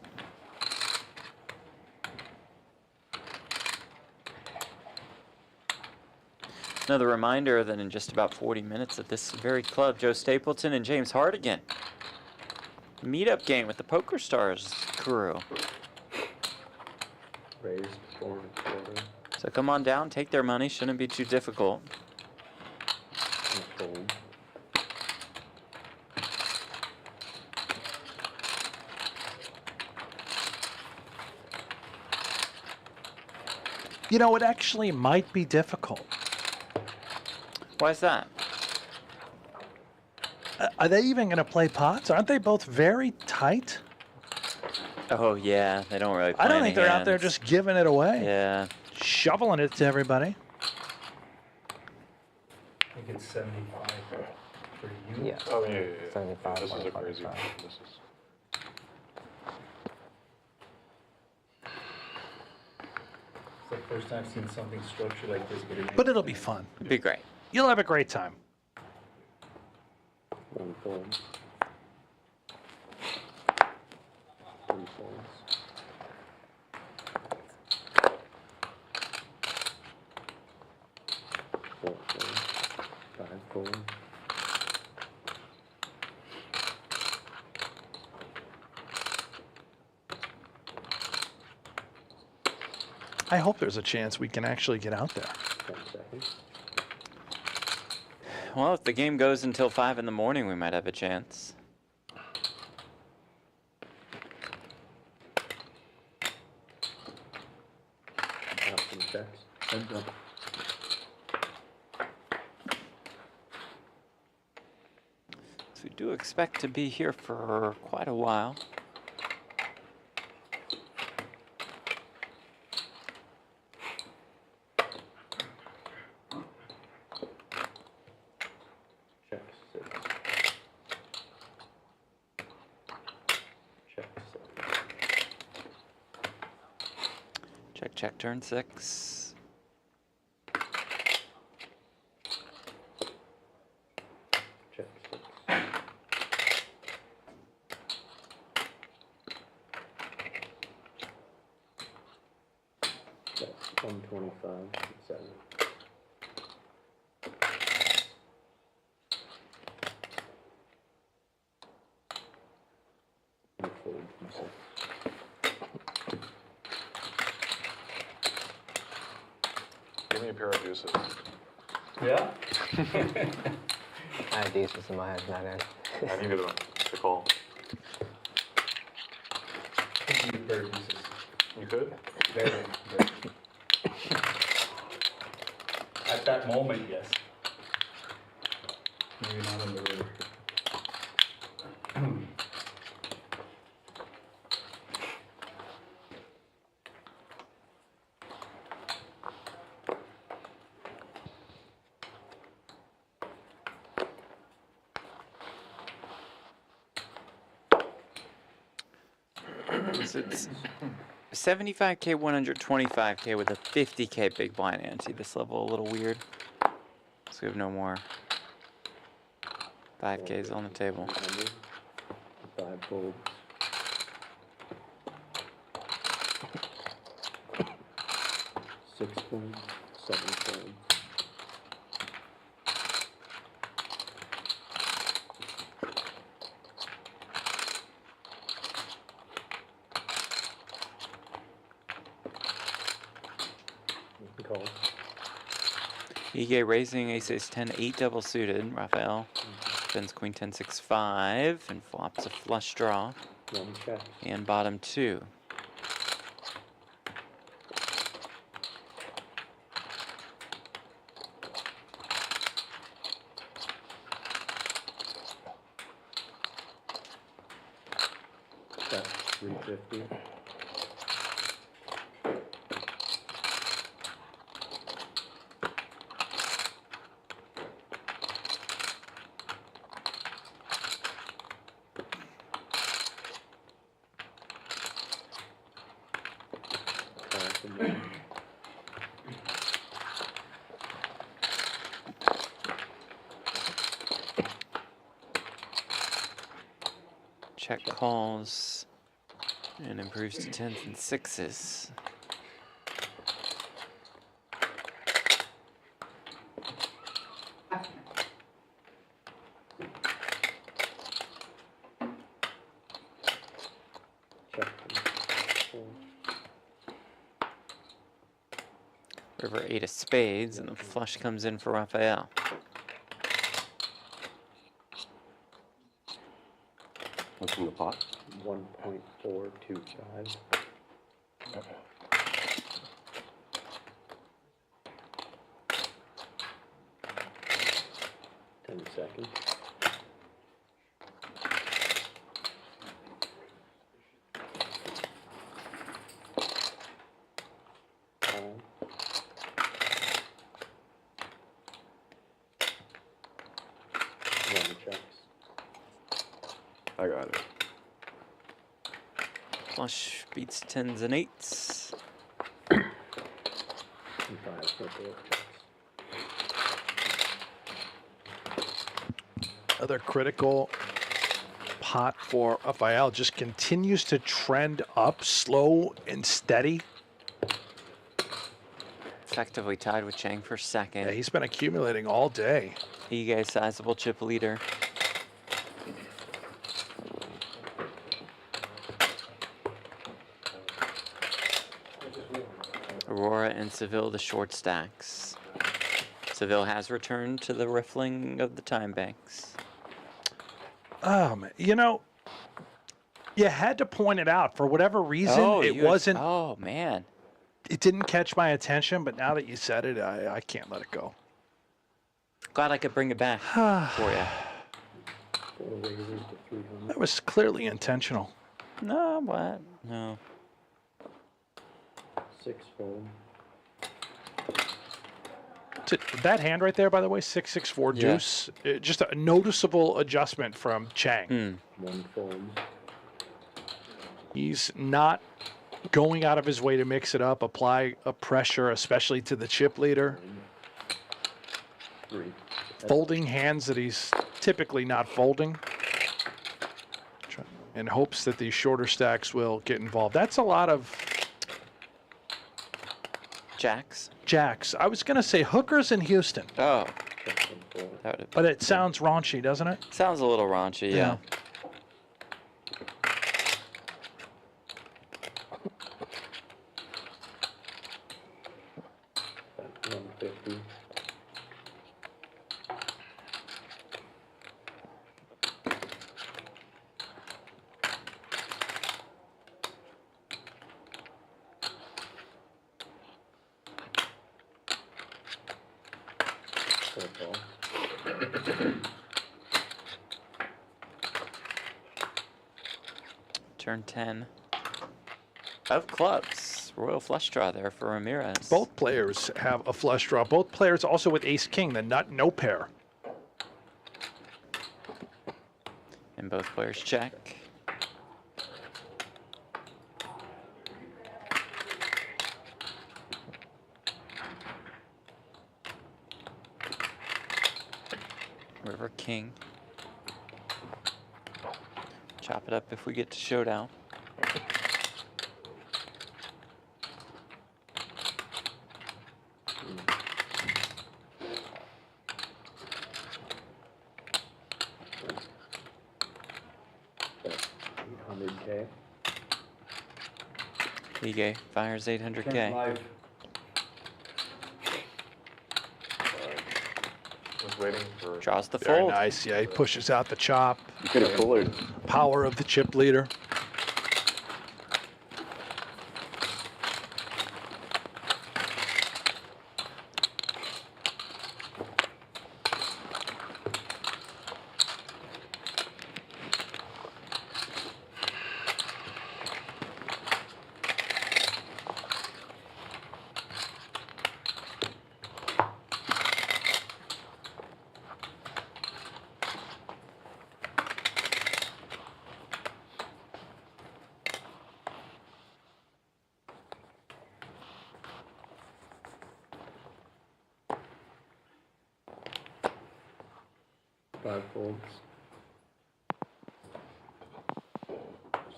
Another reminder that in just about 40 minutes at this very club, Joe Stapleton and James Hardigan. Meetup game with the PokerStars crew. Raised 4 1/4. So come on down, take their money. Shouldn't be too difficult. And fold. You know, it actually might be difficult. Why is that? Are they even going to play pots? Aren't they both very tight? Oh, yeah. They don't really play I don't any think they're out there hands. just giving it away. Yeah. Shoveling it to everybody. I think it's 75 for you. Yeah. Oh, yeah. 75. This is a 25, crazy one. 25. This is. It's the first time I've seen something structured like this. But it'll be fun. It'd be great. You'll have a great time. 1 fold. 3 folds. 4 folds. 5 folds. I hope there's a chance we can actually get out there. 10 seconds. Well, if the game goes until 5 in the morning, we might have a chance. Out some checks. Heads up. So we do expect to be here for quite a while. Check 6. Check 7. Check, check, turn 6. Check 6. That's 125 and 7. You fold from 6. Give me a pair of deuces. Yeah? I have deuces in my hand, not in. I needed the call. I think you better pieces. You could? Very. At that moment, yes. Maybe not in the river. So it's 75K, 125K with a 50K big blind ante. This level a little weird. So we have no more 5Ks on the table. 100. 5 folds. 6 folds. 7 folds. Call. EK raising ace ace 10 8 double suited. Rafael spends queen 10 6 5 and flops a flush draw. 1 check. And bottom 2. That's 350. Check calls and improves to 10s and 6s. River 8 of spades, and the flush comes in for Rafael. What's in the pot? 1.425. Okay. 10 seconds. I got it. Flush beats 10s and 8s. Another critical pot for Rafael. Just continues to trend up, slow and steady. Effectively tied with Chang for second. Yeah, he's been accumulating all day. Ige, sizable chip leader. Arora and Savill, the short stacks. Savill has returned to the riffling of the time banks. You know, you had to point it out. For whatever reason, it wasn't. Oh, man. It didn't catch my attention, but now that you said it, I can't let it go. Glad I could bring it back for you. That was clearly intentional. No, what? No. 6 fold. That hand right there, by the way, 6-6-4 Yeah. deuce. Just a noticeable adjustment from Chang. 1 fold. He's not going out of his way to mix it up, apply a pressure, especially to the chip leader. 3. Folding hands that he's typically not folding. In hopes that these shorter stacks will get involved. That's a lot of Jacks. jacks. I was going to say hookers in Houston. Oh. But it sounds raunchy, doesn't it? Sounds a little raunchy, yeah. 150. Turn 10 of clubs. Royal flush draw there for Ramirez. Both players have a flush draw. Both players also with ace-king, the nut no pair. And both players check. River king. Chop it up if we get to showdown. $800K. Ige fires 800K. Was waiting for. Draws the Very fold. nice. Yeah, he pushes out the chop. You could have coolered. Power of the chip leader. Five folds.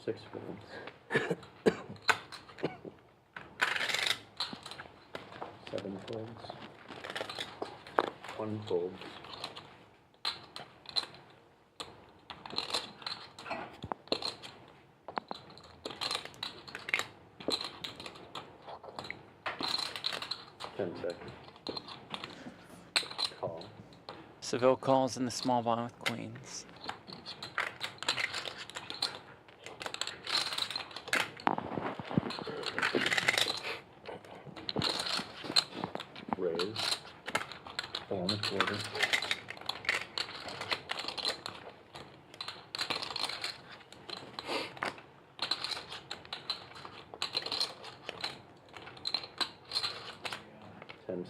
6 folds. 7 folds. 1 fold. $10 second. Call. Seville calls in the small blind with queens. Raise. 4 1/4.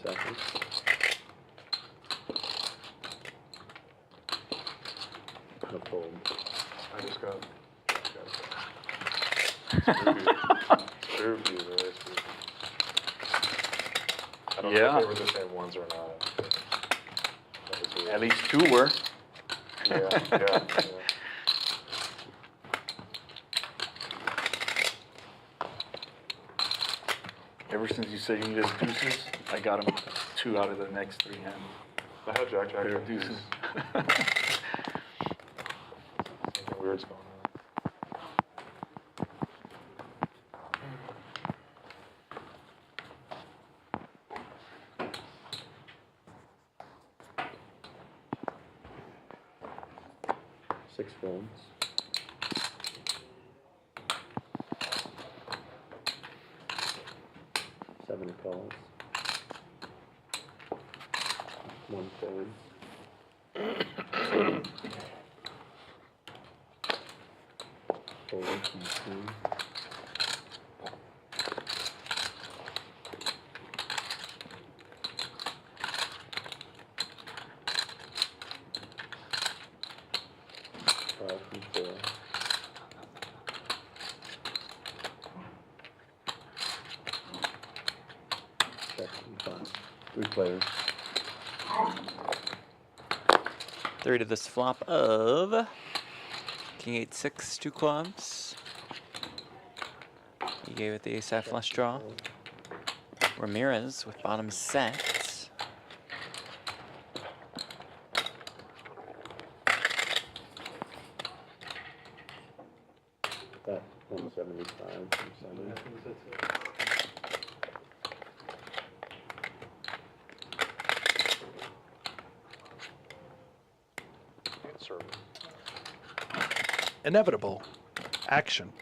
Seconds. No fold. I just got served you there. I don't know if they were the same ones or not. That was weird. At least 2 were. Yeah. Ever since you said you needed deuces, I got him 2 out of the next 3 hands. I had Jack Pair of deuces. Something weird's going on. Six folds. Seven calls. 1 fold. Fold and 2. Five and 4. Check and 5. 3 players. 3 to this flop of King 8-6, 2 clubs. He gave it the ace high flush draw. Ramirez with bottom set. That 175 from 7. Inevitable action.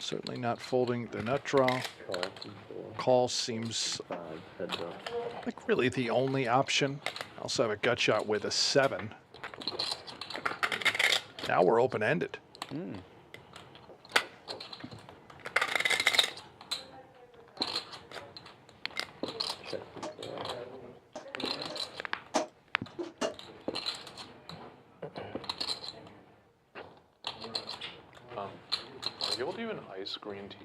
Certainly not folding the nut draw. Call seems like really the only option. I also have a gut shot with a 7. Now we're open-ended. Are you able to do an ice green tea?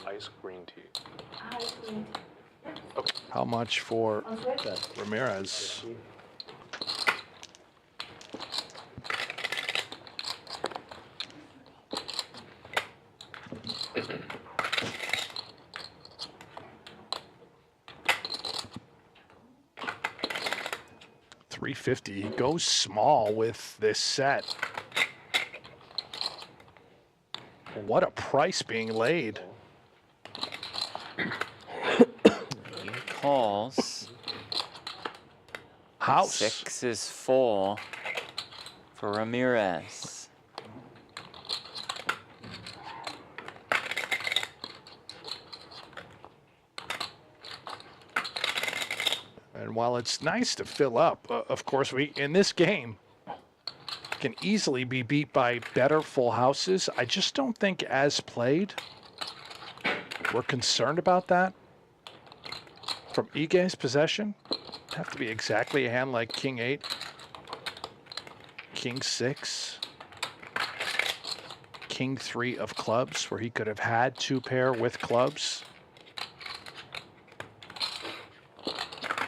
Ice green tea. How much for Ramirez? $350. He goes small with this set. What a price being laid. He calls. House. 6 is full for Ramirez. And while it's nice to fill up, of course, we in this game can easily be beat by better full houses. I just don't think as played, we're concerned about that. From Ige's possession, it'd have to be exactly a hand like King 8, King 6, King 3 of clubs, where he could have had 2 pair with clubs.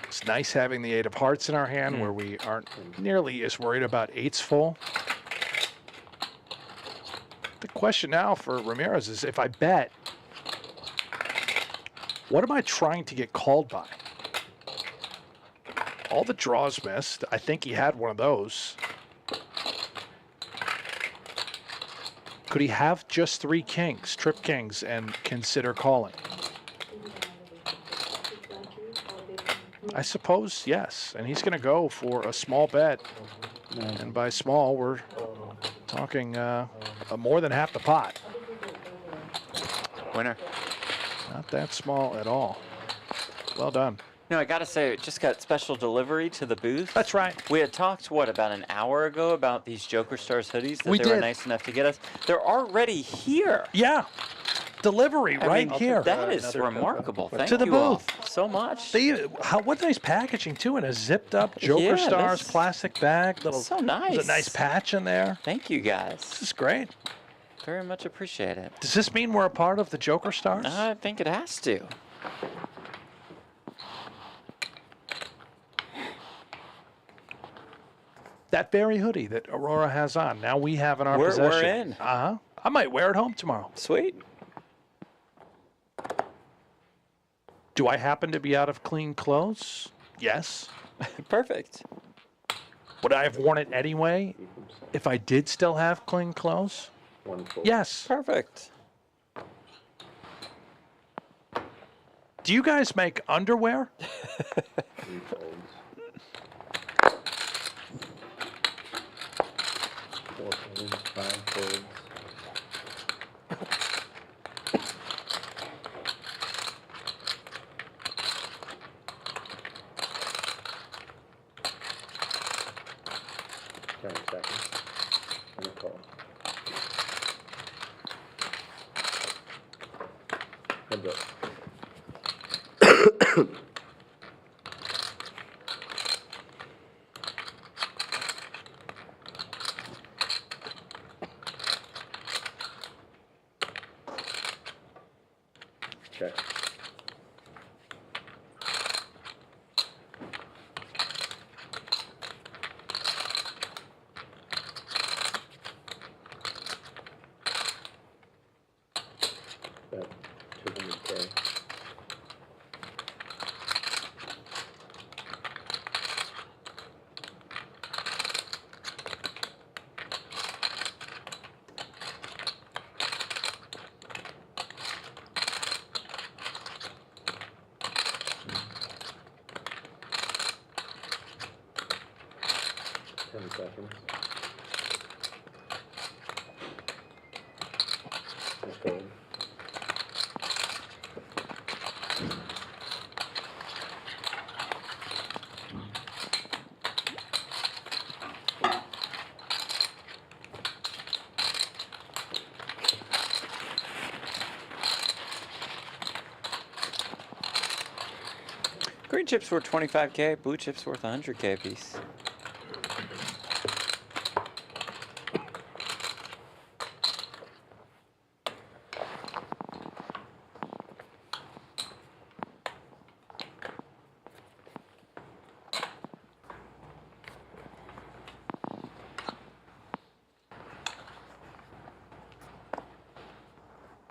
It's nice having the 8 of hearts in our hand where we aren't nearly as worried about 8s full. The question now for Ramirez is, if I bet, what am I trying to get called by? All the draws missed. I think he had one of those. Could he have just 3 kings, trip kings, and consider calling? I suppose, yes. And he's going to go for a small bet. And by small, we're talking more than half the pot. Winner. Not that small at all. Well done. No, I gotta say, it just got special delivery to the booth. That's right. We had talked, what, about an hour ago about these Joker Stars hoodies that We they were did. nice enough to get us. They're already here. Yeah. Delivery right here. That is remarkable. Thank to the you booth. all so much. What nice packaging, too, in a zipped-up Joker Yeah, Stars that's plastic bag. so nice. There's a nice patch in there. Thank you, guys. This is great. Very much appreciate it. Does this mean we're a part of the Joker Stars? I think it has to. That very hoodie that Arora has on, now we have in our possession. We're in. Uh-huh. I might wear it home tomorrow. Sweet. Do I happen to be out of clean clothes? Yes. Perfect. Would I have worn it anyway if I did still have clean clothes? Yes. Perfect. Do you guys make underwear? 3 folds. 4 folds, 5 folds. Seconds. And a call. Heads up. Check. Bet 200K. Seconds. Let's go. Green chips worth 25K, blue chips worth 100K a piece.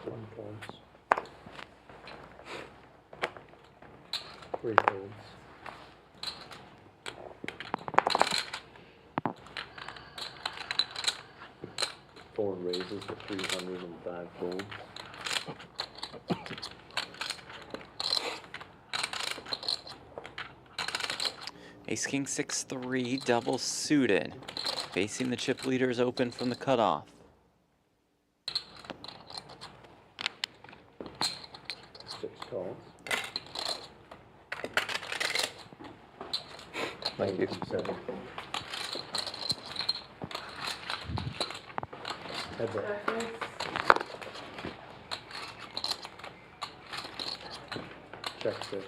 One folds. 3 folds. Four raises to 305 folds. Ace King 6-3, double suited. Facing the chip leaders open from the cutoff. Six calls. Thank you. 7. Heads up. Check 6.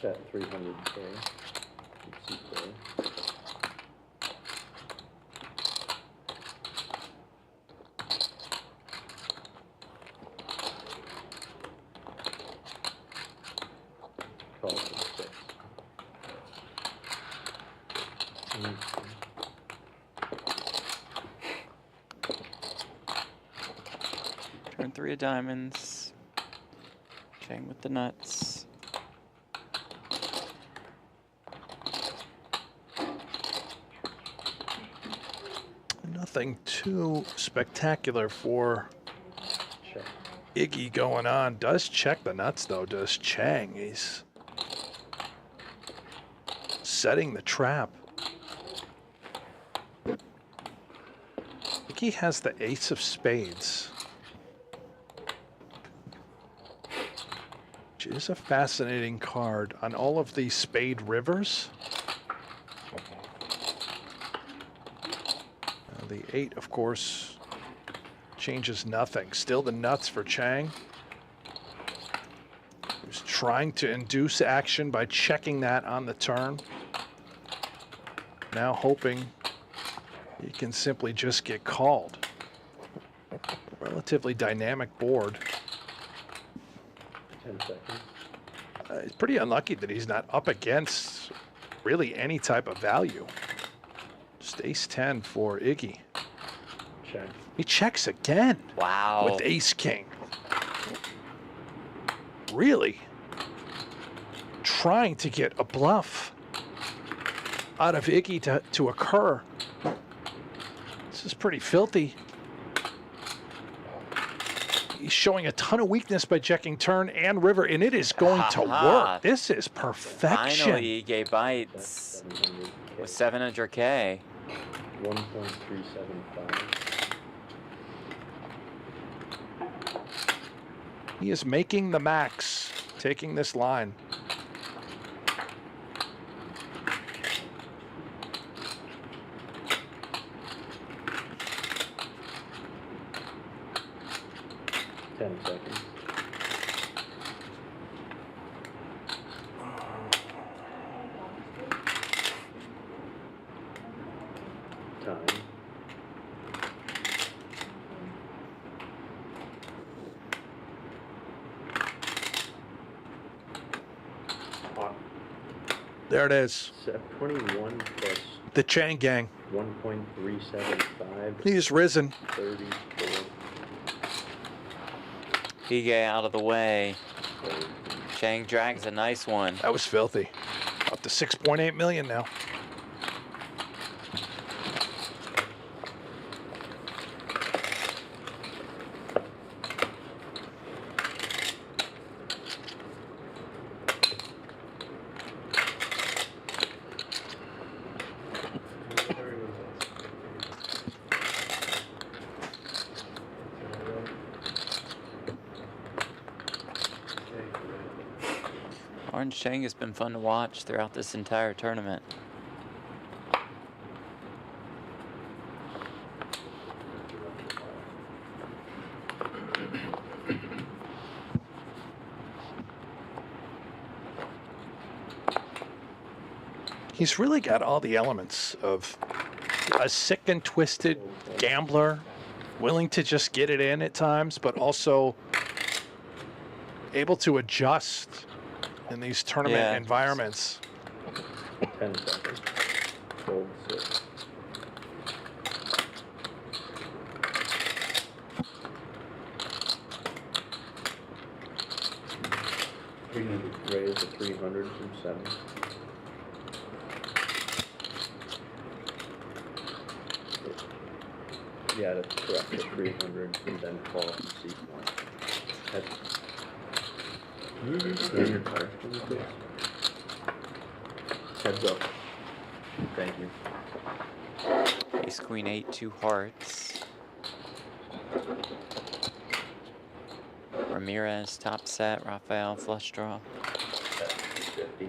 Bet 300K. Call for 6. Turn 3 of diamonds. Chang with the nuts. nothing too spectacular for Iggy going on. Does check the nuts, though, does Chang. He's setting the trap. Iggy has the ace of spades, which is a fascinating card on all of these spade rivers. The 8, of course, changes nothing. Still the nuts for Chang. He's trying to induce action by checking that on the turn. Now hoping he can simply just get called. Relatively dynamic board. 10 seconds. It's pretty unlucky that he's not up against really any type of value. Just ace 10 for Iggy. Check. He checks again. Wow. With ace king. Really trying to get a bluff out of Iggy to occur. This is pretty filthy. He's showing a ton of weakness by checking turn and river, and it is going to work. This is perfection. Finally, Iggy bites with 700K. 1.375. He is making the max, taking this line. Seconds. Time. There it is. 21 plus The Chang gang. 1.375. He's risen. 34. Iggy out of the way. Chang drags a nice one. That was filthy. Up to 6.8 million now. Lawrence Chang has been fun to watch throughout this entire tournament. He's really got all the elements of a sick and twisted gambler, willing to just get it in at times, but also able to adjust in these tournament environments. 10 seconds. Fold 6. Raise to 300 from 7. Yeah, that's correct. To 300 and then call from C1. Your card, please. Heads up. Thank you. Ace Queen 8, 2 hearts. Ramirez top set. Rafael flush draw. 50.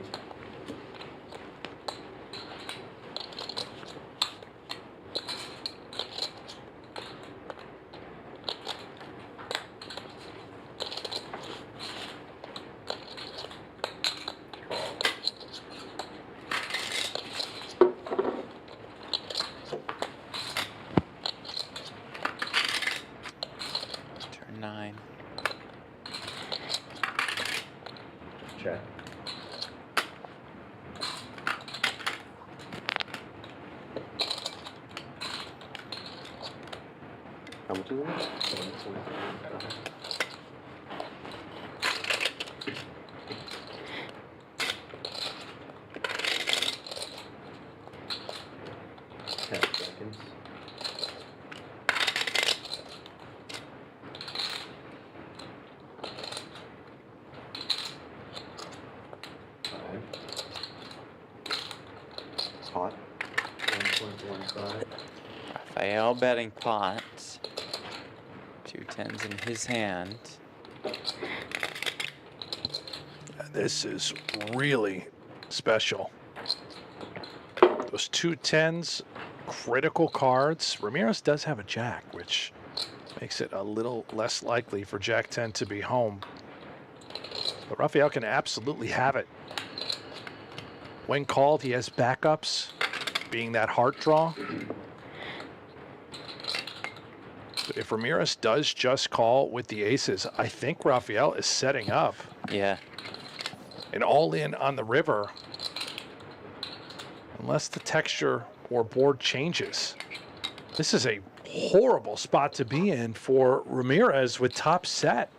Turn 9. Check. How much is it? 10 seconds. Rafael betting pot. 2 10s in his hand. This is really special. Those 2 10s, critical cards. Ramirez does have a jack, which makes it a little less likely for Jack 10 to be home. But Rafael can absolutely have it. When called, he has backups, being that heart draw. But if Ramirez does just call with the aces, I think Rafael is setting up. Yeah. An all-in on the river, unless the texture or board changes. This is a horrible spot to be in for Ramirez with top set.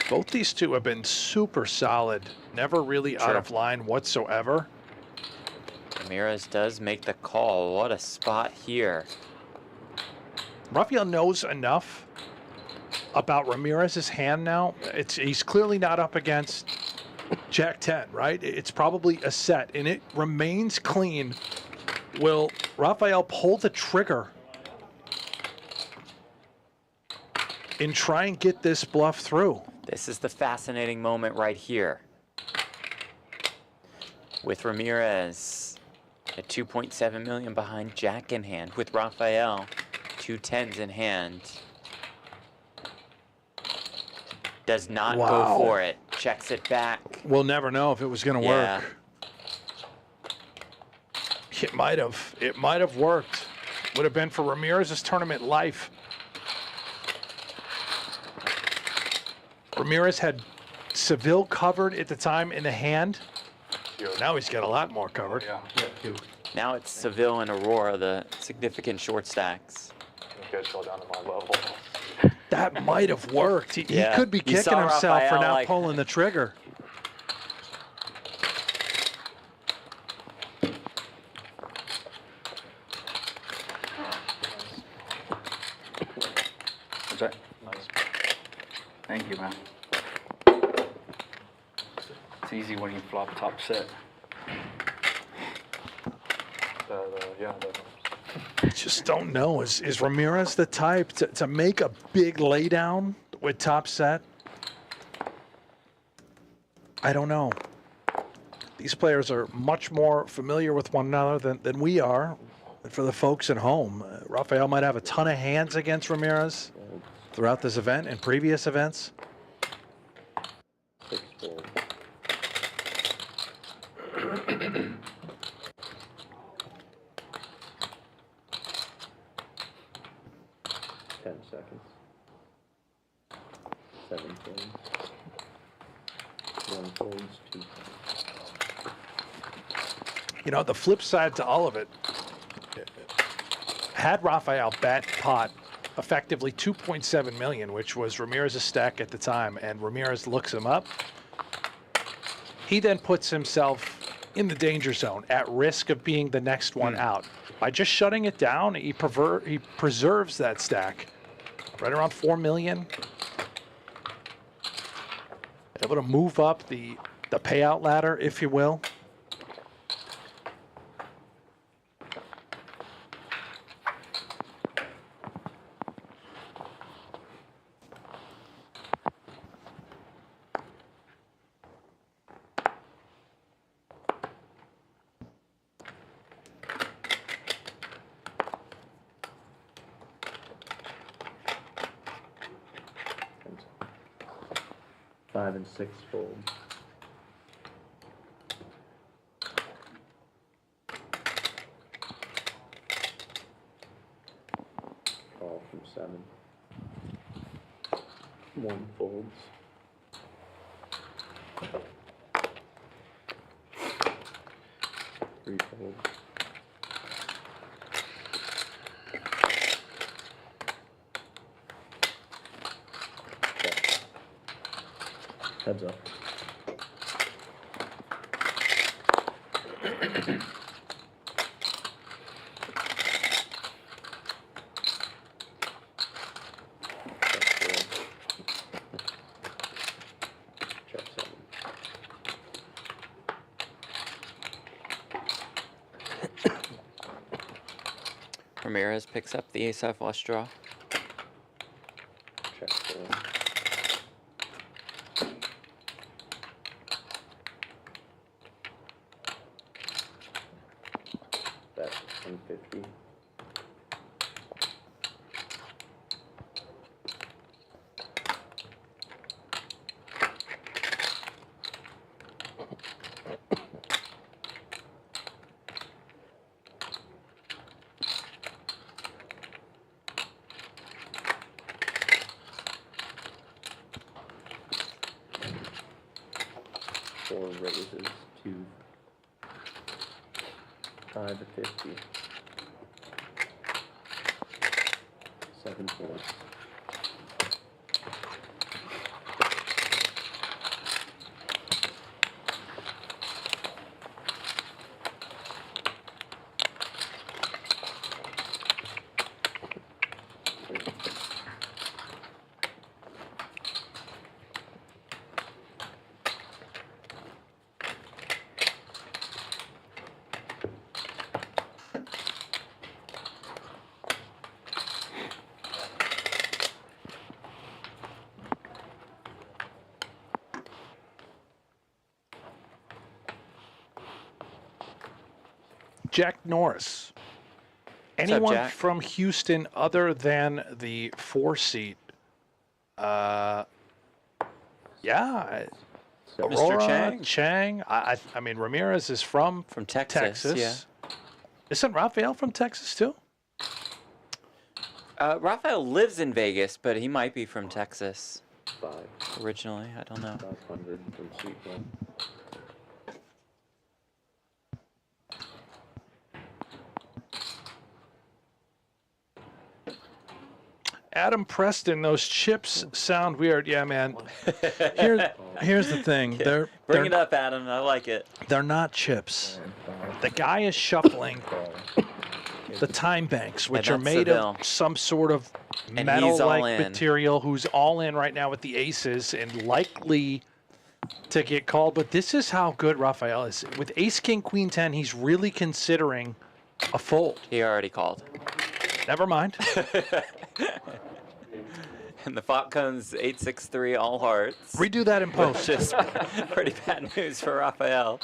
Both these two have been super solid, never really out of line whatsoever. Ramirez does make the call. What a spot here. Rafael knows enough about Ramirez's hand now. He's clearly not up against Jack 10, right? It's probably a set, and it remains clean. Will Rafael pull the trigger and try and get this bluff through? This is the fascinating moment right here. With Ramirez at 2.7 million behind Jack in hand. With Rafael, 2 10s in hand. Does not go for it. Checks it back. We'll never know if it was going to work. It might have. It might have worked. Would have been for Ramirez's tournament life. Ramirez had Savill covered at the time in the hand. Now he's got a lot more covered. Now it's Savill and Arora, the significant short stacks. You guys fell down to my level. That might have worked. He Yeah. could be You kicking saw himself for Rafael, not like- pulling the trigger. What's that? Nice. Thank you, man. It's easy when you flop top set. Yeah, Just don't know. Is Ramirez the type to make a big laydown with top set? I don't know. These players are much more familiar with one another than we are. For the folks at home, Rafael might have a ton of hands against Ramirez throughout this event and previous events. 6 fold. 10 seconds. 7 folds. 1 folds, 2 folds. You know, the flip side to all of it, had Rafael bet pot effectively 2.7 million, which was Ramirez's stack at the time, and Ramirez looks him up, he then puts himself in the danger zone, at risk of being the next one out. By just shutting it down, he preserves that stack right around 4 million. Able to move up the payout ladder, if you will. Five and 6 fold. Call from 7. 1 folds. 3 folds. Heads up. Check 7. Ramirez picks up the ace-high flush draw. Check 4. Bet 150. Four raises, 2, 5 to 50, 7 fours. Jack Norris. up, Anyone Jack? from Houston other than the 4-seat? Yeah. Mr. Arora, Chang? I mean, Ramirez is from Texas, yeah. Isn't Rafael from Texas too? Rafael lives in Vegas, but he might be from Texas 5. originally. I don't know. 500 from suite 1. Adam Preston, those chips sound weird. Yeah, man. Here's the thing. Bring it up, Adam. I like it. They're not chips. The guy is shuffling the time banks, which Yeah, are that's made Seville. of some sort of And he's metal-like all in. material, who's all in right now with the aces and likely to get called. But this is how good Rafael is. With ace, king, queen, 10, he's really considering a fold. He already called. Never mind. And the flop comes 8-6-3 all hearts. Redo that in post. Which is pretty bad news for Rafael.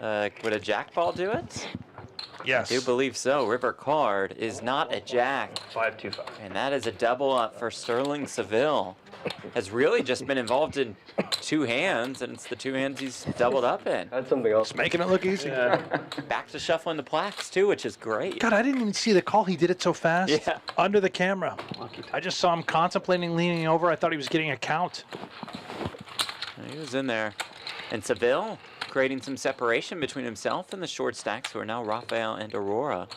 Would a jack ball do it? Yes. I do believe so. River card is not a jack. 5-2-5. And that is a double up for Sterling Savill. Has really just been involved in 2 hands, and it's the 2 hands he's doubled up in. That's something else. It's making it look easy. Back to shuffling the plaques, too, which is great. God, I didn't even see the call. He did it so fast. Yeah. Under the camera. I just saw him contemplating leaning over. I thought he was getting a count. He was in there. And Savill creating some separation between himself and the short stacks, who are now Rafael and Arora.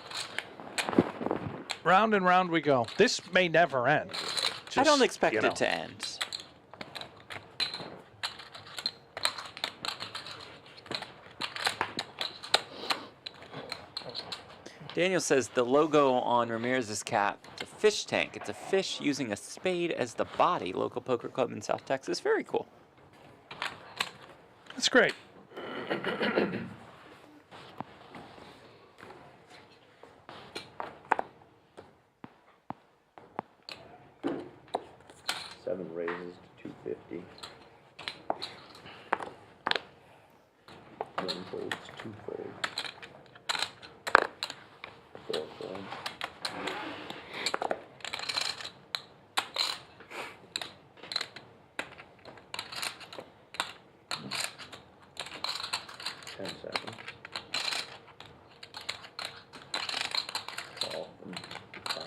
Round and round we go. This may never end. I don't Just, expect you know. it to end. Daniel says the logo on Ramirez's cap, it's a fish tank. It's a fish using a spade as the body. Local poker club in South Texas. Very cool. That's great. 7 raises to 250. 1 folds, 2 folds. 4 folds. $10. Call from 5.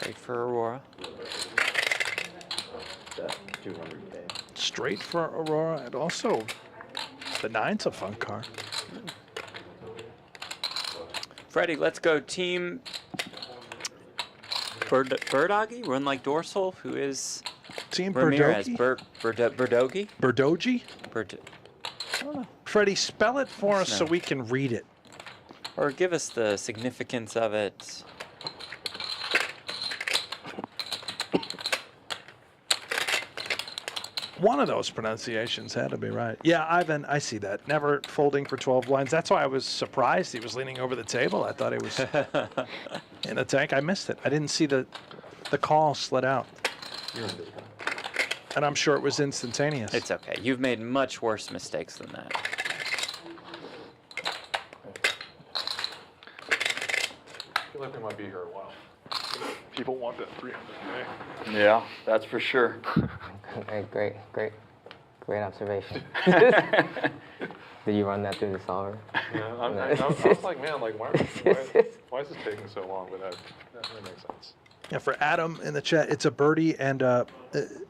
Straight for Aurora. That's 200K. Straight for Aurora, and also the 9's a fun card. Freddie, let's go team Burdoggy, Run Like Dorsal, who is Team Ramirez. Berdogi? Berdogi? Berdogi? I don't know. Freddie, spell it for us so No. we can read it. Or give us the significance of it. One of those pronunciations had to be right. Yeah, Ivan, I see that. Never folding for 12 blinds. That's why I was surprised he was leaning over the table. I thought he was in the tank. I missed it. I didn't see the call slid out. And I'm sure it was instantaneous. It's okay. You've made much worse mistakes than that. I feel like we might be here a while. People want that 300K. Yeah, that's for sure. Okay, great observation. Did you run that through the solver? Yeah, I was like, man, like, why is this taking so long? But that really makes sense. Yeah, for Adam in the chat, it's a birdie, and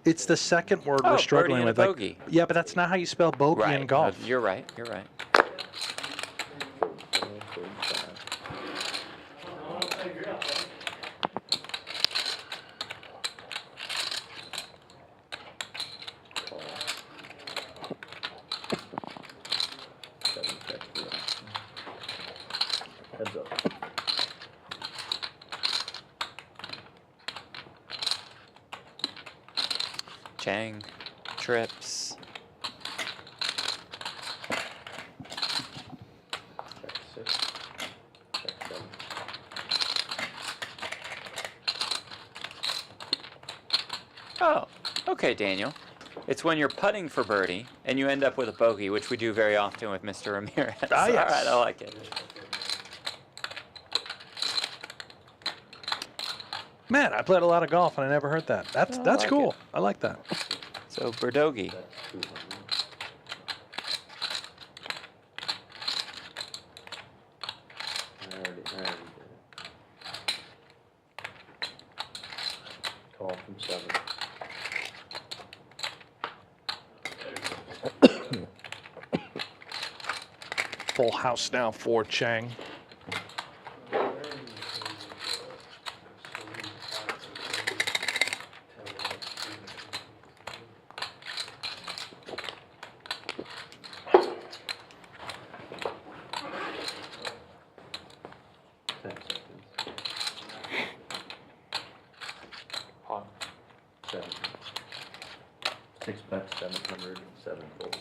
it's the second word Oh, we're struggling birdie and with. a Like, bogey. yeah, but that's not how you spell bogey Right. in golf. You're right. You're right. Heads up. Chang, trips. Check 6. Check 7. Oh, okay, Daniel. It's when you're putting for birdie and you end up with a bogey, which we do very often with Mr. Ramirez. Ah, yes. All right, I like it. Man, I played a lot of golf, and I never heard that. That's I that's like cool. it. I like that. So, Berdogi. That's 200. I already did it. Call from 7. Full house now for Chang. Hot. 7. 6 bets, 700, 7 folds.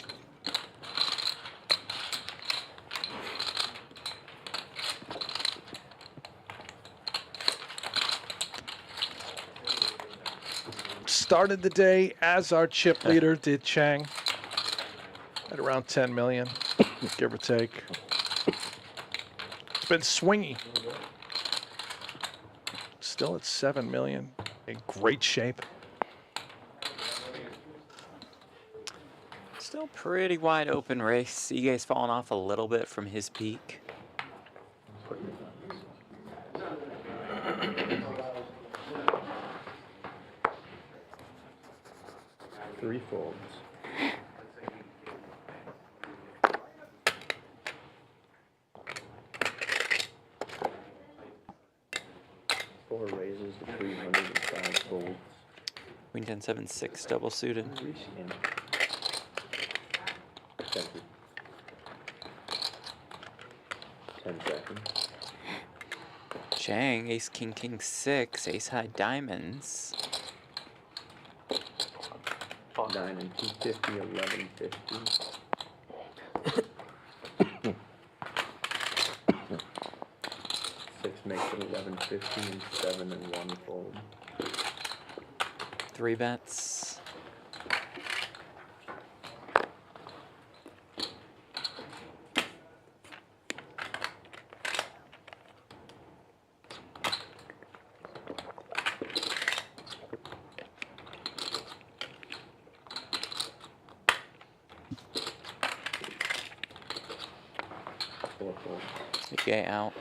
Started the day as our chip leader did Chang at around 10 million, give or take. It's been swingy. Still at 7 million, in great shape. Still pretty wide open race. Ige's fallen off a little bit from his peak. 3 folds. Four raises to 305 folds. Queen 10, 7, 6 double suited. 3 skin. Thank you. 10 seconds. Chang, ace, king, king, 6, ace high diamonds. 9 and 250, 1150. Six makes it 1150 and 7 and 1 fold. 3 bets. Ige out.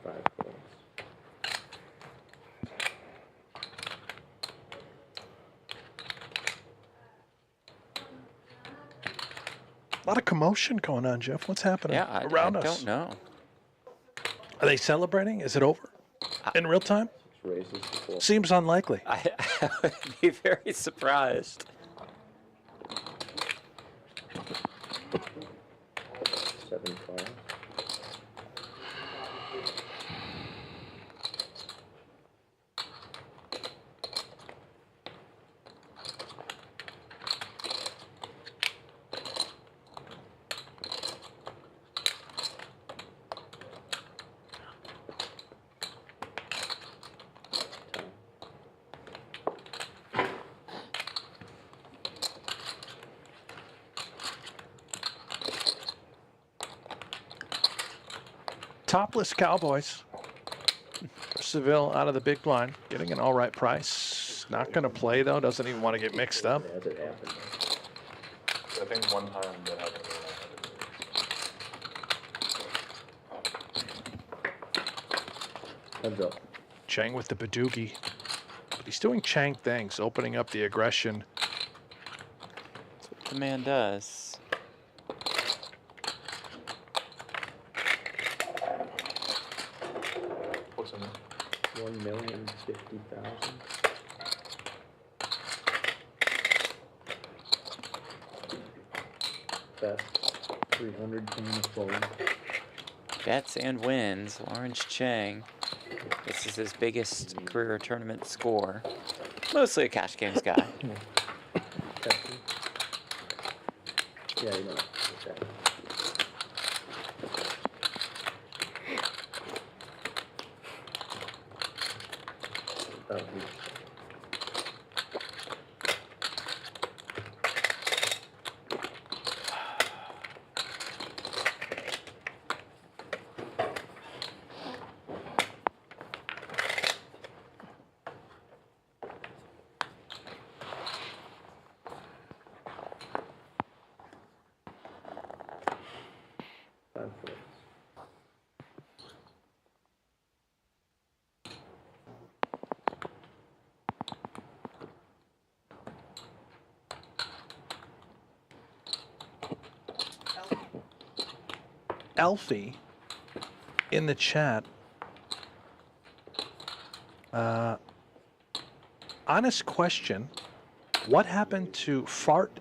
5 folds. A lot of commotion going on, Jeff. What's happening Yeah, around I us? don't know. Are they celebrating? Is it over in real time? Seems unlikely. I would be very surprised. 7-5. Topless Cowboys. Seville out of the big blind, getting an all right price. Not going to play, though. Doesn't even want to get mixed up. I think one time that happened. Heads up. Chang with the Badoogie. But he's doing Chang things, opening up the aggression. That's what the man does. What's in there? 1,050,000. Best 300 can a fold. Bets and wins. Lawrence Chang. This is his biggest career tournament score. Mostly a cash games guy. Yeah, you know. Okay. Alfie in the chat. Honest question. What happened to fart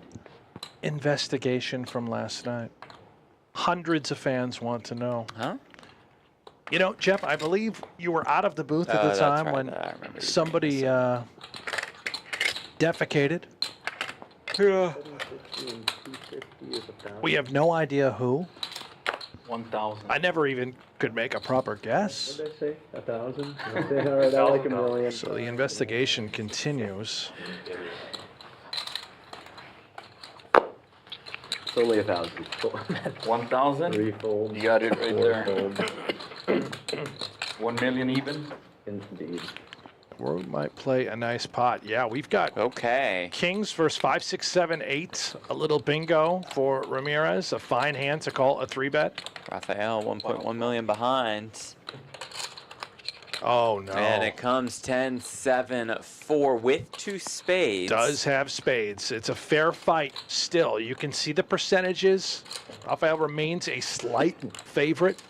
investigation from last night? Hundreds of fans want to know. Huh? You know, Jeff, I believe you were out of the booth at the that's time right. when I remember you somebody defecated. Yeah. We have no idea who. 1,000. I never even could make a proper guess. What did I say? 1,000? All right, I like a million. So the investigation continues. It's only 1,000. 1,000? 3 folds. You got it right 4 there. folds. 1 million even? Indeed. We might play a nice pot. Yeah, we've got Kings versus 5, 6, 7, 8. A little bingo for Ramirez. A fine hand to call a 3-bet. Rafael, 1.1 million behind. Oh, no. And it comes 10, 7, 4 with 2 spades. Does have spades. It's a fair fight still. You can see the percentages. Rafael remains a slight favorite,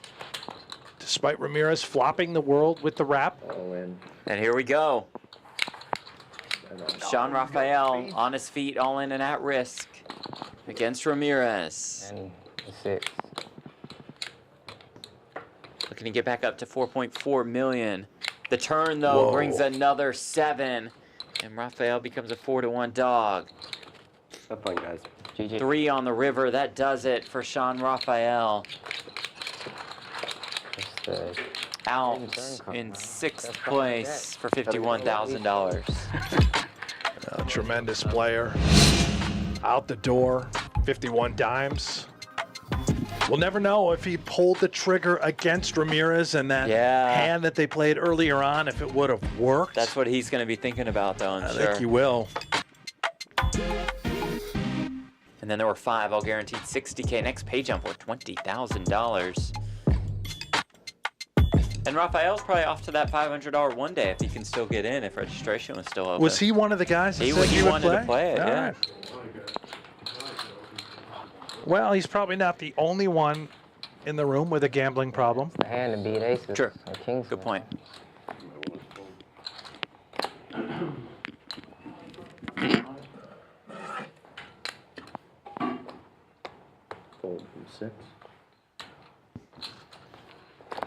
despite Ramirez flopping the world with the wrap. All in. And here we go. Shawn Rafael on his feet, all in and at risk against Ramirez. And 6. Looking to get back up to 4.4 million. The turn, though, brings another 7. And Rafael becomes a 4-1 dog. Have fun, guys. GG. 3 on the river. That does it for Shawn Rafael. Out in 6th place for $51,000. A tremendous player. Out the door, 51 dimes. We'll never know if he pulled the trigger against Ramirez and that hand that they played earlier on, if it would have worked. That's what he's going to be thinking about, though, I'm sure. I think he will. And then there were 5, all guaranteed 60K. Next pay jump worth $20,000. And Rafael's probably off to that $500 one day if he can still get in, if registration was still open. Was he one of the guys that said he would wanted to play it, All yeah. right. Well, he's probably not the only one in the room with a gambling problem. The hand to beat aces. Sure. Or kings. Good point. Fold from 6.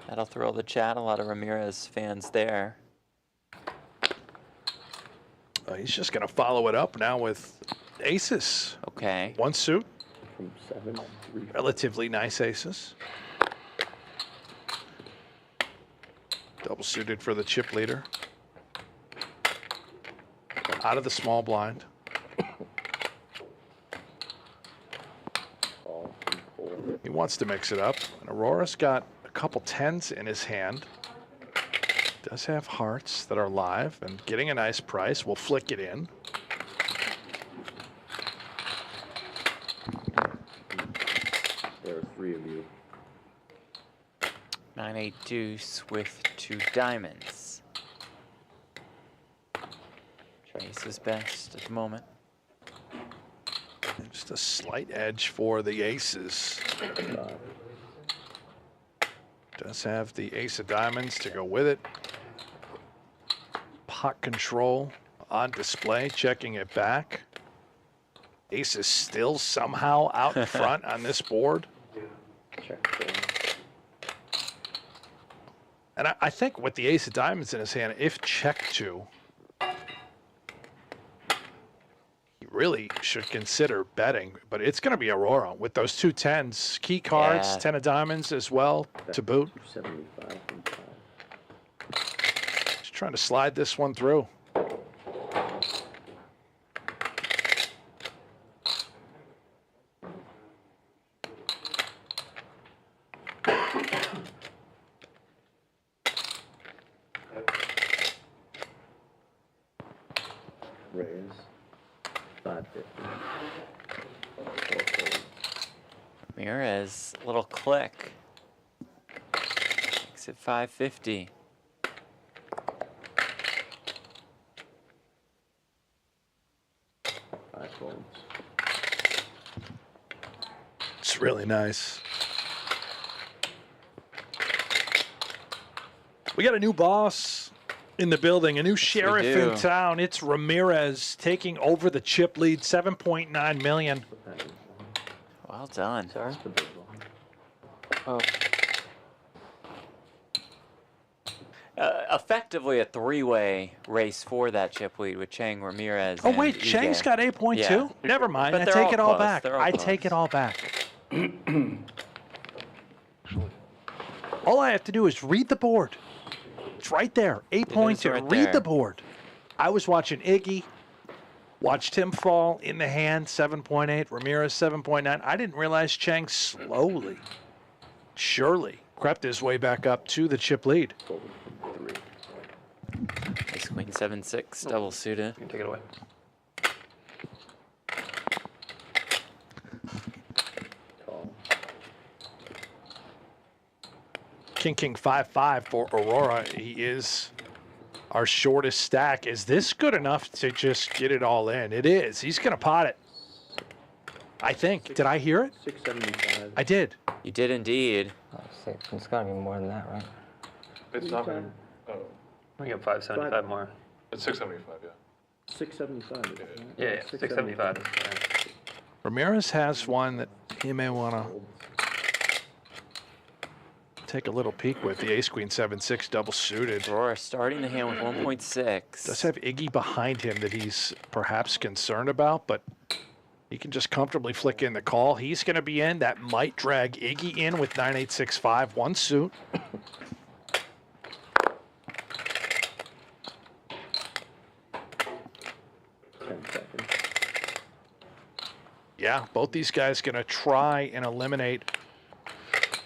That'll thrill the chat. A lot of Ramirez fans there. He's just going to follow it up now with aces. Okay. One suit. From 7, 3. Relatively nice aces. Double suited for the chip leader. Out of the small blind. He wants to mix it up. And Aurora's got a couple tens in his hand. Does have hearts that are live and getting a nice price. We'll flick it in. There are 3 of you. 9-8 deuce with 2 diamonds. Ace is best at the moment. Just a slight edge for the aces. Does have the ace of diamonds to go with it. Pot control on display, checking it back. Ace is still somehow out in front on this board. And I think with the ace of diamonds in his hand, if checked to, he really should consider betting. But it's going to be Arora with those 2 tens, key cards, Yeah. 10 of diamonds as well to boot. 75 from 5. Just trying to slide this one through. Raise. 550. Ramirez, little click. Makes it 550. It's really nice. We got a new boss in the building, a new sheriff in do. town. It's Ramirez taking over the chip lead, 7.9 million. Well done. Sorry? Oh. Effectively a 3-way race for that chip lead with Chang, Ramirez. Oh and wait, Ige. Chang's got 8.2. Yeah. Never mind. But I they're take it all close. back. They're all I close. take it all back. All I have to do is read the board. It's right there. 8.2. right Read there. the board. I was watching Iggy. Watched him fall in the hand, 7.8. Ramirez, 7.9. I didn't realize Chang slowly, surely crept his way back up to the chip lead. Ace queen 7-6 double suited. You can take it away. King 5-5 for Arora. He is our shortest stack. Is this good enough to just get it all in? It is. He's going to pot it. I think. Did I hear it? 675. I did. You did indeed. Oh, six. It's got to be more than that, right? It's not been, oh, We got 575 more. it's 675, yeah. 675. Yeah, 675 is fine. Ramirez has one that he may want to take a little peek with. The ace queen 7-6 double suited. Aurora starting the hand with 1.6. Does have Iggy behind him that he's perhaps concerned about, but he can just comfortably flick in the call. He's going to be in. That might drag Iggy in with 9-8-6-5, one suit. Yeah, both these guys going to try and eliminate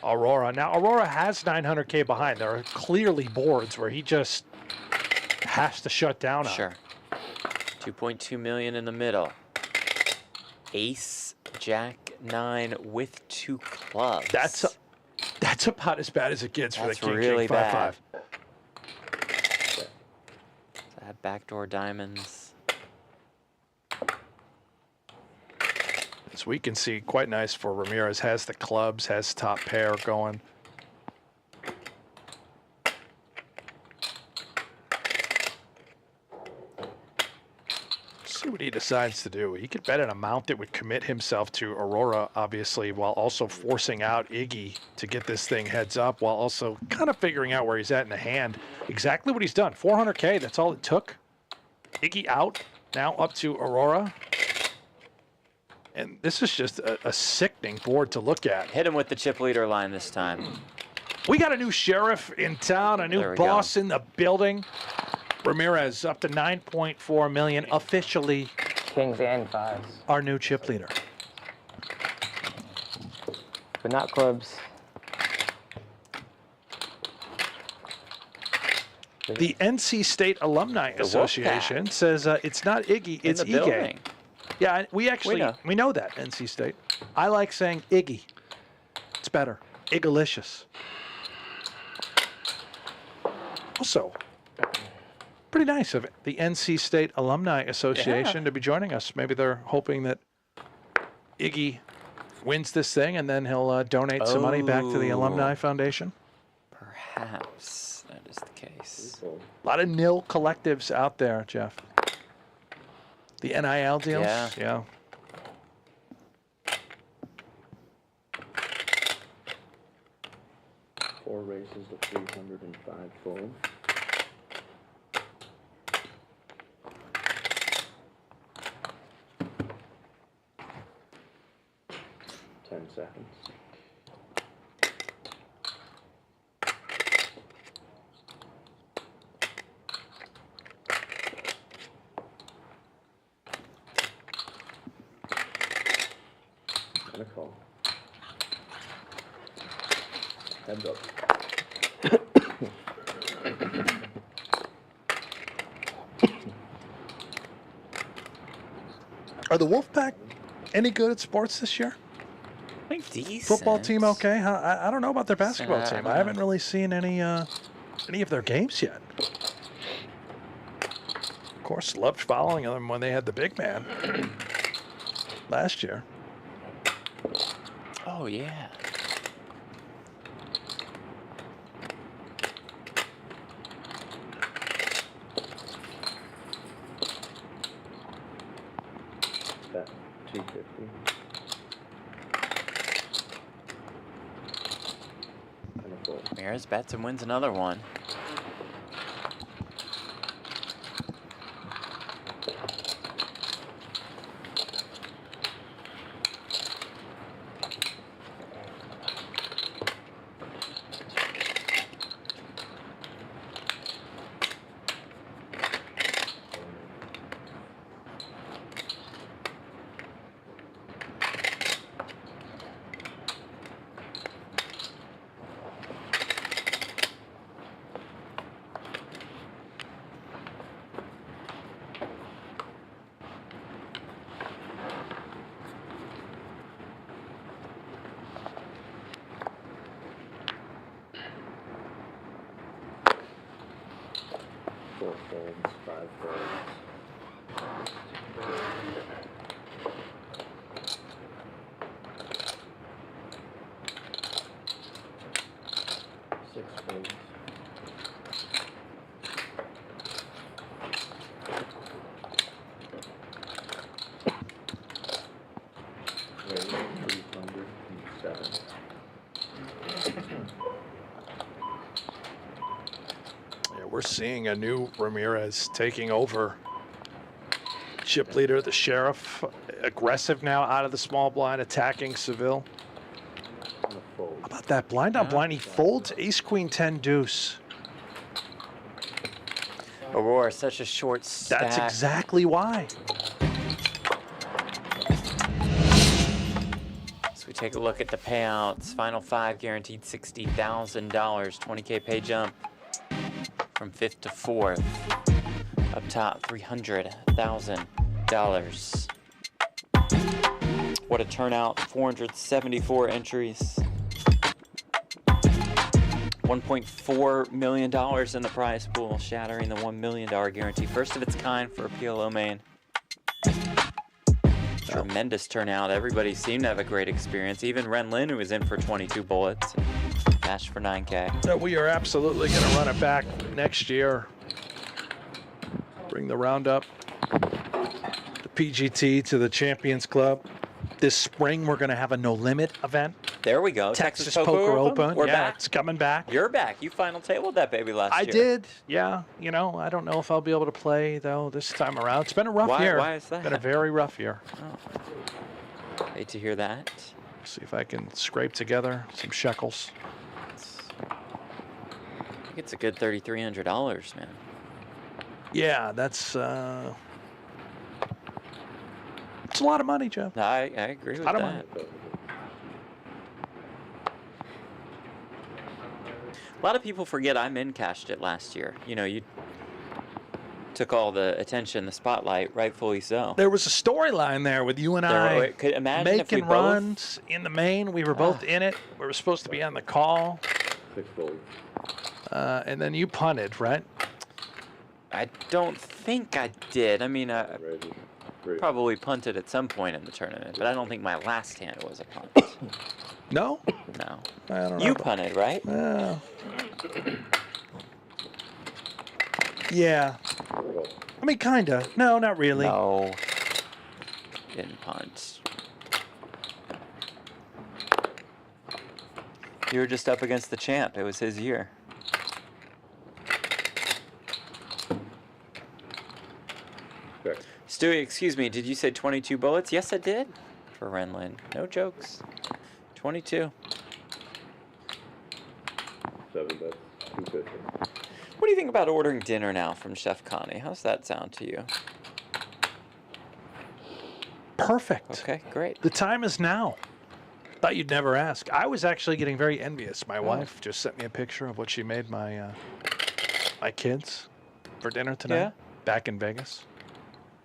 Arora. Now, Arora has 900K behind. There are clearly boards where he just has to shut down on. Sure. 2.2 million in the middle. Ace, Jack, 9 with 2 clubs. That's about as bad as it gets for That's the king, really king, 5-5. bad. That backdoor diamonds. So we can see quite nice for Ramirez. Has the clubs, has top pair going. See what he decides to do. He could bet an amount that would commit himself to Arora, obviously, while also forcing out Iggy to get this thing heads up, while also kind of figuring out where he's at in the hand. Exactly what he's done. 400K, that's all it took. Iggy out, now up to Arora. And this is just a sickening board to look at. Hit him with the chip leader line this time. We got a new sheriff in town, a new boss in the building. Ramirez up to 9.4 million officially. Kings and 5s. Our new chip leader. But not clubs. The NC State Alumni Association says it's not Iggy, it's In the Ige. building. Yeah, we know that, NC State. I like saying Iggy. It's better. Iggalicious. Also, pretty nice of the NC State Alumni Association to be joining us. Maybe they're hoping that Iggy wins this thing and then he'll donate some money back to the Alumni Foundation. Perhaps that is the case. A lot of nil collectives out there, Jeff. The NIL deals? Yeah. Four races to 305 full. Seconds. Gonna call. Heads up. Are the Wolfpack any good at sports this year? Decent. Football team okay? I don't know about their basketball team. I haven't really seen any of their games yet. Of course, loved following them when they had the big man last year. Oh, yeah. That 250. Ramirez bets and wins another one. Four folds, 5 folds. Six folds. Raise 307. We're seeing a new Ramirez taking over. Chip leader, the sheriff, aggressive now out of the small blind, attacking Savill. How about that blind on blind? He folds ace queen 10 deuce. Arora, such a short stack. That's exactly why. So we take a look at the payouts. Final 5 guaranteed $60,000. 20K pay jump from 5th to 4th. Up top, $300,000. What a turnout, 474 entries. $1.4 million in the prize pool, shattering the $1 million guarantee. First of its kind for a PLO main. Tremendous turnout. Everybody seemed to have a great experience. Even Ren Lin, who was in for 22 bullets, cashed for 9K. So we are absolutely going to run it back next year. Bring the Roundup, the PGT to the Champions Club. This spring, we're going to have a no-limit event. There we go. Texas Poker Open. We're yeah, back. It's coming back. You're back. You final tabled that baby last year. I did. Yeah. You know, I don't know if I'll be able to play, though, this time around. It's been a rough year. Why is that? It's been a very rough year. Oh. Hate to hear that. See if I can scrape together some shekels. I think it's a good $3,300, man. Yeah, that's it's a lot of money, Jeff. I agree with I don't that. mind. A lot of people forget I cashed it last year. You know, you took all the attention, the spotlight, rightfully so. There was a storyline there with you and I imagine if we making runs in the main. We were both in it. We were supposed to be on the call. And then you punted, right? I don't think I did. I mean, I probably punted at some point in the tournament, but I don't think my last hand was a punt. No? No. I don't know. You punted, right? Yeah. I mean, kinda. No, not really. No. Didn't punt. You were just up against the champ. It was his year. Stewie, excuse me, did you say 22 bullets? Yes, I did. For Renlin. No jokes. 22. 7 bets, 250. What do you think about ordering dinner now from Chef Connie? How's that sound to you? Perfect. Okay, great. The time is now. Thought you'd never ask. I was actually getting very envious. My wife just sent me a picture of what she made my my kids for dinner tonight. Yeah. Back in Vegas.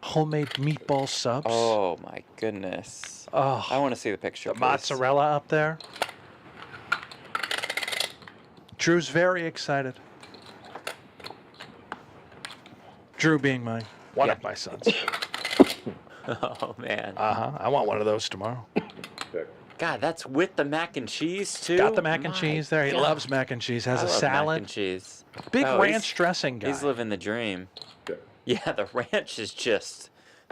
Homemade meatball subs. Oh my goodness. Oh, I want to see the picture. The mozzarella up there. Drew's very excited. Drew being one of my sons. Oh man. I want one of those tomorrow. God, that's with the mac and cheese too. Got the mac and cheese there. He loves mac and cheese. Has I a love salad. Mac and cheese. Big Oh, ranch dressing guy. He's living the dream. Yeah, the ranch is just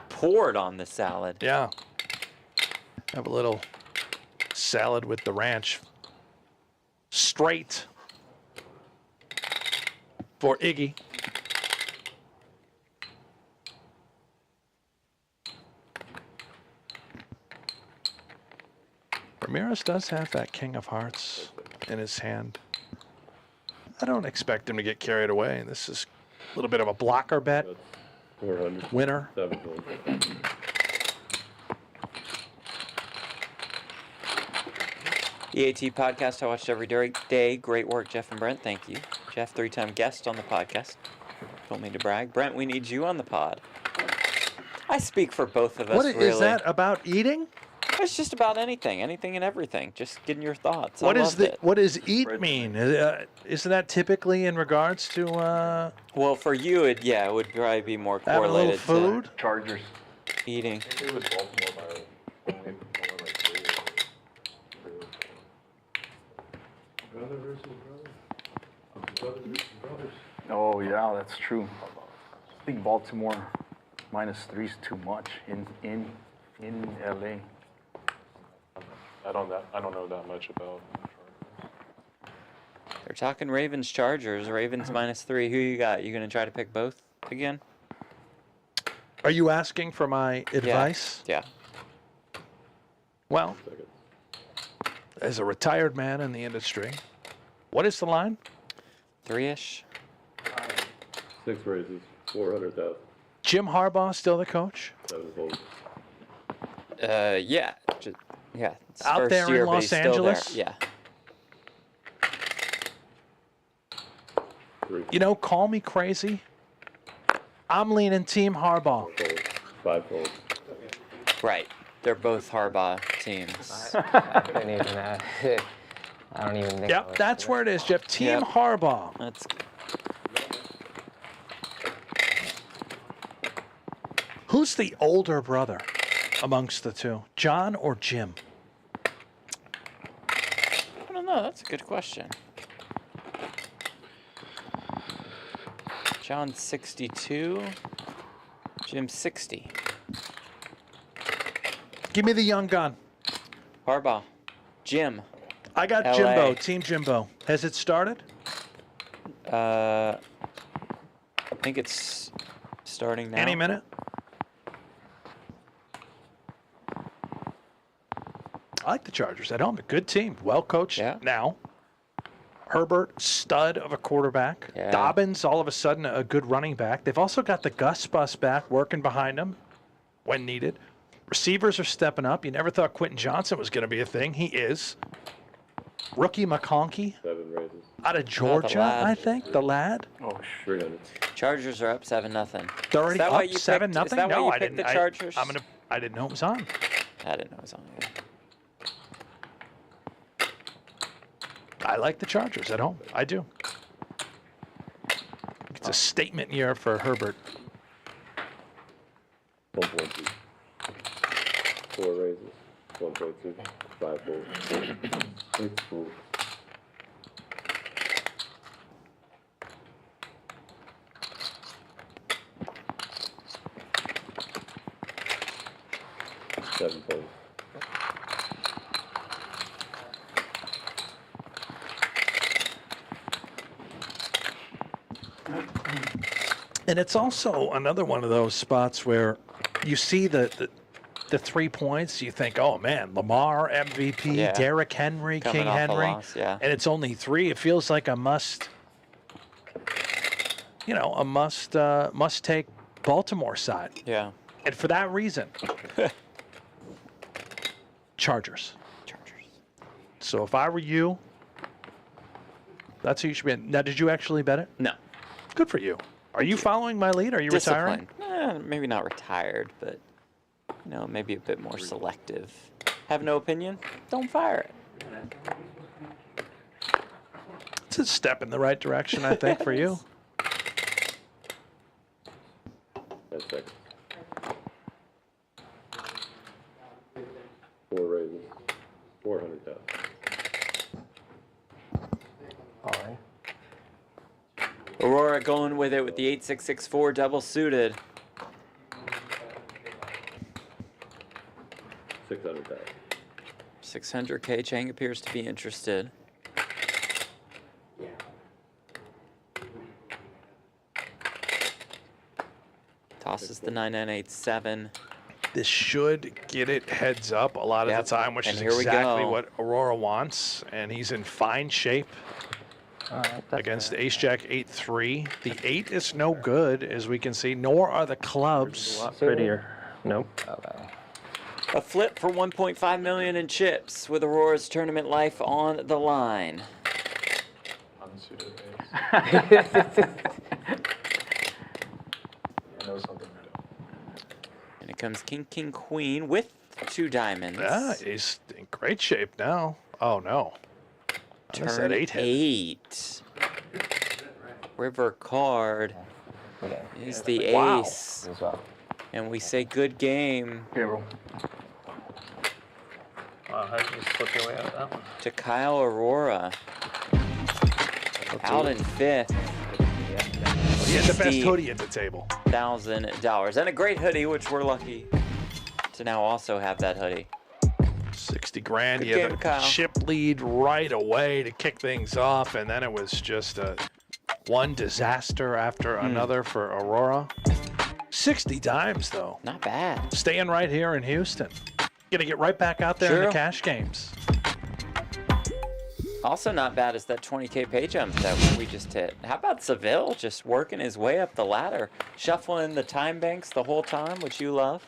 poured on the salad. Yeah. Have a little salad with the ranch. Straight for Iggy. Ramirez does have that King of Hearts in his hand. I don't expect him to get carried away. This is a little bit of a blocker bet. 400. Winner. 700. EAT podcast I watched every day. Great work, Jeff and Brent. Thank you. Jeff, 3-time guest on the podcast. Don't mean to brag. Brent, we need you on the pod. I speak for both of us, What is that about eating? It's just about anything and everything. Just getting your thoughts. What I is loved the it. what does eat mean? Isn't that typically in regards to Well, for you, it would probably be more having a little correlated food? to Chargers. eating. I think it was Baltimore by like 3 Brother versus brother. Brother versus brothers. Oh yeah, that's true. I think Baltimore -3 is too much in LA. I don't know that much about. They're talking Ravens Chargers. Ravens -3. Who you got? You gonna try to pick both again? Are you asking for my advice? Yeah. Well, as a retired man in the industry, what is the line? 3-ish. 6 races, 400,000. Jim Harbaugh still the coach? 7 homes. Yeah. It's Out first there year, in but Los he's still Angeles? there. Yeah. You know, call me crazy. I'm leaning Team Harbaugh. 5 homes. Right. They're both Harbaugh teams. I couldn't even I don't even think. Yep, that's where it is, Jeff. Team Yep. Harbaugh. That's Who's the older brother amongst the two, John or Jim? I don't know. That's a good question. John's 62. Jim's 60. Give me the young gun. Harbaugh. Jim. I got LA. Jimbo, Team Jimbo. Has it started? I think it's starting now. Any minute? I like the Chargers at home. A good team. Well coached now. Herbert, stud of a quarterback. Yeah. Dobbins, all of a sudden, a good running back. They've also got the Gus Bus back working behind them when needed. Receivers are stepping up. You never thought Quentin Johnson was going to be a thing. He is. Rookie McConkey 7 raises. out of Georgia, lad. I think. The lad. Oh, 300. Chargers are up 7-0. They're already Is that up why you 7-0. picked, is that why No, you I picked didn't. the Chargers? I didn't know it was on. I didn't know it was on either. I like the Chargers at home. I do. It's a statement year for Herbert. 1.2. 4 raises. 1.2. 5 fold. 6 fold. 7 fold. And it's also another one of those spots where you see the 3 points, you think, oh man, Lamar, MVP, Yeah. Derrick Henry, Coming King off a Henry. loss, yeah. And it's only 3. It feels like a must take Baltimore side. Yeah. And for that reason, Chargers. So if I were you, that's who you should be in. Now, did you actually bet it? No. Good for you. Are you following my lead? Are you retiring? Maybe not retired, but maybe a bit more selective. Have no opinion? Don't fire it. It's a step in the right direction, I think, for you. That's second. 4 raises. 400,000. All right. Aurora going with it with the 8664 double suited. 600,000. 600K. Chang appears to be interested. Tosses the 9987. This should get it heads up a lot of the time, which And is here we exactly go. what Aurora wants. And he's in fine shape against Ace-Jack 8-3. The 8 is no good, as we can see, nor are the clubs. Prettier. Nope. Okay. A flip for 1.5 million in chips with Aurora's tournament life on the line. Unsuited ace. I know something to do. And it comes King, King, Queen with 2 diamonds. Yeah, he's in great shape now. Oh, no. That's that Turn 8 hit. 8. River card is the Wow. ace. And we say good game. Hero. Wow, how did you slip your way out of that one? To Kyle Arora. Out in 5th. He had the best hoodie at the table. $1,000. And a great hoodie, which we're lucky to now also have that hoodie. 60 grand. Good You had game, the Kyle. chip lead right away to kick things off, and then it was just one disaster after another for Aurora. 60 dimes, though. Not bad. Staying right here in Houston. Gonna get right back out there in the Sure. cash games. Also not bad is that 20K pay jump that we just hit. How about Seville just working his way up the ladder, shuffling the time banks the whole time, which you love?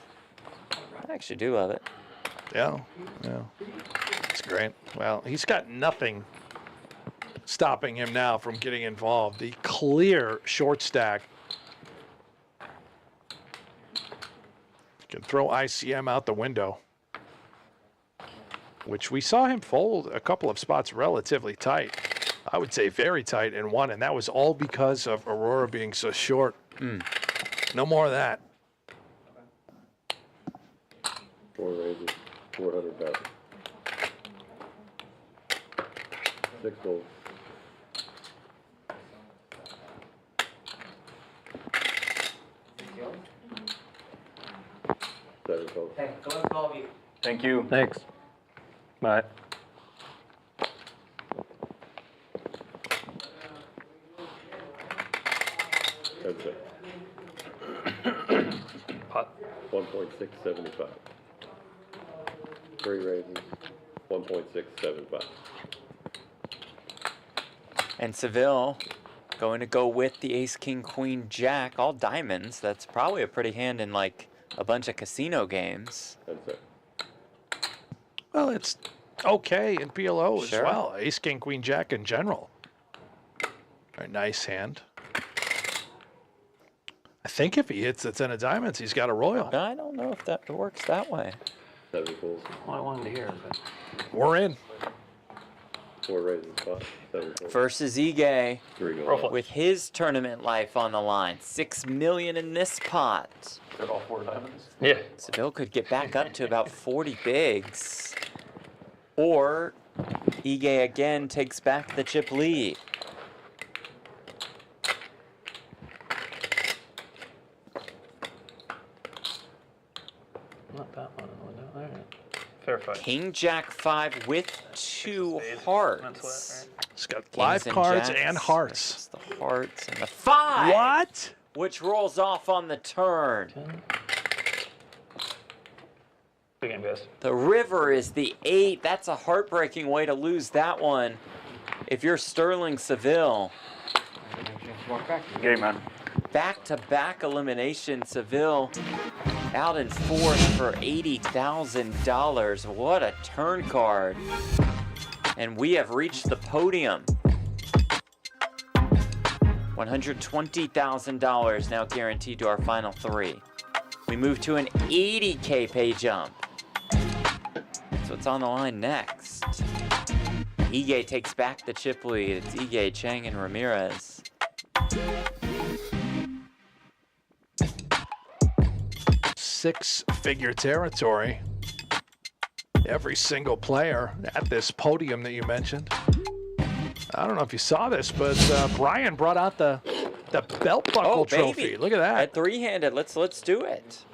I actually do love it. Yeah. It's great. Well, he's got nothing stopping him now from getting involved. The clear short stack. Can throw ICM out the window. which we saw him fold a couple of spots relatively tight. I would say very tight in one, and that was all because of Arora being so short. No more of that. 4 raises, 400 bets. 6 folds. Seven folds. Thank you. Thanks. Bye. That's it. Pot. 1.675. 3 raises, 1.675. And Savill going to go with the ace, king, queen, jack, all diamonds. That's probably a pretty hand in like a bunch of casino games. That's it. Well, it's okay in PLO Sure. as well. Ace, king, queen, jack in general. Very nice hand. I think if he hits the 10 of diamonds, he's got a royal. I don't know if that works that way. 7 folds. Well, I wanted to hear, but We're in. 4 raises, 7 folds. Versus Ige 3 go. with his tournament life on the line. $6 million in this pot. Got all 4 diamonds? yeah. Seville could get back up to about 40 bigs. Or Ige again takes back the chip lead. Not that one. All right. Fair fight. King Jack 5 with 2 hearts. That's what, right? He's got Kings live cards jacks and hearts. versus the hearts and the 5. What? Which rolls off on the turn. Big game, guys. The river is the 8. That's a heartbreaking way to lose that one. If you're Sterling Savill. Game, man. Back-to-back elimination. Savill out in 4th for $80,000. What a turn card. And we have reached the podium. $120,000 now guaranteed to our final 3. We move to an 80K pay jump. That's what's on the line next. Ige takes back the chip lead. It's Ige, Chang, and Ramirez. Six-figure territory. Every single player at this podium that you mentioned. I don't know if you saw this, but Brian brought out the belt buckle trophy. Baby. Look at that. At 3-handed, let's do it.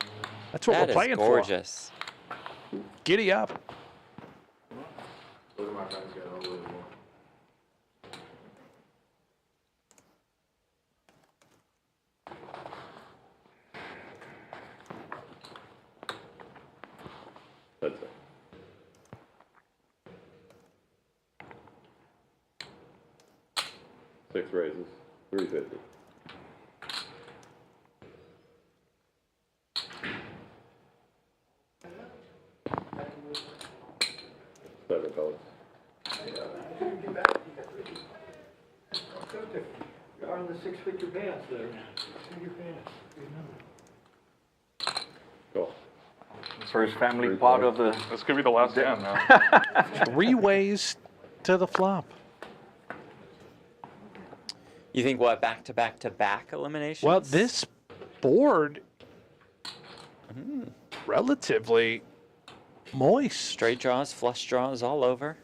That's what we're playing That is gorgeous. for. Giddy up. Look at my friends get unbelievable. That's it. 6 raises, 350. Seven colors. You're on the 6-figure pants there. 6-figure pants. Go. First family pot of the. This could be the last hand now. 3 ways to the flop. You think what, back-to-back-to-back eliminations? Well, this board relatively moist. Straight draws, flush draws all over.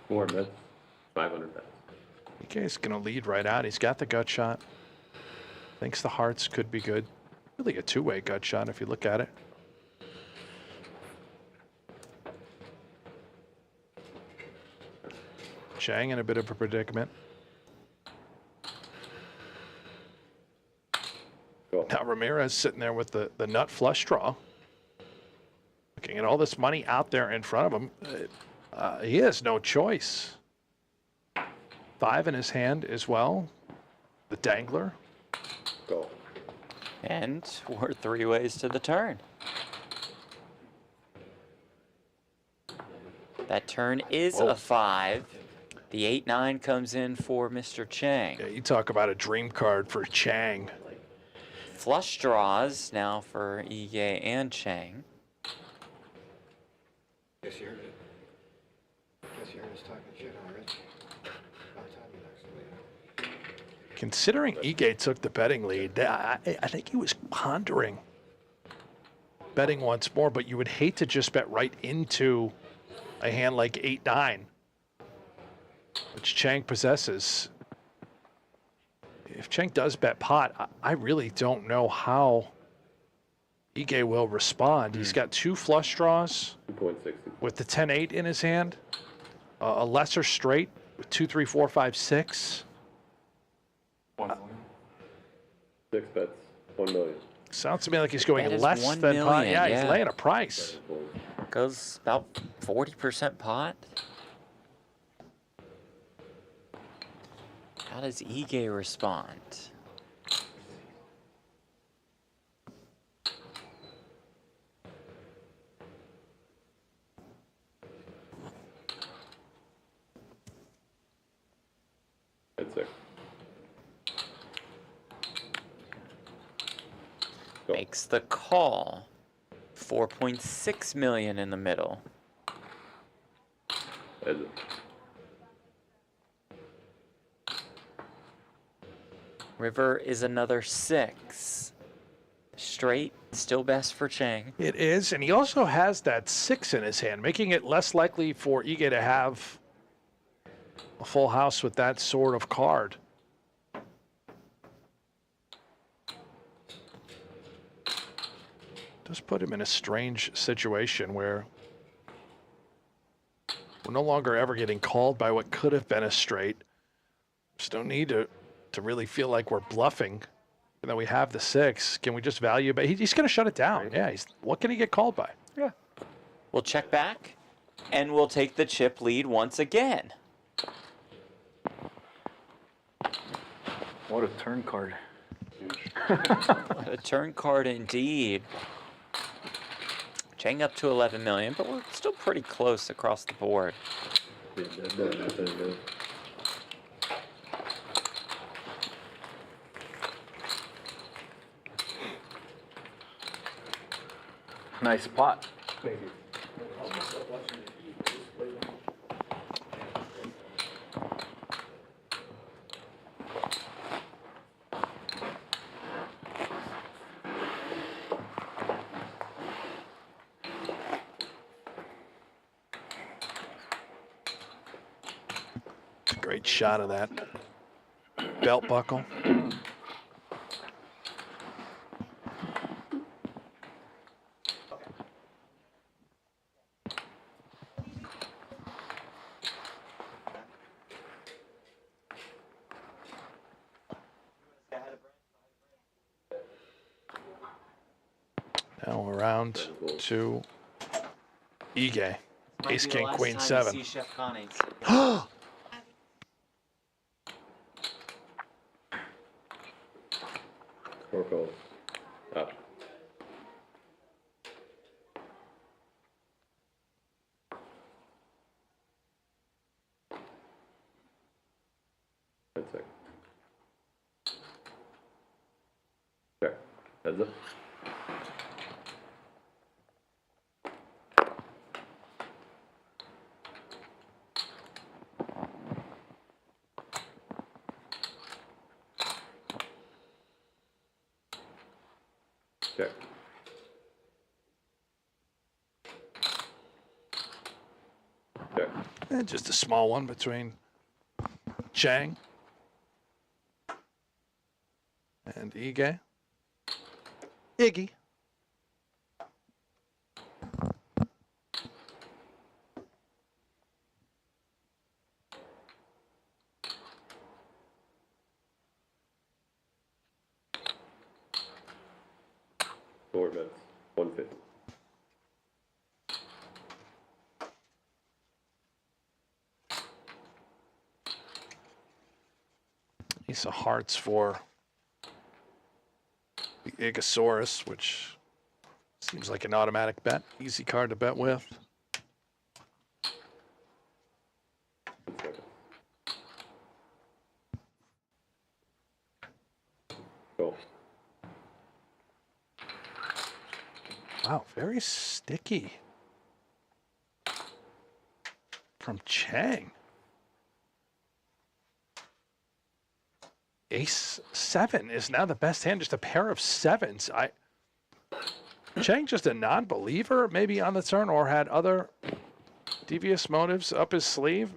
Four bets, 500 bets. He's going to lead right out. He's got the gut shot. Thinks the hearts could be good. Really a 2-way gut shot if you look at it. Chang in a bit of a predicament. Now Ramirez sitting there with the nut flush draw. Looking at all this money out there in front of him. He has no choice. 5 in his hand as well. The dangler. Go. And we're 3 ways to the turn. That turn is a 5. The 8-9 comes in for Mr. Chang. Yeah, you talk about a dream card for Chang. Flush draws now for Ige and Chang. Guess you heard it. Guess you heard us talking shit already. About time you actually. Considering Ige took the betting lead, I think he was pondering betting once more, but you would hate to just bet right into a hand like 8-9, which Chang possesses. If Chang does bet pot, I really don't know how Ige will respond. He's got 2 flush draws with the 10-8 in his hand, a lesser straight with 2, 3, 4, 5, 6. 6 bets, 1 million. Sounds to me like he's going That is less 1 than pot. million, Yeah, yeah. he's laying a price. Goes about 40% pot. How does Ige respond? That's 6. Makes the call. 4.6 million in the middle. That's it. River is another 6. Straight, still best for Chang. It is, and he also has that 6 in his hand, making it less likely for Ige to have a full house with that sort of card. Does put him in a strange situation where we're no longer ever getting called by what could have been a straight. There's no need to really feel like we're bluffing. And then we have the 6. Can we just value? But he's going to shut it down. Yeah. What can he get called by? Yeah. We'll check back, and we'll take the chip lead once again. What a turn card. What a turn card indeed. Chang up to 11 million, but we're still pretty close across the board. Nice pot. Thank you. Great shot of that belt buckle. Now around to Ige. Ace, King, Queen, 7. Four calls. Up. That's it. Okay. Heads up. Check. Check. And just a small one between Chang and Ige. Iggy. Four bets. 150. Ace of Hearts for the Igasaurus, which seems like an automatic bet. Easy card to bet with. Cool. Wow, very sticky from Chang. Ace 7 is now the best hand, just a pair of sevens. Chang just a non-believer maybe on the turn or had other devious motives up his sleeve.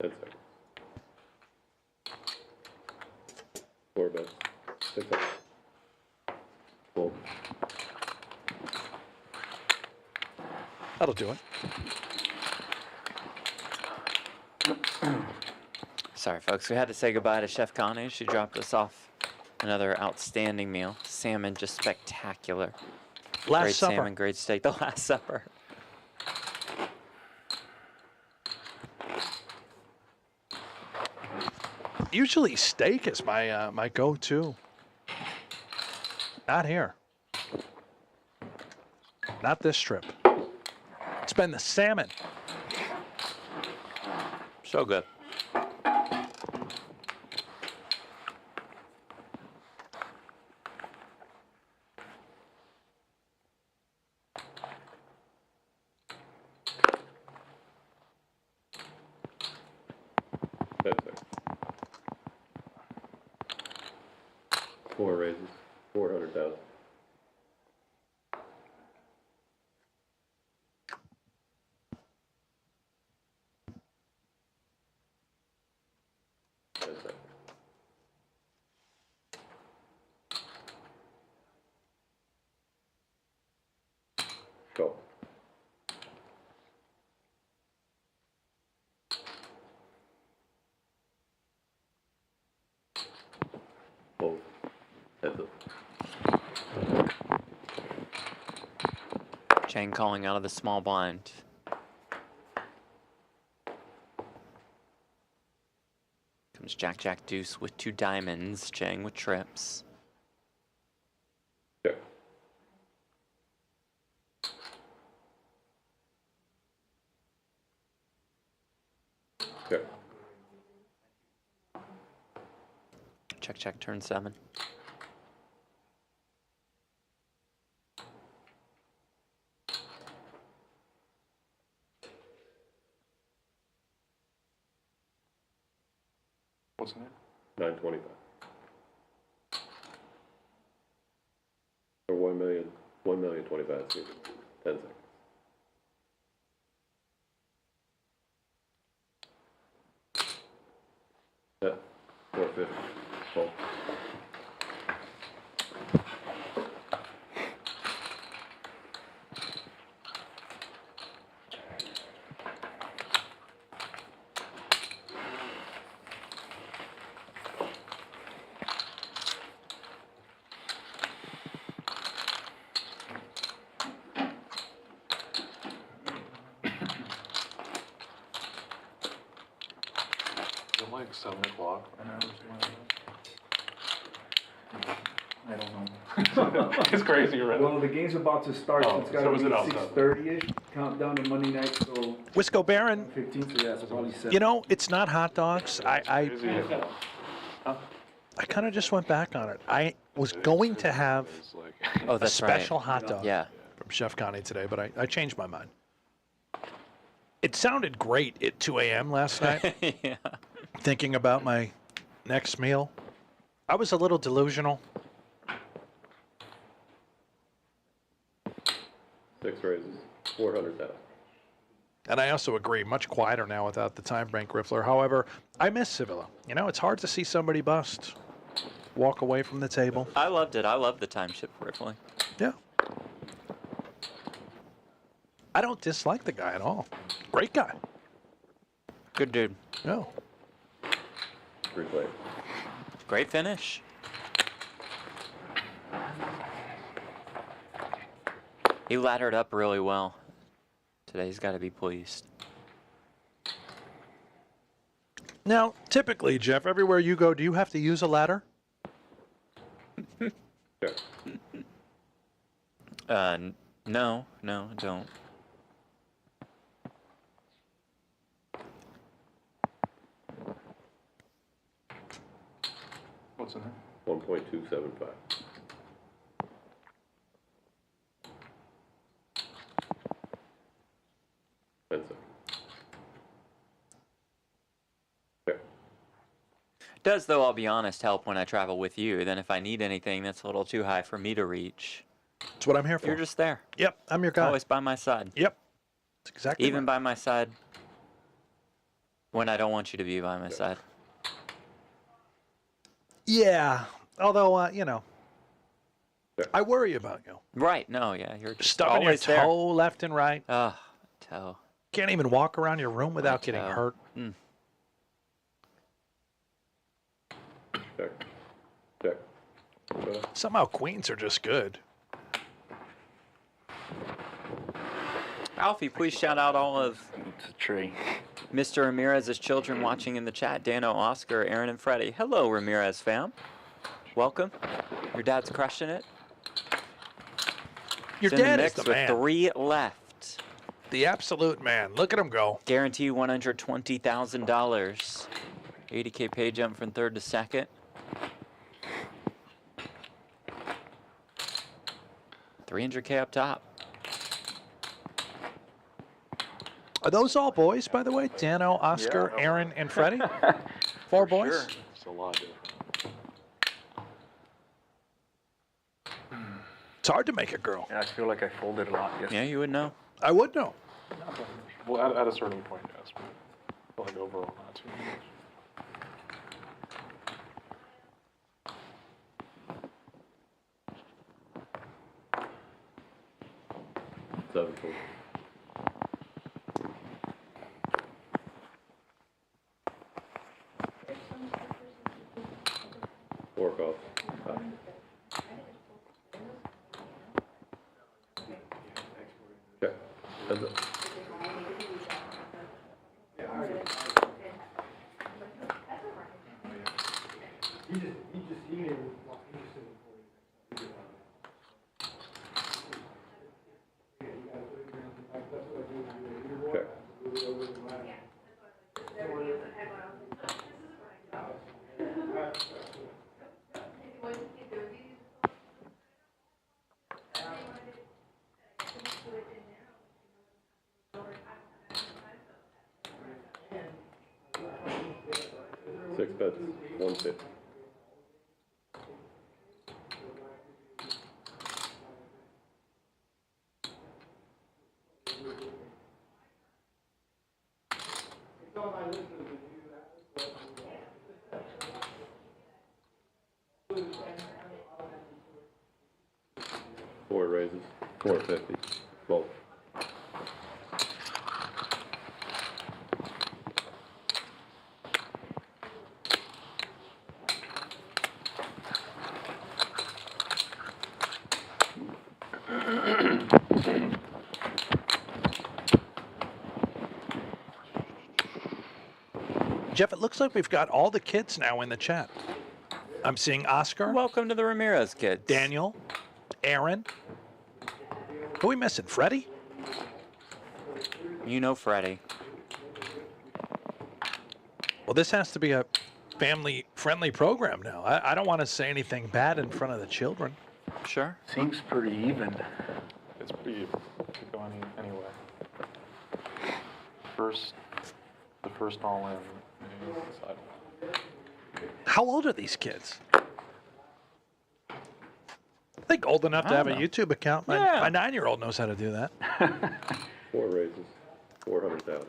That's it. 4 bets. 6 seconds. Fold. That'll do it. Sorry, folks. We had to say goodbye to Chef Connie. She dropped us off another outstanding meal. Salmon, just spectacular. Great Supper. salmon, great steak. The Last Supper. Usually steak is my my go-to. Not here. Not this trip. It's been the salmon. So good. That's it. 4 raises. 400,000. That's it. Go. Fold. That's it. Chang calling out of the small blind. Comes Jack, Jack, deuce with 2 diamonds. Chang with trips. Check. Check. Check, check, turn 7. What's in it? 925. Or 1,025,000, excuse me. 10 seconds. Yeah, 450. Fold. Is it like 7 o'clock? I don't know. It's crazy, right? Well, the game's about to start, so it's so gotta is be it outside? 6:30-ish, countdown to Monday night, so Wisco Baron, 15th, so yeah, it's probably 7. you know, it's not hot dogs. I kind of just went back on it. I was going to have Oh, a that's right. special hot dog Yeah. from Chef Connie today, but I changed my mind. It sounded great at 2 a.m. last night. Yeah. Thinking about my next meal. I was a little delusional. 6 raises. 400,000. And I also agree, much quieter now without the time bank Riffler. However, I miss Sevilla. You know, it's hard to see somebody bust, walk away from the table. I loved it. I love the time shift riffling. Yeah. I don't dislike the guy at all. Great guy. Good dude. No. Replay. Great finish. He laddered up really well. Today he's got to be pleased. Now, typically, Jeff, everywhere you go, do you have to use a ladder? Sure. No, I don't. What's in there? 1.275. Heads up. Does, though, I'll be honest, help when I travel with you. Then if I need anything that's a little too high for me to reach, That's what I'm here for. you're just there. Yep, I'm your guy. Always by my side. Yep. That's exactly Even right. by my side when I don't want you to be by my side. Yeah. Although, you know, I worry about you. Right. No, yeah. You're just Stubbing your always toe there. left and right. Oh, toe. Can't even walk around your room without getting toe. hurt. Mm. Check. Check. Somehow queens are just good. Alfie, please shout out all of It's a tree. Mr. Ramirez's children watching in the chat. Dano, Oscar, Aaron, and Freddie. Hello, Ramirez fam. Welcome. Your dad's crushing it. Your He's in dad the is mix the with man. 3 left. The absolute man. Look at him go. Guarantee $120,000. 80K pay jump from 3rd to 2nd. $300K up top. Are those all boys, by the way? Dano, Oscar, Yeah. Aaron, and Freddie? 4 boys? Sure. It's a lot different. It's hard to make a girl. Yeah, I feel like I folded a lot yesterday. Yeah, you would know. I would know. Well, at a certain point, yes, but I feel like overall not too much. Seven fold. Fork off. Check. Heads up. Check. Six bets, 150. Four raises, 450, both. Jeff, it looks like we've got all the kids now in the chat. I'm seeing Oscar. Welcome to the Ramirez kids. Daniel, Aaron. Who are we missing? Freddie? You know Freddie. Well, this has to be a family-friendly program now. I don't want to say anything bad in front of the children. Sure. Seems pretty even. It's pretty even. Could go anyway. The first all in is side. How old are these kids? I think old enough to have a YouTube account. My 9-year-old knows how to do that. Four raises, 400,000.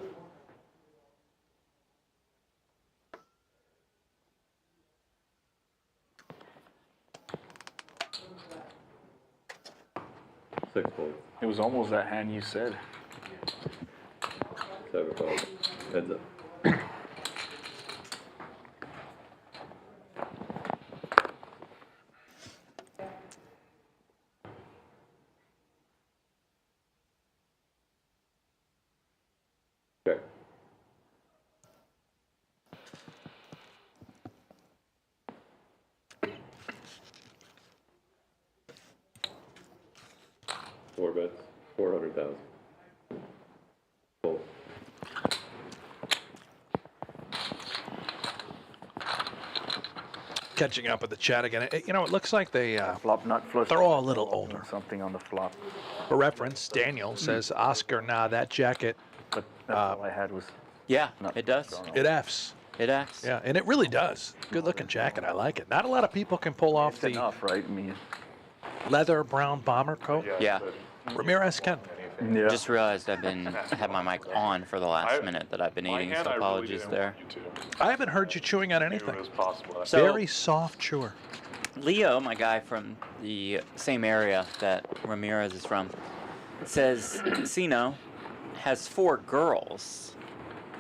Six folds. It was almost that hand you said. Seven folds. Heads up. Check. Four bets, 400,000. Fold. catching up with the chat again. You know, it looks like they flop not flush. they're all a little older. Something on the flop. For reference, Daniel says, Oscar, nah, that jacket. But that's all I had was. Yeah, it does. It F's. It F's. Yeah, and it really does. Good looking jacket. I like it. Not a lot of people can pull off the enough, right? I mean, leather brown bomber coat. Yeah. Ramirez can. Yeah. Just realized I've had my mic on for the last minute that I've been eating, so apologies there. I haven't heard you chewing on anything. So- Very soft chewer. Leo, my guy from the same area that Ramirez is from, says Sino has 4 girls.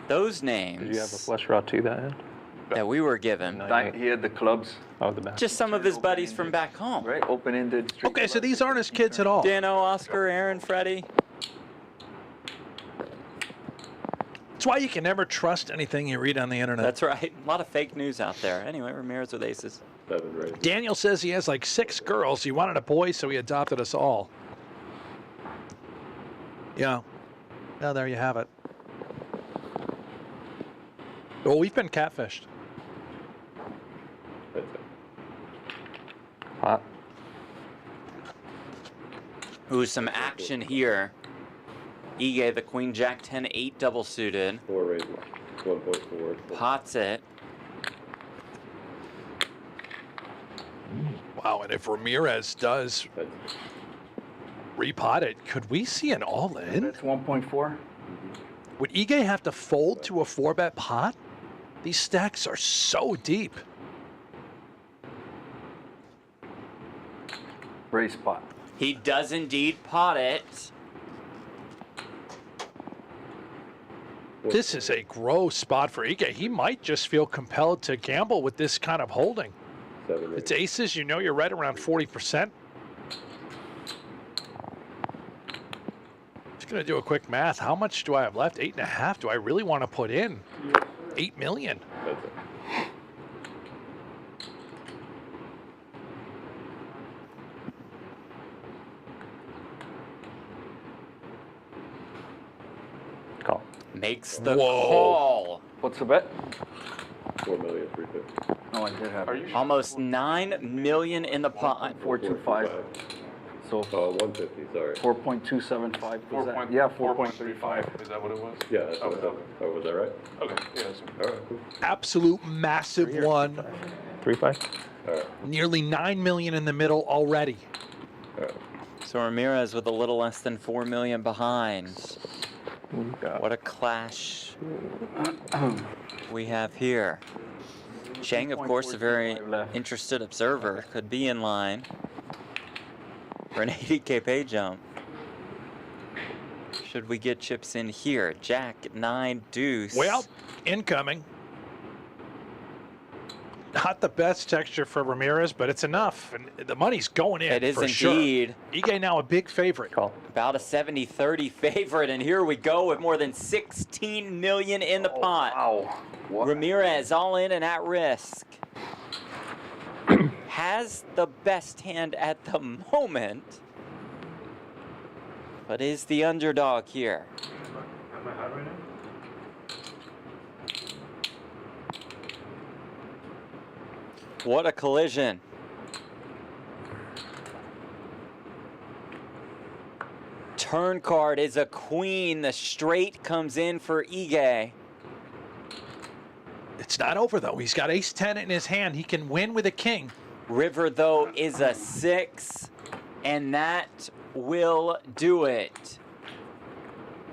Those names. Did you have a flush draw too that we were given? He had the clubs. Oh, the back. Just some of his buddies from back home. Right, open-ended. Okay, so these aren't his kids at all. Dano, Oscar, Aaron, Freddie. That's why you can never trust anything you read on the internet. That's right. A lot of fake news out there. Anyway, Ramirez with aces. Daniel says he has like 6 girls. He wanted a boy, so he adopted us all. Yeah. Yeah, there you have it. Well, we've been catfished. Hot. Ooh, some action here. Ige, the queen, jack, 10, 8 double suited. 4 raises, 1.4. Pots it. Wow, and if Ramirez does repot it, could we see an all-in? That's 1.4. Would Ige have to fold to a 4-bet pot? These stacks are so deep. Raise pot. He does indeed pot it. This is a gross spot for Ige. He might just feel compelled to gamble with this kind of holding. It's aces, you know you're right around 40%. Just gonna do a quick math. How much do I have left? 8.5. Do I really want to put in 8 million? Call. Makes the call. What's the bet? 4,350,000. No, I did have it. Almost 9 million in the pot. 425. So 150. Sorry. 4.275. Was that? Yeah, 4.35. Is that what it was? Yeah, that's what I thought. Oh, was that right? Okay. Yeah. That's All right. Cool. Absolute massive one. 3-5. All right. Nearly 9 million in the middle already. All right. So Ramirez with a little less than 4 million behind. What a clash we have here. Chang, of course, a very interested observer, could be in line for an 80K pay jump. Should we get chips in here? Jack, 9, deuce. Well, incoming. Not the best texture for Ramirez, but it's enough. And the money's going in. It is for indeed. Sure. Ige now a big favorite. Call. About a 70-30 favorite, and here we go with more than 16 million in the pot. Wow. What? Ramirez all in and at risk. Has the best hand at the moment, but is the underdog here. Am I hot right now? What a collision. Turn card is a queen. The straight comes in for Ige. It's not over, though. He's got ace-10 in his hand. He can win with a king. River, though, is a 6, and that will do it.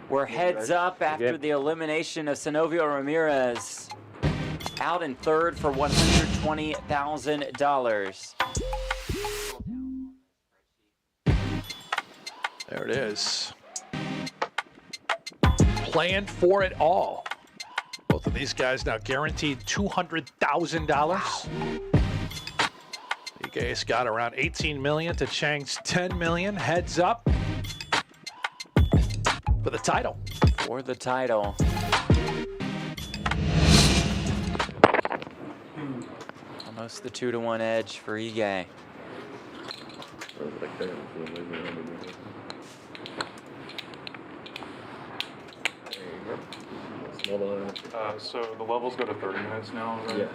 We're heads up after the elimination of Senovio Ramirez. Out in third for $120,000. There it is. Playing for it all. Both of these guys now guaranteed $200,000. Ige's got around 18 million to Chang's 10 million. Heads up for the title. For the title. Almost the 2-to-1 edge for Ige. So the levels go to 30 minutes now, right? Yeah.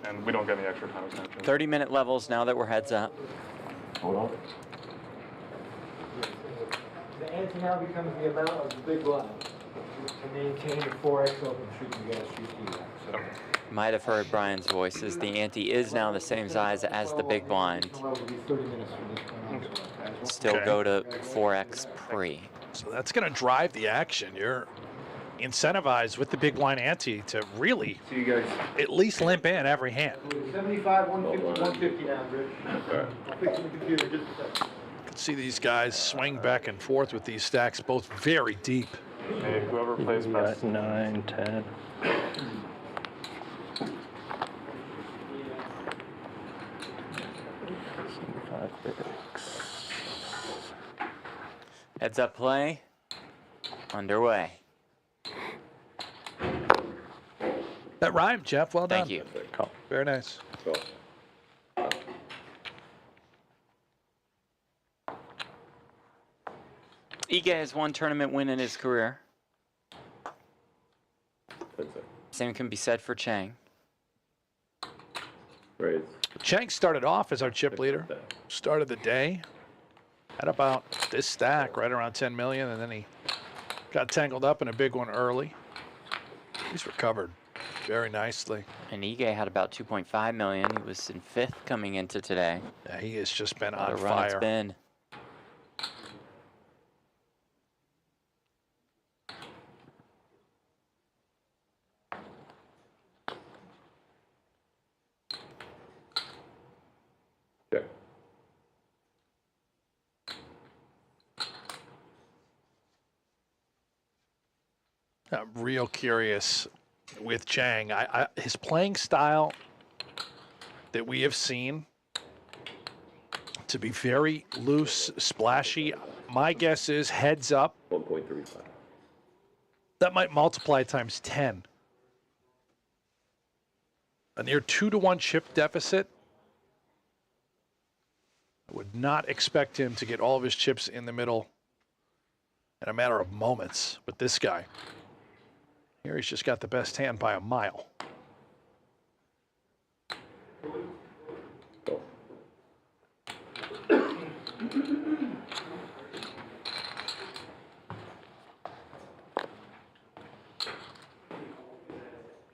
And we don't get any extra time extensions. 30-minute levels now that we're heads up. Hold on. The ante now becomes the amount of the big blind to maintain the 4x open streak you guys shoot to. So. Might have heard Brian's voices. The ante is now the same size as the big blind. Still Okay. go to 4x pre. So that's going to drive the action. You're incentivized with the big blind ante to really at least limp in every hand. 75, 150, 150 now, Rich. I'll fix the computer just a second. You can see these guys swing back and forth with these stacks, both very deep. Hey, whoever plays best. 9, 10. Heads up play. Underway. That rhymed, Jeff. Well done. Thank you. Very nice. Ige has one tournament win in his career. Same can be said for Chang. Raise. Chang started off as our chip leader. Started the day at about this stack, right around 10 million, and then he got tangled up in a big one early. He's recovered very nicely. And Ige had about 2.5 million. He was in 5th coming into today. Yeah, he has just been What on a run it's fire. been. Okay. I'm real curious with Chang. His playing style that we have seen to be very loose, splashy. My guess is heads up. 1.35. That might multiply times 10. A near 2-to-1 chip deficit. I would not expect him to get all of his chips in the middle in a matter of moments with this guy. Here he's just got the best hand by a mile.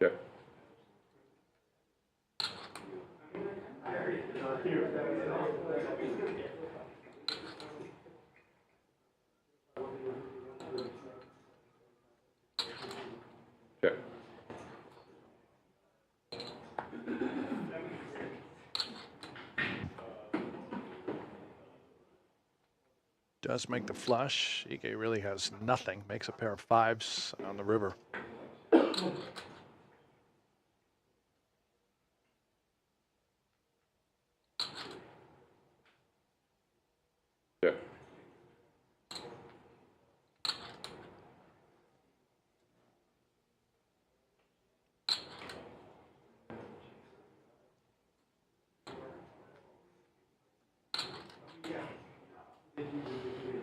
Okay. Okay. Does make the flush. Ige really has nothing. Makes a pair of fives on the river. Okay.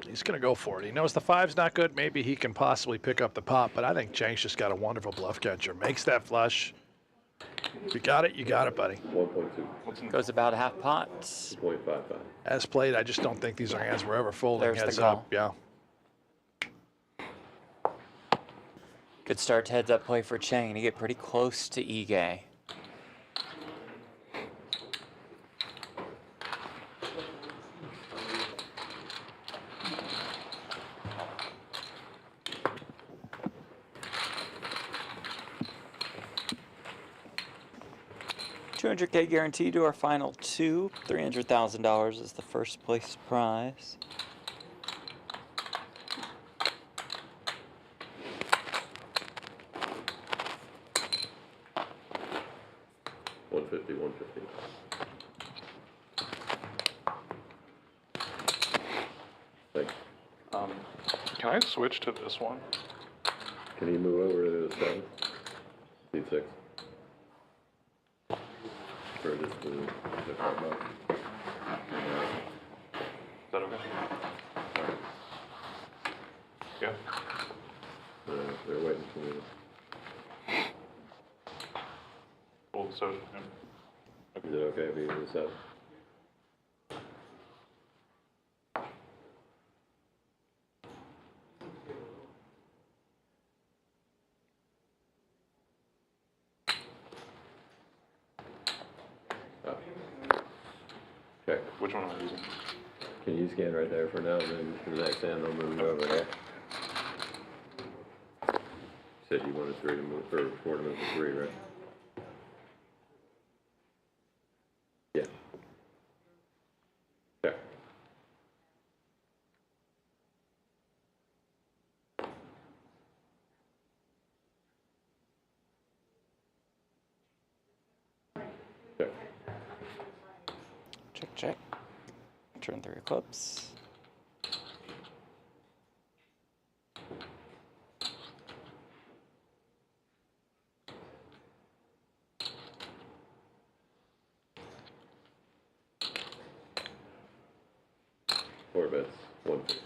He's going to go for it. He knows the five's not good. Maybe he can possibly pick up the pot, but I think Chang's just got a wonderful bluff catcher. Makes that flush. If you got it, buddy. 1.2. Goes about half pot. 2.55. As played, I just don't think these are hands we're ever folding. There's the Heads call. up, yeah. Good start to heads up play for Chang to get pretty close to Ige. $200K guaranteed to our final two. $300,000 is the first place prize. $150. Thanks. Can I switch to this one? Can you move over to the 7? Need 6. Or just the 5 bucks. Is that okay? Yeah. They're waiting for me Fold social. Is it okay if he was up? Check. Which one am I using? Can you scan right there for now, and then for the next hand, I'll move you over there. Said you wanted 3 to move, or 4 to move to 3, right? Yeah. Check. Check. Check, check. Turn 3 of clubs. Four bets, 1 pick.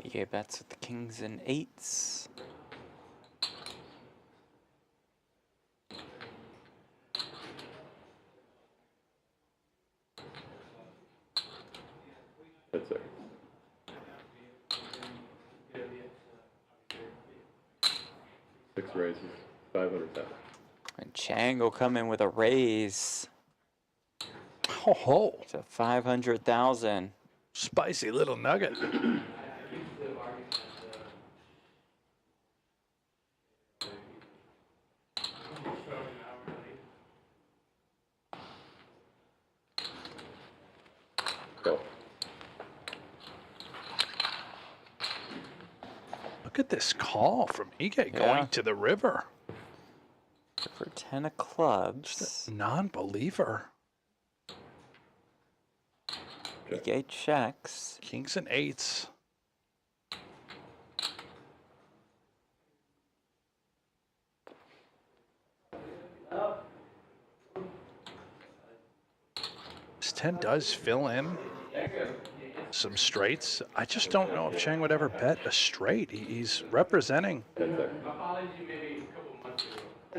EA bets with the kings and 8s. That's it. 6 raises, 500,000. And Chang will come in with a raise Oh, to 500,000. spicy little nugget. Go. Look at this call from Ige going to the river. For 10 of clubs. Non-believer. Ige checks. Kings and 8s. This 10 does fill in some straights. I just don't know if Chang would ever bet a straight. He's representing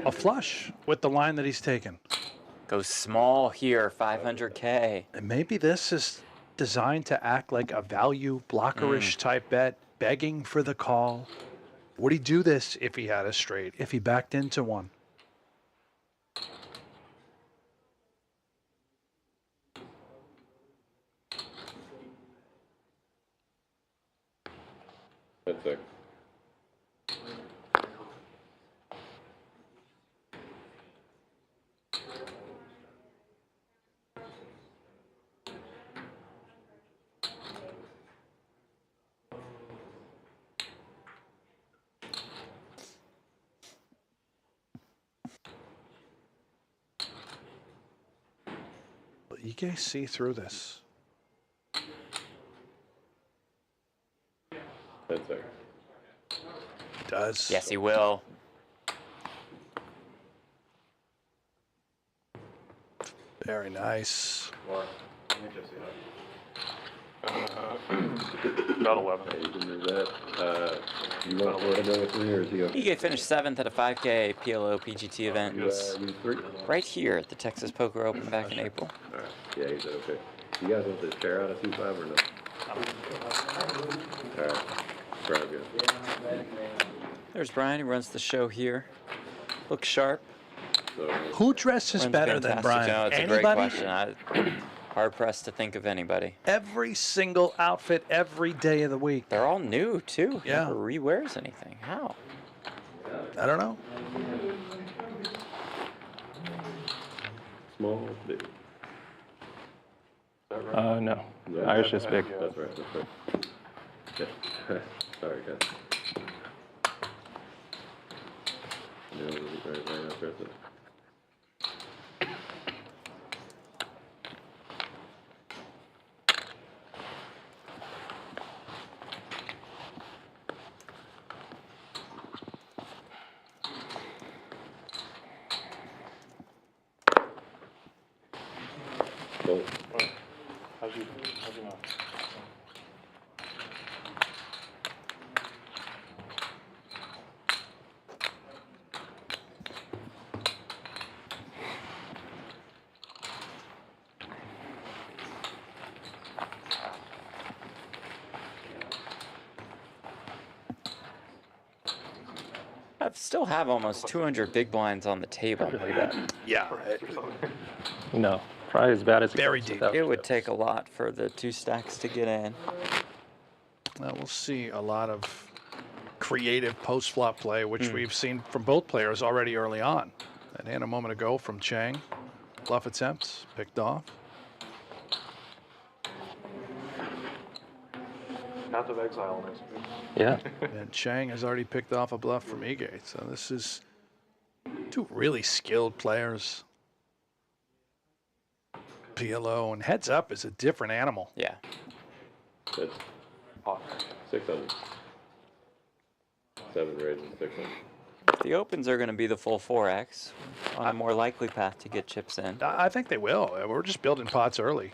a flush with the line that he's taken. Goes small here, 500K. And maybe this is designed to act like a value blockerish type bet, begging for the call. Would he do this if he had a straight, if he backed into one? That's it. Will Ige see through this? That's it. He does. Yes, he will. Very nice. About 11. Yeah, you can move that. You want to go with 3 or is he okay? Ige finished 7th at a 5K PLO PGT event. Use 3? Right here at the Texas Poker Open back in April. Alright, yeah, he's okay. You guys want this chair out of 2-5 or no? Alright, Brian, good. There's Brian, who runs the show here. Looks sharp. So, Who dresses Runs better than fantastic. Brian? No, it's a great Anybody? question. Hard pressed to think of anybody. Every single outfit, every day of the week. They're all new too. Yeah. Never re-wears anything. How? I don't know. small, big. No. Irish is big. That's right, that's right. Yeah. Sorry, guys. Yeah, right after that. Cool. How'd you know? still have almost 200 big blinds on the table. Yeah. No, probably as bad as Very deep. It would take a lot for the 2 stacks to get in. Well, we'll see a lot of creative post-flop play, which we've seen from both players already early on. That hand a moment ago from Chang. Bluff attempts, picked off. Path of Exile, nice. Yeah. And Chang has already picked off a bluff from Ige. So this is 2 really skilled players. PLO, and heads up is a different animal. Yeah. That's 600. 7 raises 600. The opens are going to be the full 4x on a more likely path to get chips in. I think they will. We're just building pots early.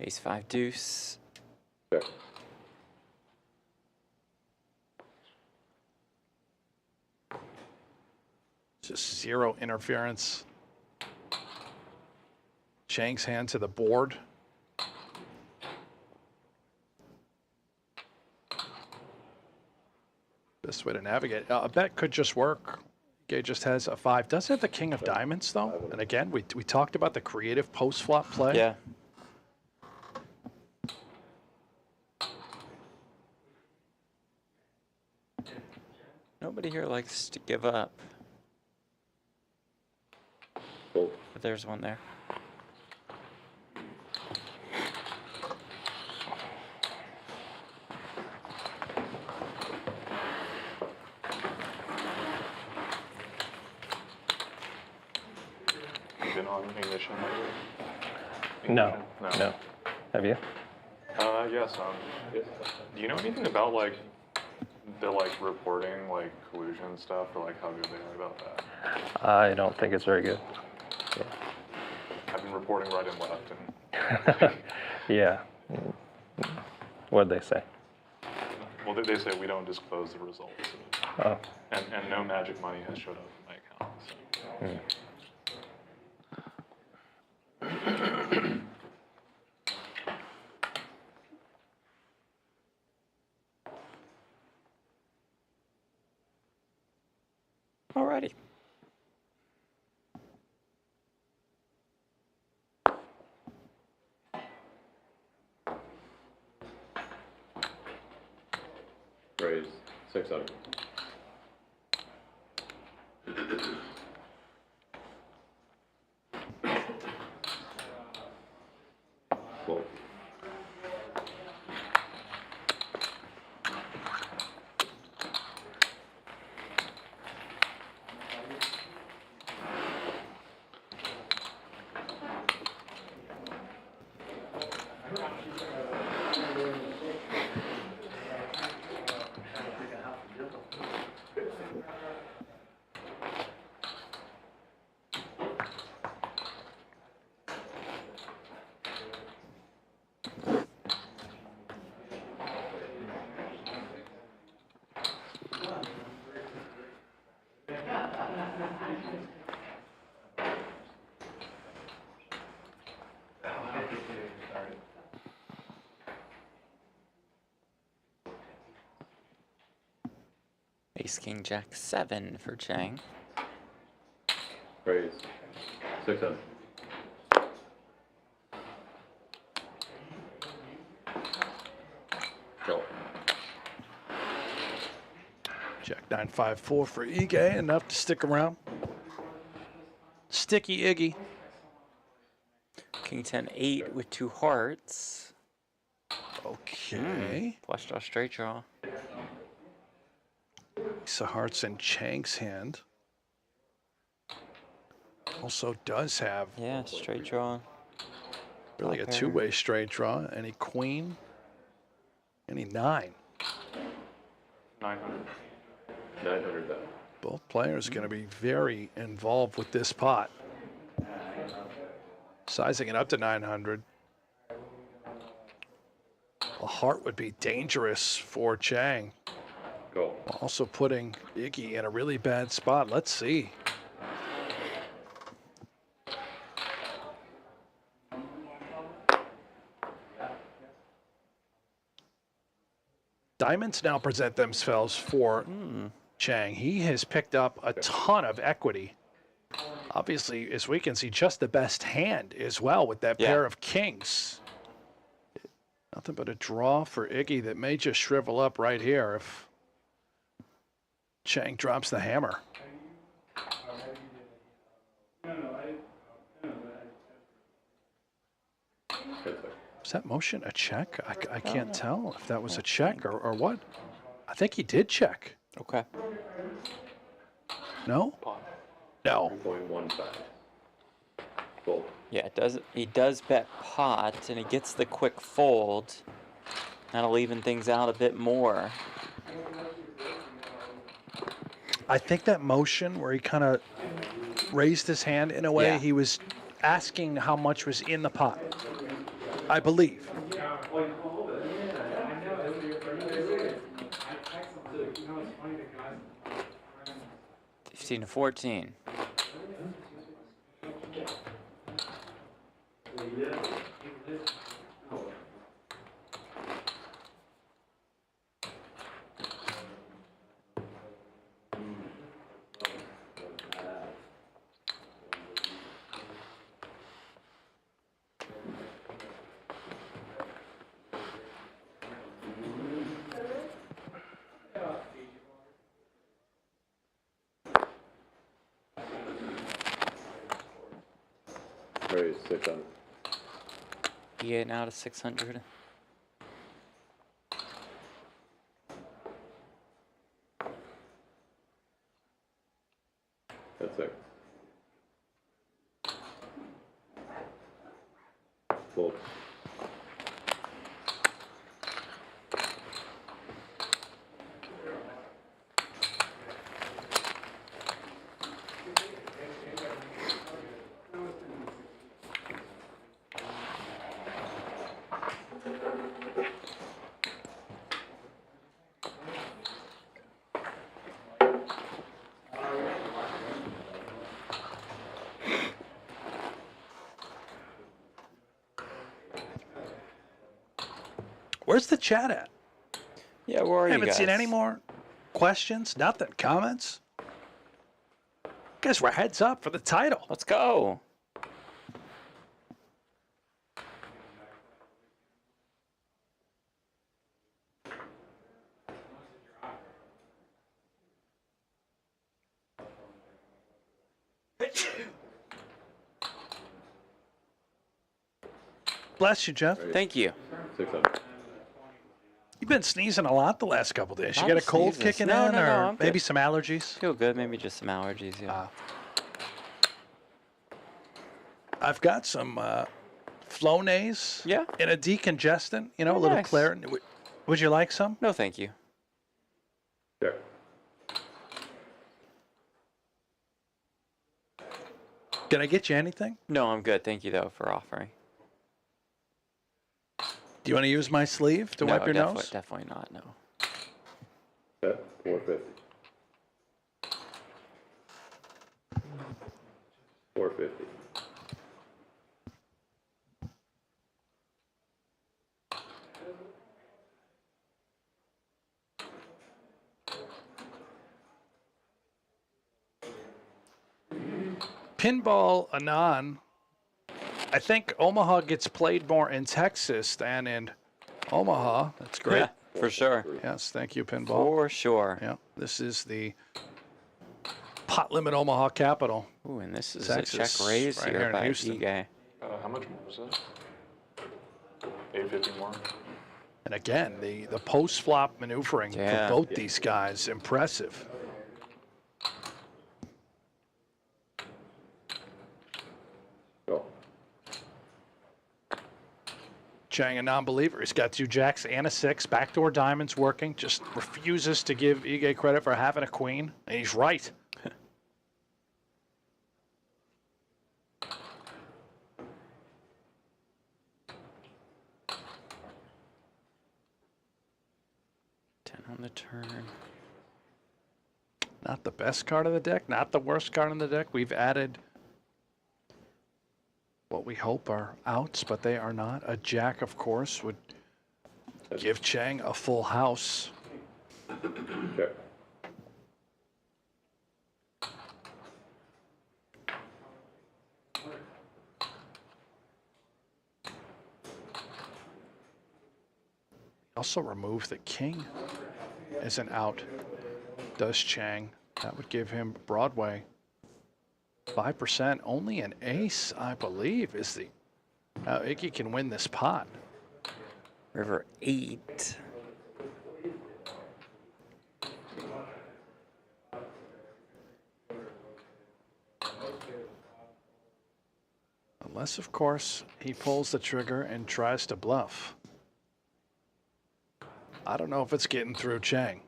Ace 5 deuce. Sure. Just 0 interference. Chang's hand to the board. Best way to navigate. A bet could just work. Gay just has a 5. Does have the king of diamonds, though. And again, we talked about the creative post-flop play. Yeah. Nobody here likes to give up. Cool. But there's one there. You been on English and language? No. Have you? Yes. Do you know anything about like the reporting collusion stuff, or how good they are about that? I don't think it's very good. Yeah. I've been reporting right and left, and Yeah. What'd they say? well, they say we don't disclose the results, Oh. and no magic money has showed up in my account. So. Alrighty. Raise 600. Cool. Ace King Jack 7 for Chang. Raise 600. Go. Jack 9-5-4 for Ige, enough to stick around. Sticky Iggy. King 10-8 with 2 hearts. Okay. Flush draw, straight draw. Ace of hearts in Chang's hand. Also does have straight draw. really a Top pair. 2-way straight draw. Any queen, any 9. 900. 900 though. Both players going to be very involved with this pot. Sizing it up to 900. A heart would be dangerous for Chang. Go. Also putting Iggy in a really bad spot. Let's see. Diamonds now present themselves for Chang. He has picked up a ton of equity. Obviously, as we can see, just the best hand as well with that pair of kings. Nothing but a draw for Iggy that may just shrivel up right here if Chang drops the hammer. Is that motion a check? I can't tell if that was a check or what. I think he did check. Okay. No? No. Going one side. Fold. Yeah, it does. He does bet pot, and he gets the quick fold. That'll even things out a bit more. I think that motion where he kind of raised his hand in a way, he was asking how much was in the pot. I believe. 15 to 14. Raise 600. He getting out of 600. That's it. Fold. Where's the chat at? Yeah, where are you Haven't guys? seen any more questions, nothing, comments. Guess we're heads up for the title. Let's go. Bless you, Jeff. Thank you. 600. You've been sneezing a lot the last couple days. You I'm got a cold sneezing. kicking No, in, no, no, or I'm maybe good. some allergies? Feel good. Maybe just some allergies. Yeah. I've got some Flonase in a decongestant, you know, a little nice. Claritin. Would you like some? No, thank you. Sure. Can I get you anything? No, I'm good. Thank you, though, for offering. Do you want to use my sleeve to wipe your nose? Definitely not, no. Bet 450. 450. Pinball Anon. I think Omaha gets played more in Texas than in Omaha. That's great. Yeah, for sure. Yes, thank you, Pinball. For sure. Yeah, this is the pot limit Omaha capital. Ooh, and this is Texas, a check raise right here in by Houston. E-Guy. How much more was that? 850 more. And again, the post flop maneuvering Yeah. for both these guys, impressive. Go. Chang, a non-believer. He's got 2 jacks and a 6. Backdoor diamonds working. Just refuses to give Ige credit for having a queen. And he's right. On the turn. Not the best card of the deck, not the worst card in the deck. We've added what we hope are outs, but they are not. A jack, of course, would give Chang a full house. Check. Also remove the king as an out. Does Chang. That would give him Broadway. 5%. Only an ace, I believe, is the... Iggy can win this pot. River 8. Unless, of course, he pulls the trigger and tries to bluff. I don't know if it's getting through Chang.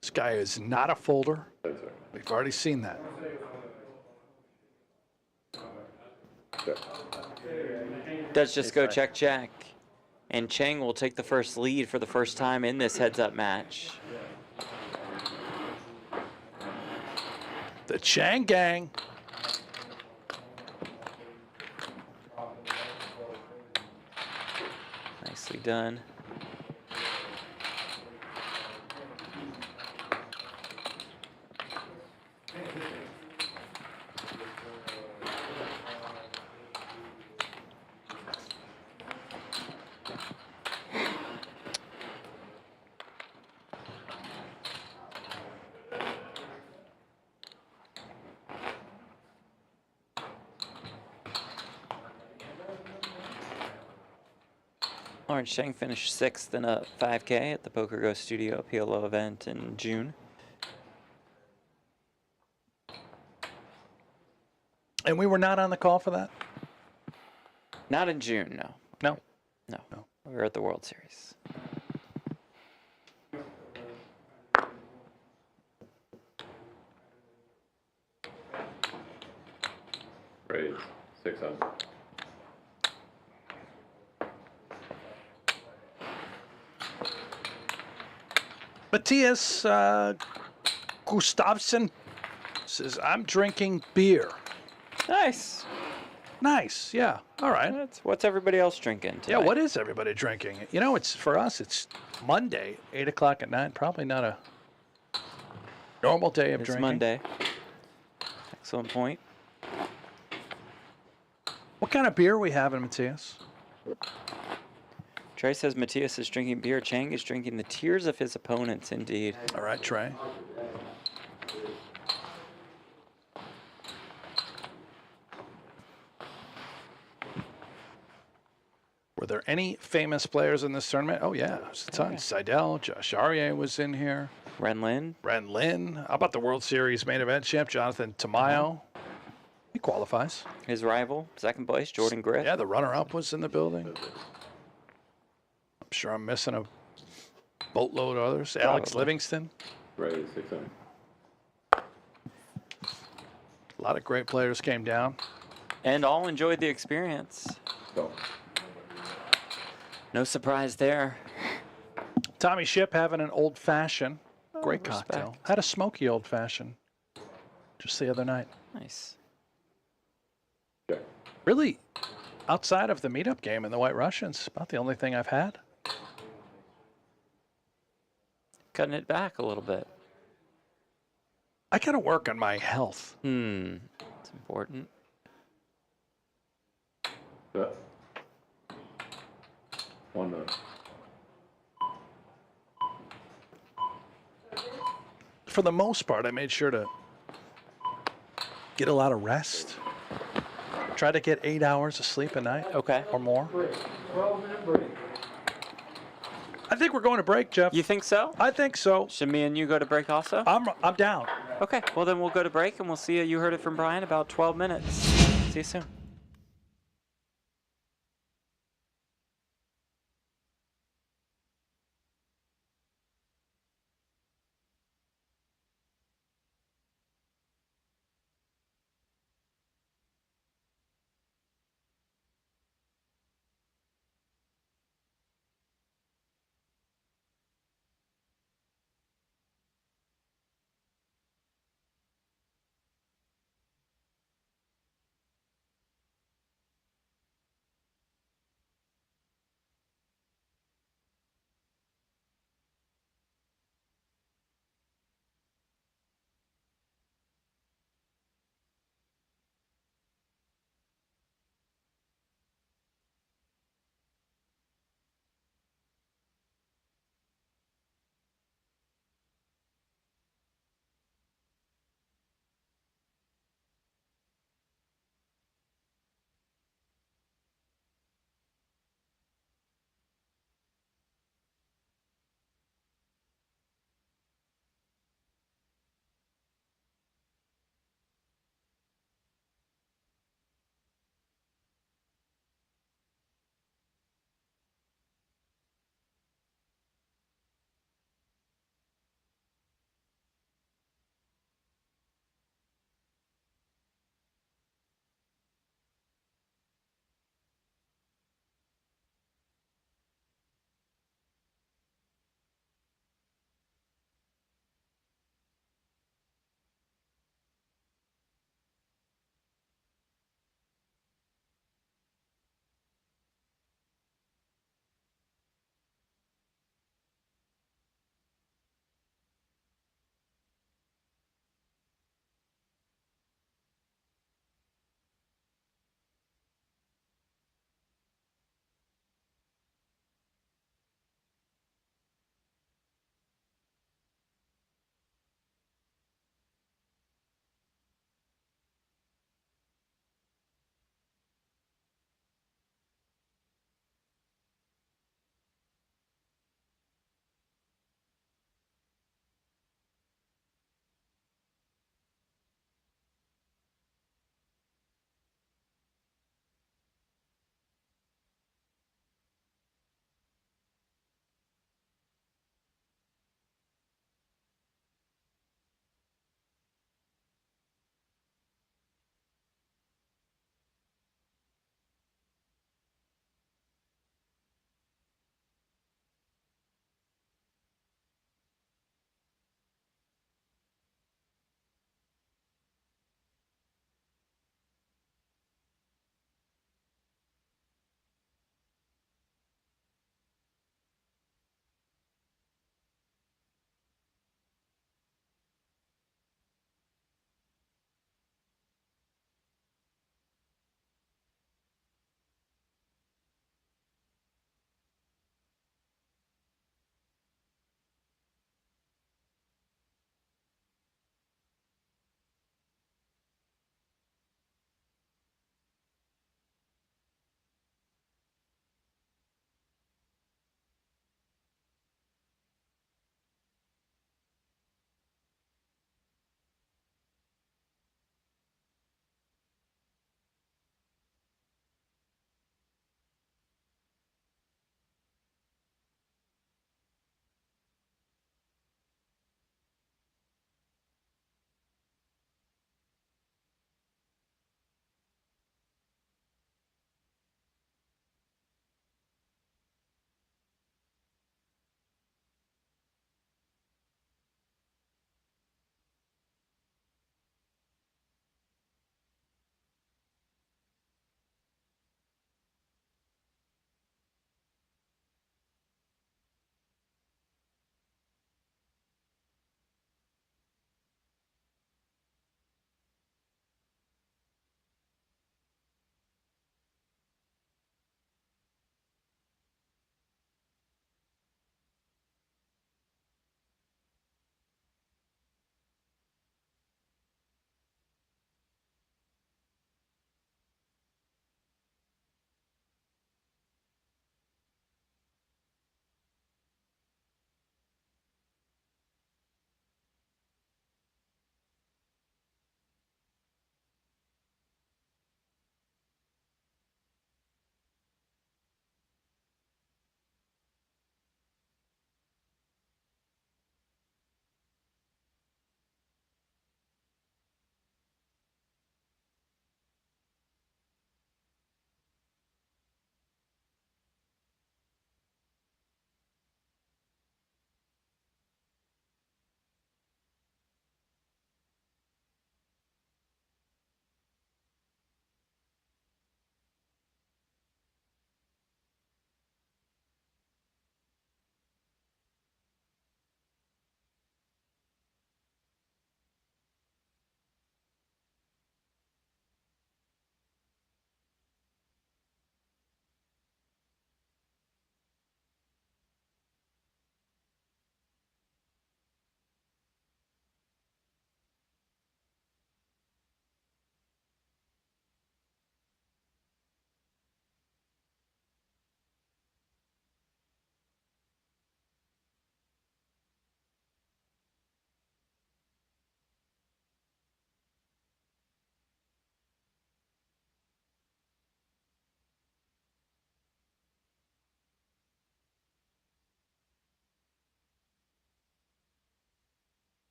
This guy is not a folder. We've already seen that. Does just go check, check. And Chang will take the first lead for the first time in this heads-up match. The Chang gang. Nicely done. Lawrence Chang finished 6th in a 5K at the PokerGO Studio PLO event in June. And we were not on the call for that? Not in June, no. No? No. We were at the World Series. Raise 600. Matthias Gustafsson says, I'm drinking beer. Nice. Nice, yeah. All right. What's everybody else drinking today? Yeah, what is everybody drinking? You know, it's for us, it's Monday, 8 o'clock at night. Probably not a normal day of It's drinking. Monday. Excellent point. What kind of beer are we having, Matthias? Trey says Matthias is drinking beer. Chang is drinking the tears of his opponents, indeed. All right, Trey. Were there any famous players in this tournament? Oh, yeah, there's a ton. Seidel, Josh Aryeh was in here. Ren Lin. Ren Lin. How about the World Series main event champ, Jonathan Tamayo? He qualifies. His rival, second place, Jordan Griff. Yeah, the runner-up was in the building. I'm sure I'm missing a boatload of others. Alex Livingston. Raise 600. A lot of great players came down. And all enjoyed the experience. Go. No surprise there. Tommy Ship having an old-fashioned. Great respect. cocktail. Had a smoky old-fashioned just the other night. Nice. Check. Really, outside of the meetup game and the White Russians, about the only thing I've had. Cutting it back a little bit. I got to work on my health. It's important. Set. 1 9. For the most part, I made sure to get a lot of rest. Try to get 8 hours of sleep a night. Okay. Or more. 12-minute break. I think we're going to break, Jeff. You think so? I think so. Should me and you go to break also? I'm down. Okay, well then we'll go to break and we'll see you. You heard it from Brian, about 12 minutes. See you soon.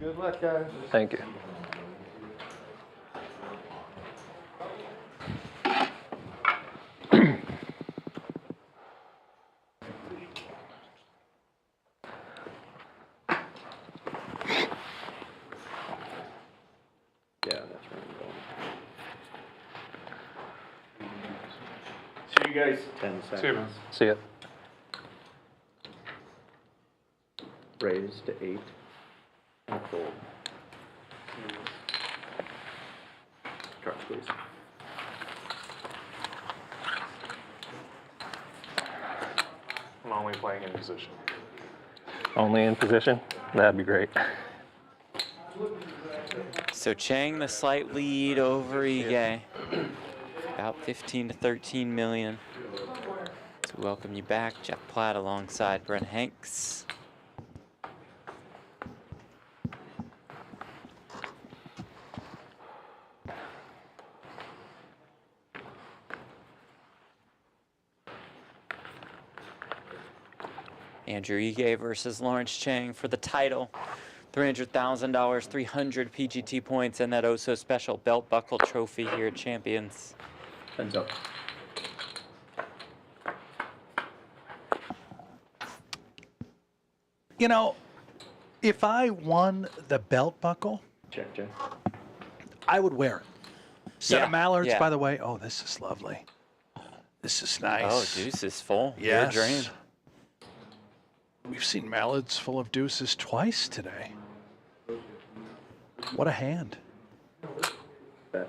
Good luck, guys. Thank you. Yeah, that's where I'm going. See you guys. 10 See you, seconds. man. See ya. Raise to 8 and fold. Cards, please. I'm only playing in position. Only in position? That'd be great. So Chang the slight lead over Ige. About 15 to 13 million. So welcome you back, Jeff Platt alongside Brent Hanks. Andrew Ige versus Lawrence Chang for the title. $300,000, 300 PGT points, and that oh so special belt buckle trophy here at Champions. Heads up. You know, if I won the belt buckle, Check. I would wear it. Set of mallards, yeah. by the way. Oh, this is lovely. This is nice. Oh, deuce is full. Yes. Your dream. We've seen mallards full of deuces twice today. What a hand. Bet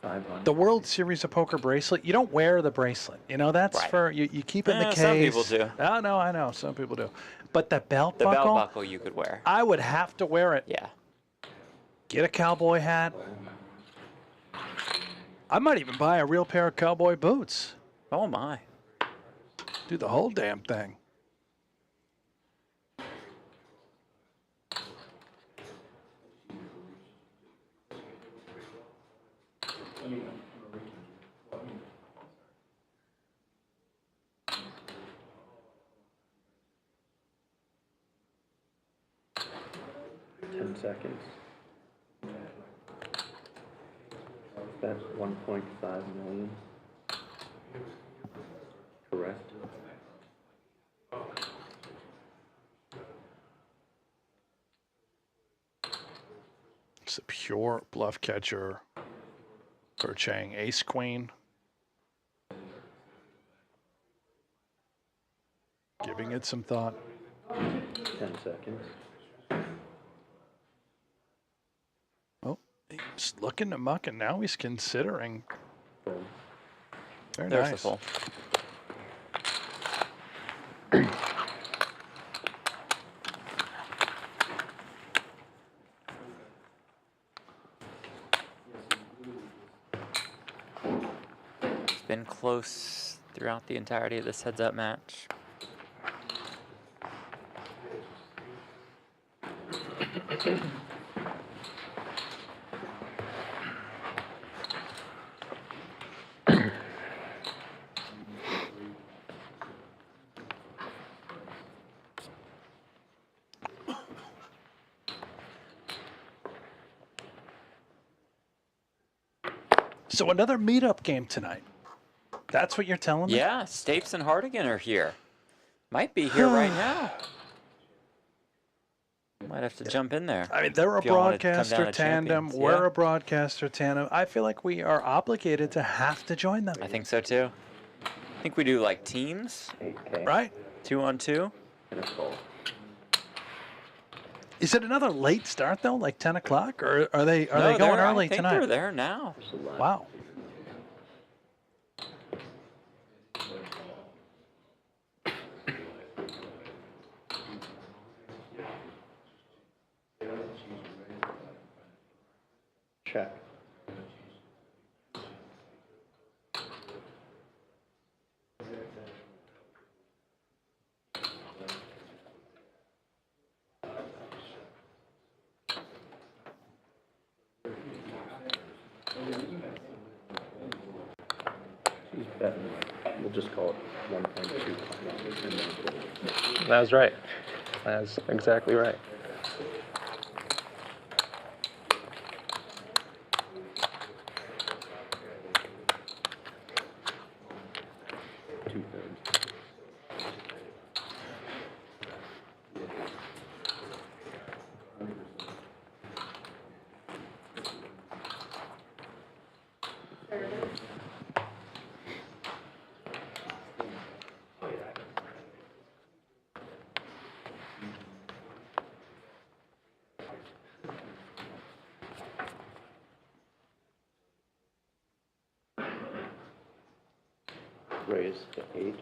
500. The World Series of Poker bracelet, you don't wear the bracelet. You know, that's Right. for, you keep it in the case. Some people do. Oh, no, I know. Some people do. But the belt The buckle, belt buckle you could wear. I would have to wear it. Yeah. Get a cowboy hat. I might even buy a real pair of cowboy boots. Oh, my. Do the whole damn thing. Seconds. That's 1.5 million. Correct. It's a pure bluff catcher for Chang. Ace queen. Giving it some thought. 10 seconds. He's looking to muck, and now he's considering. Very There's nice. the full. It's been close throughout the entirety of this heads-up match. So another meetup game tonight. That's what you're telling me? Yeah, Stapes and Hardigan are here. Might be here right now. Might have to jump in there. I mean, they're a if y'all wanted to come down broadcaster to tandem. Champions. We're Yeah, a broadcaster tandem. I feel like we are obligated to have to join them. I think so too. I think we do like teams. 8K. Right? 2-on-2. And a call. Is it another late start though, like 10 o'clock, or are they No, going they're- early I think tonight? they're there now. Wow. Check. He's betting, we'll just call it 1.2. That was right. That's exactly right. 2/3. Raise to 8.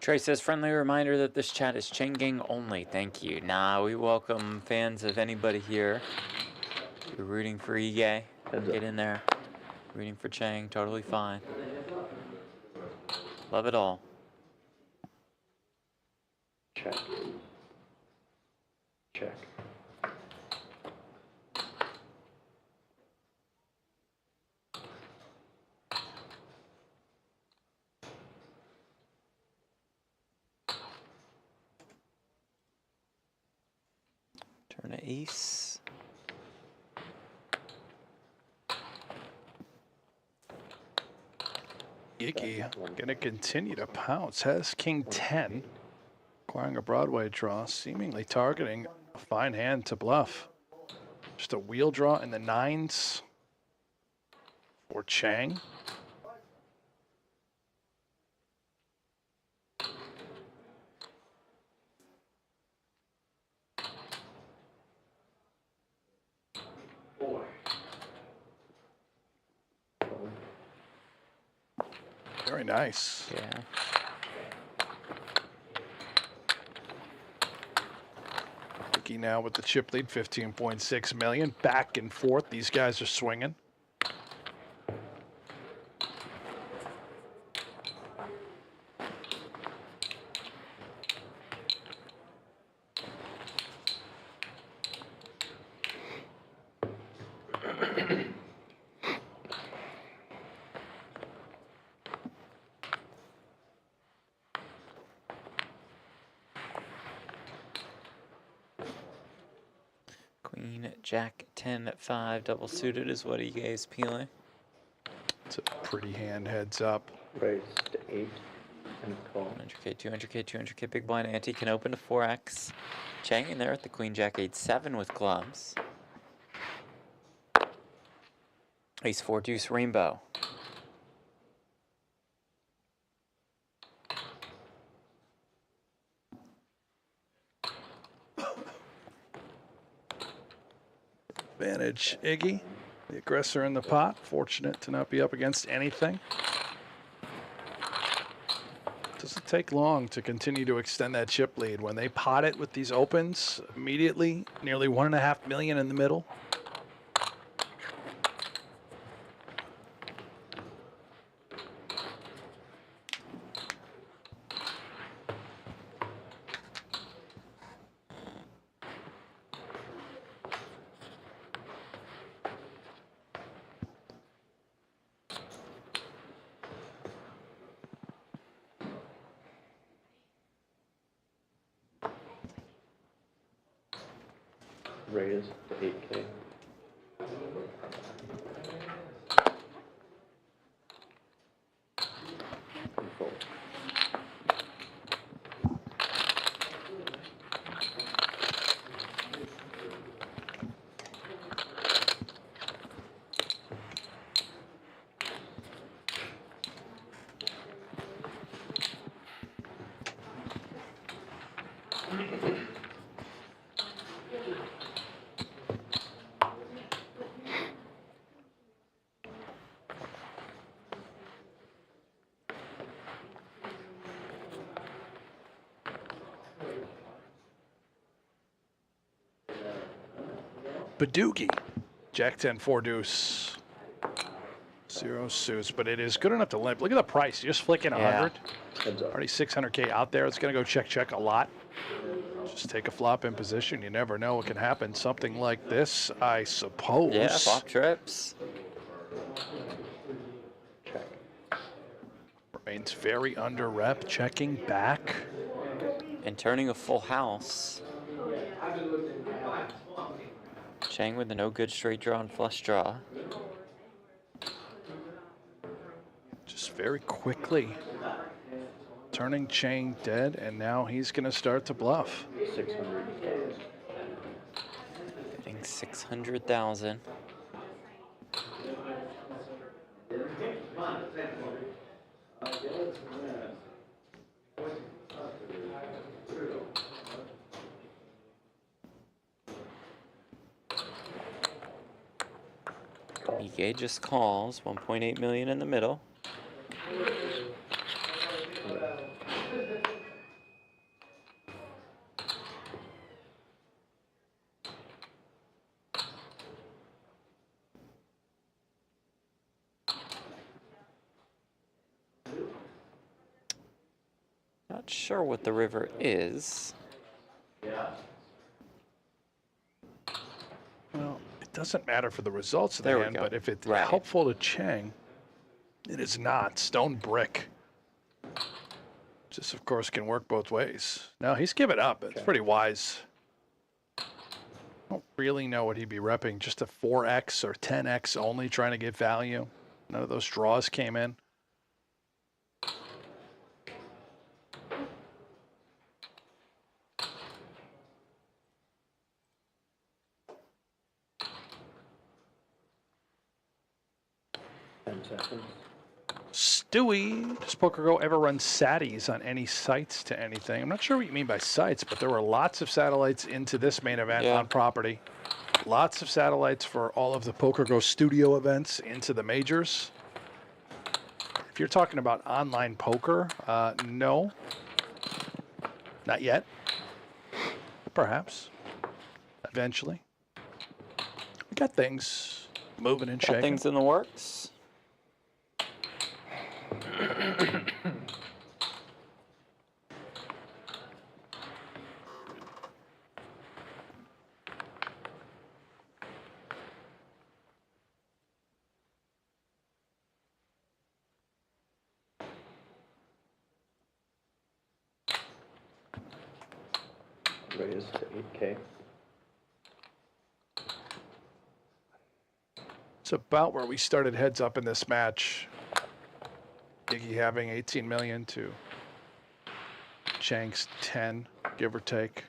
Trey says, friendly reminder that this chat is Chang gang only. Thank you. Nah, we welcome fans of anybody here. You're rooting for Ige. Get in there. Rooting for Chang, totally fine. Love it all. Check. Check. Turn to ace. Iggy gonna continue to pounce. Has king 10. Acquiring a Broadway draw, seemingly targeting a fine hand to bluff. Just a wheel draw in the 9s for Chang. Very nice. Yeah. Ricky now with the chip lead, 15.6 million. Back and forth, these guys are swinging. Queen, Jack, 10, 5, double suited is what Ige is peeling. It's a pretty hand, heads up. Raise to 8 and call. 100K, 200K, 200K, big blind ante can open to 4x. Chang in there at the Queen, Jack, 8, 7 with clubs. Ace 4, deuce, rainbow. Advantage, Iggy, the aggressor in the pot. Fortunate to not be up against anything. Doesn't take long to continue to extend that chip lead. When they pot it with these opens, immediately, nearly 1.5 million in the middle. Raise to 8K. And fold. Badoogie. Jack 10, 4 deuce. 0 suits, but it is good enough to limp. Look at the price. You just flick in 100. Already 600K out there. It's going to go check, check a lot. Just take a flop in position. You never know what can happen. Something like this, I suppose. Yeah, flop trips. Check. Remains very under rep. Checking back. And turning a full house. Chang with a no good straight draw and flush draw. Just very quickly turning Chang dead, and now he's going to start to bluff. 600. Betting 600,000. EK just calls, 1.8 million in the middle. Not sure what the river is. Well, it doesn't matter for the results of the There we hand, go. but if it's Right. helpful to Chang, it is not. Stone brick. Just, of course, can work both ways. Now, he's given up. It's pretty wise. Don't really know what he'd be repping. Just a 4x or 10x only, trying to get value. None of those draws came in. Stewie, does PokerGo ever run SATs on any sites to anything? I'm not sure what you mean by sites, but there were lots of satellites into this main event on property. Lots of satellites for all of the PokerGo studio events into the majors. If you're talking about online poker, no. Not yet. Perhaps. Eventually. We got things moving and shaking. Got things in the works. Raise to 8K. It's about where we started heads up in this match. Iggy having 18 million to Chang's 10, give or take.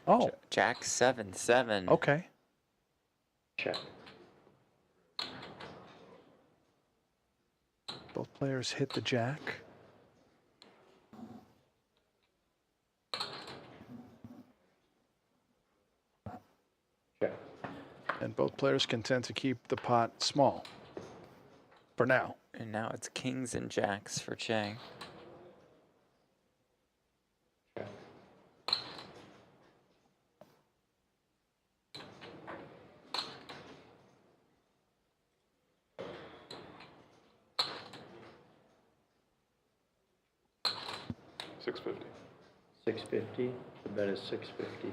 Oh. Jack 7-7. Okay. Check. Both players hit the jack. Check. And both players content to keep the pot small. For now. And now it's kings and jacks for Chang. $650. 650. The bet is 650.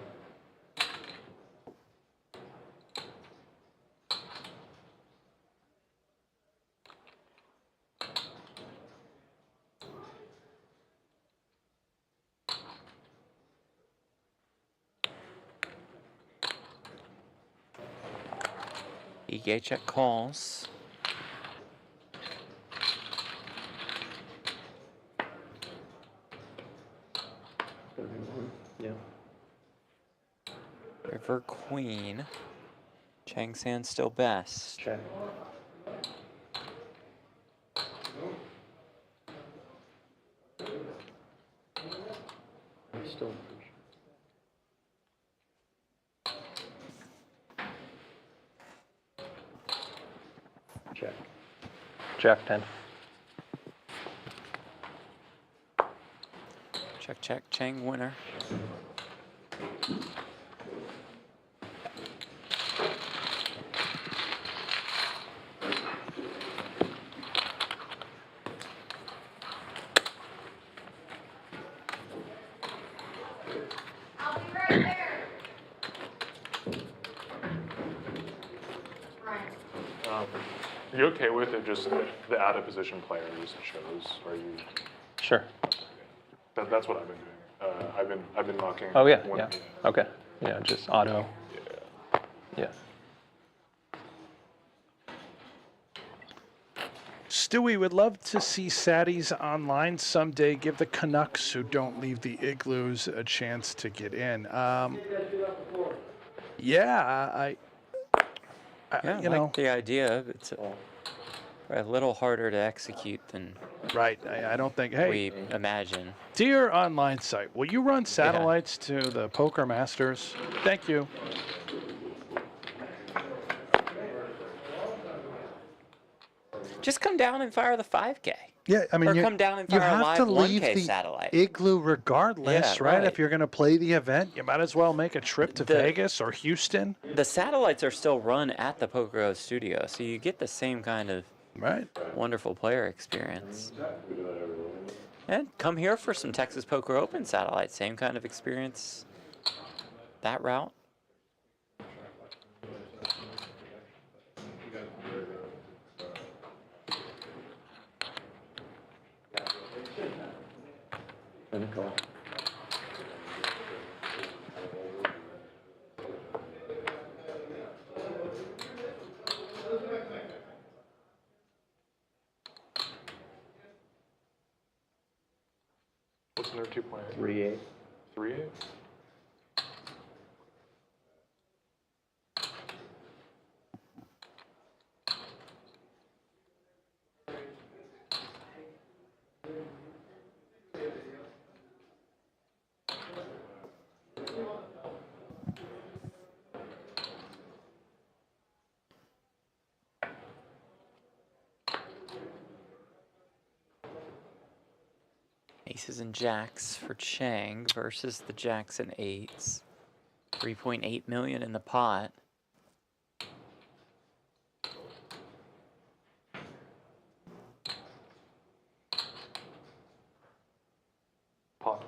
EK check calls. Yeah. River queen. Chang's hand still best. Check. Still. Check. Jack 10. Check, check, Chang winner. Are you okay with it just the out of position players shows? Are you? Sure. That's what I've been doing. I've been knocking. Oh yeah, yeah. Okay. Yeah, just auto. Yeah. Yeah. Stewie would love to see Saddies online someday. Give the Canucks who don't leave the igloos a chance to get in. Yeah, Yeah, you I know. like the idea. It's a little harder to execute than Right. I don't think. Hey, we imagine. dear online site, will you run satellites to the Poker Masters? Thank you. Just come down and fire the 5K. Yeah, I mean, or come down and you fire a have live to leave 1K the satellite. igloo regardless, Yeah, right? right. If you're going to play the event, you might as well make a trip to Vegas or Houston. The satellites are still run at the PokerGO studio, so you get the same kind of wonderful player experience. And come here for some Texas Poker Open satellites. Same kind of experience. That route. And a call. What's in there 2.8? 3-8. 3-8? Aces and jacks for Chang versus the jacks and eights. 3.8 million in the pot. Pot.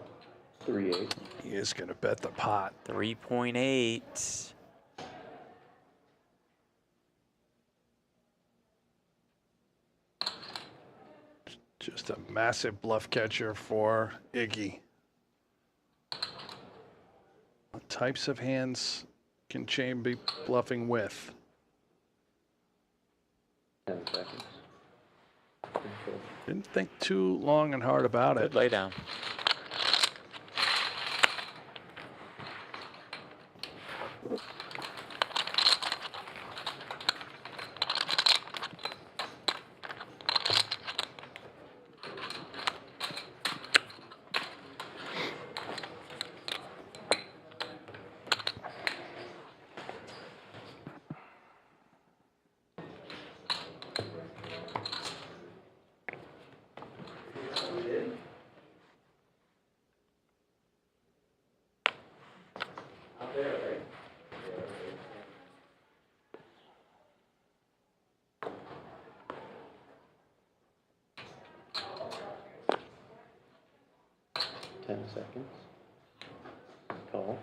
3-8. He is going to bet the pot. 3.8. Just a massive bluff catcher for Iggy. What types of hands can Chang be bluffing with? 10 seconds. Didn't think too long and hard about it. Good lay down. Seconds. Call.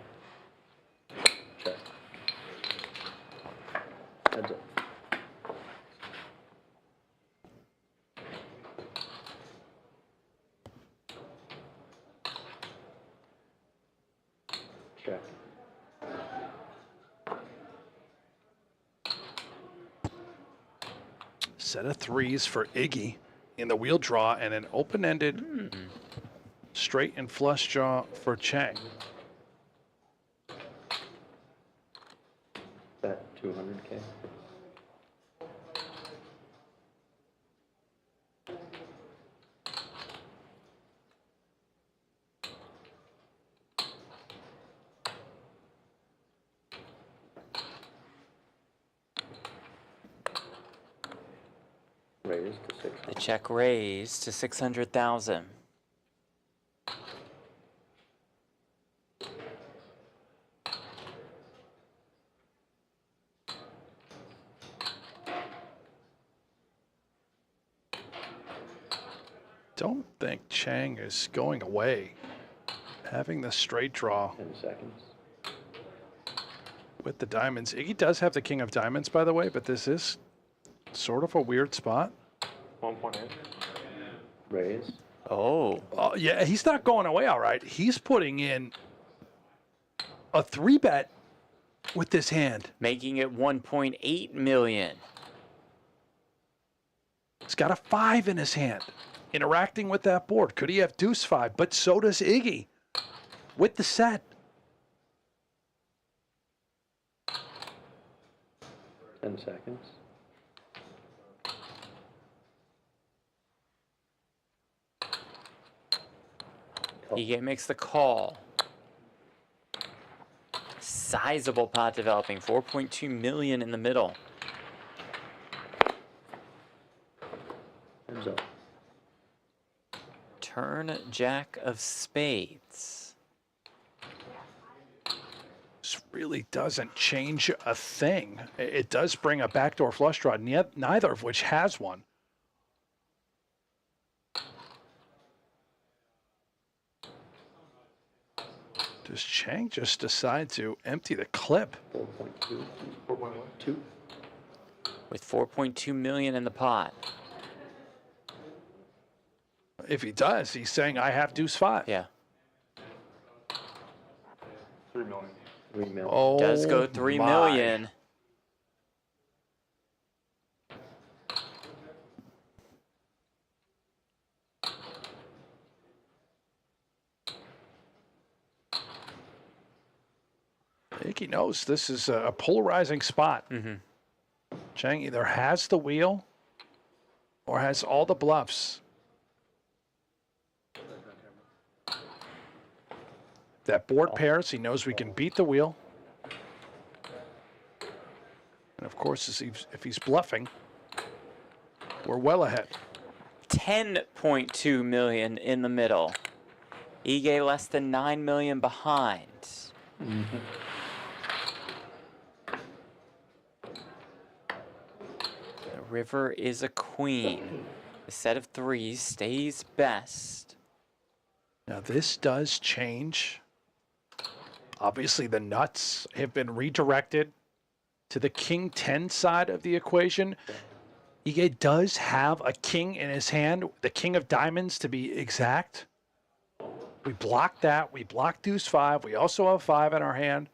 Check. Heads up. Check. Set of threes for Iggy in the wheel draw and an open-ended straight and flush draw for Chang. Bet 200K. Raise to 600. The check raised to 600,000. Don't think Chang is going away. Having the straight draw 10 seconds. with the diamonds. Iggy does have the king of diamonds, by the way, but this is sort of a weird spot. 1.8. Raise. Oh. Oh, yeah, he's not going away all right. He's putting in a 3-bet with this hand. Making it 1.8 million. He's got a 5 in his hand, interacting with that board. Could he have deuce 5? But so does Iggy with the set. Ten seconds. Ige makes the call. Sizable pot developing, 4.2 million in the middle. Heads up. Turn jack of spades. This really doesn't change a thing. It does bring a backdoor flush draw, neither of which has one. Does Chang just decide to empty the clip? 4.2. 4.2. With 4.2 million in the pot. If he does, he's saying, I have deuce 5. Yeah. 3 million. 3 million. Oh, Does go 3 my. million. I think he knows this is a polarizing spot. Chang either has the wheel or has all the bluffs. That board pairs, he knows we can beat the wheel. And of course, if he's bluffing, we're well ahead. 10.2 million in the middle. Ige less than 9 million behind. The river is a queen. The set of threes stays best. Now this does change. Obviously the nuts have been redirected to the king 10 side of the equation. Ige does have a king in his hand, the king of diamonds to be exact. We blocked that. We blocked deuce 5. We also have 5 in our hand.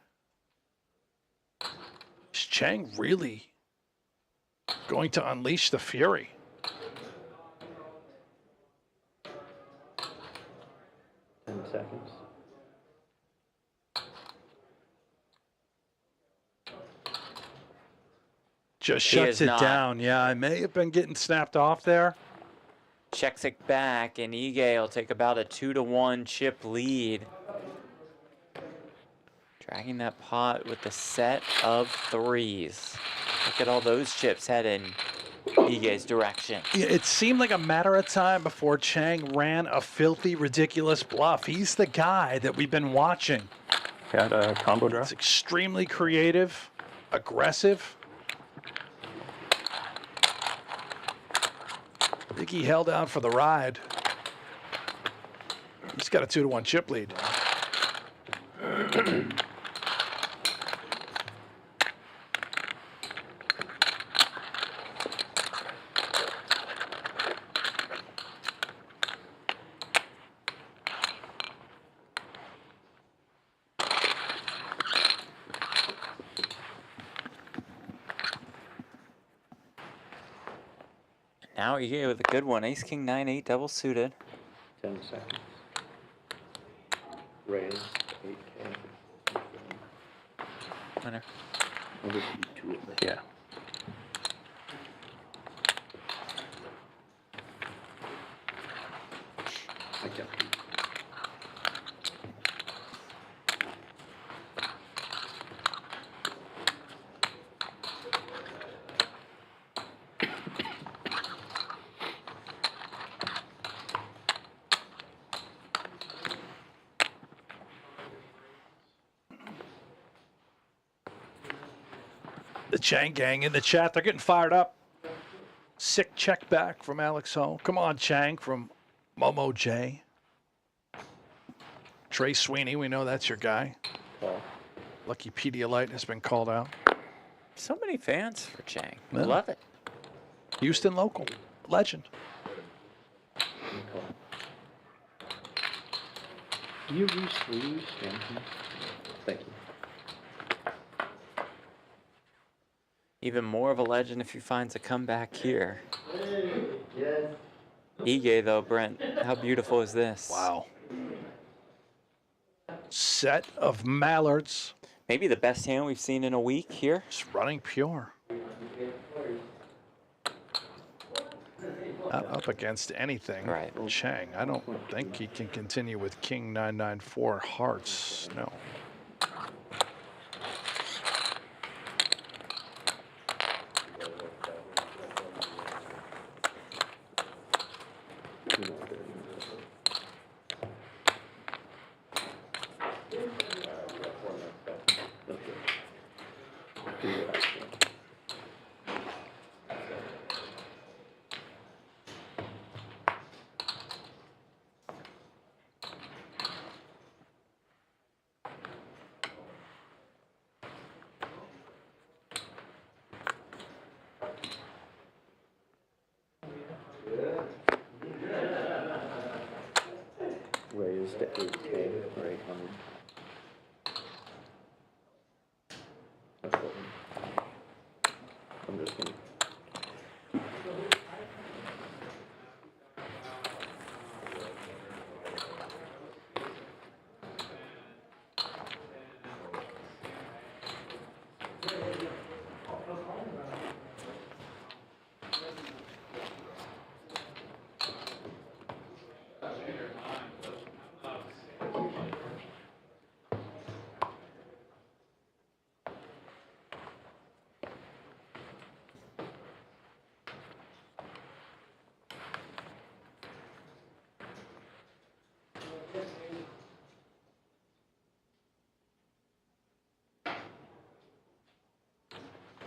Is Chang really going to unleash the fury? Seconds. Just He shuts is it not. down. Yeah, I may have been getting snapped off there. Checks it back, and Ige will take about a 2-1 chip lead. Dragging that pot with the set of threes. Look at all those chips heading Ige's direction. Yeah, it seemed like a matter of time before Chang ran a filthy, ridiculous bluff. He's the guy that we've been watching. Got a combo draw. It's extremely creative, aggressive. I think he held out for the ride. He's got a 2-1 chip lead. Now Ige with a good one. Ace, king, 9-8, double suited. 10 seconds. Raise 8K. Winner. I'll just eat 2 of it. Yeah. I kept it. The Chang gang in the chat, they're getting fired up. Sick check back from Alex Ho. Come on, Chang from Momo J. Trey Sweeney, we know that's your guy. Lucky Pedialyte has been called out. So many fans for Chang. Yeah. Love it. Houston local, legend. Do you re-sleeve Stanton? Thank you. Even more of a legend if he finds a comeback here. Ige though, Brent, how beautiful is this? Wow. Set of mallards. Maybe the best hand we've seen in a week here. Just running pure. Not up against anything. Right. Chang, I don't think he can continue with King 994 hearts. No. Raised to 8K or 800. That's what I'm just gonna.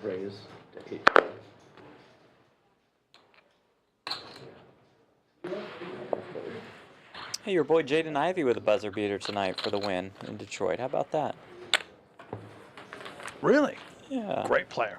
Raise to 8K. Hey, your boy Jaden Ivey with a buzzer beater tonight for the win in Detroit. How about that? Really? Yeah. Great player.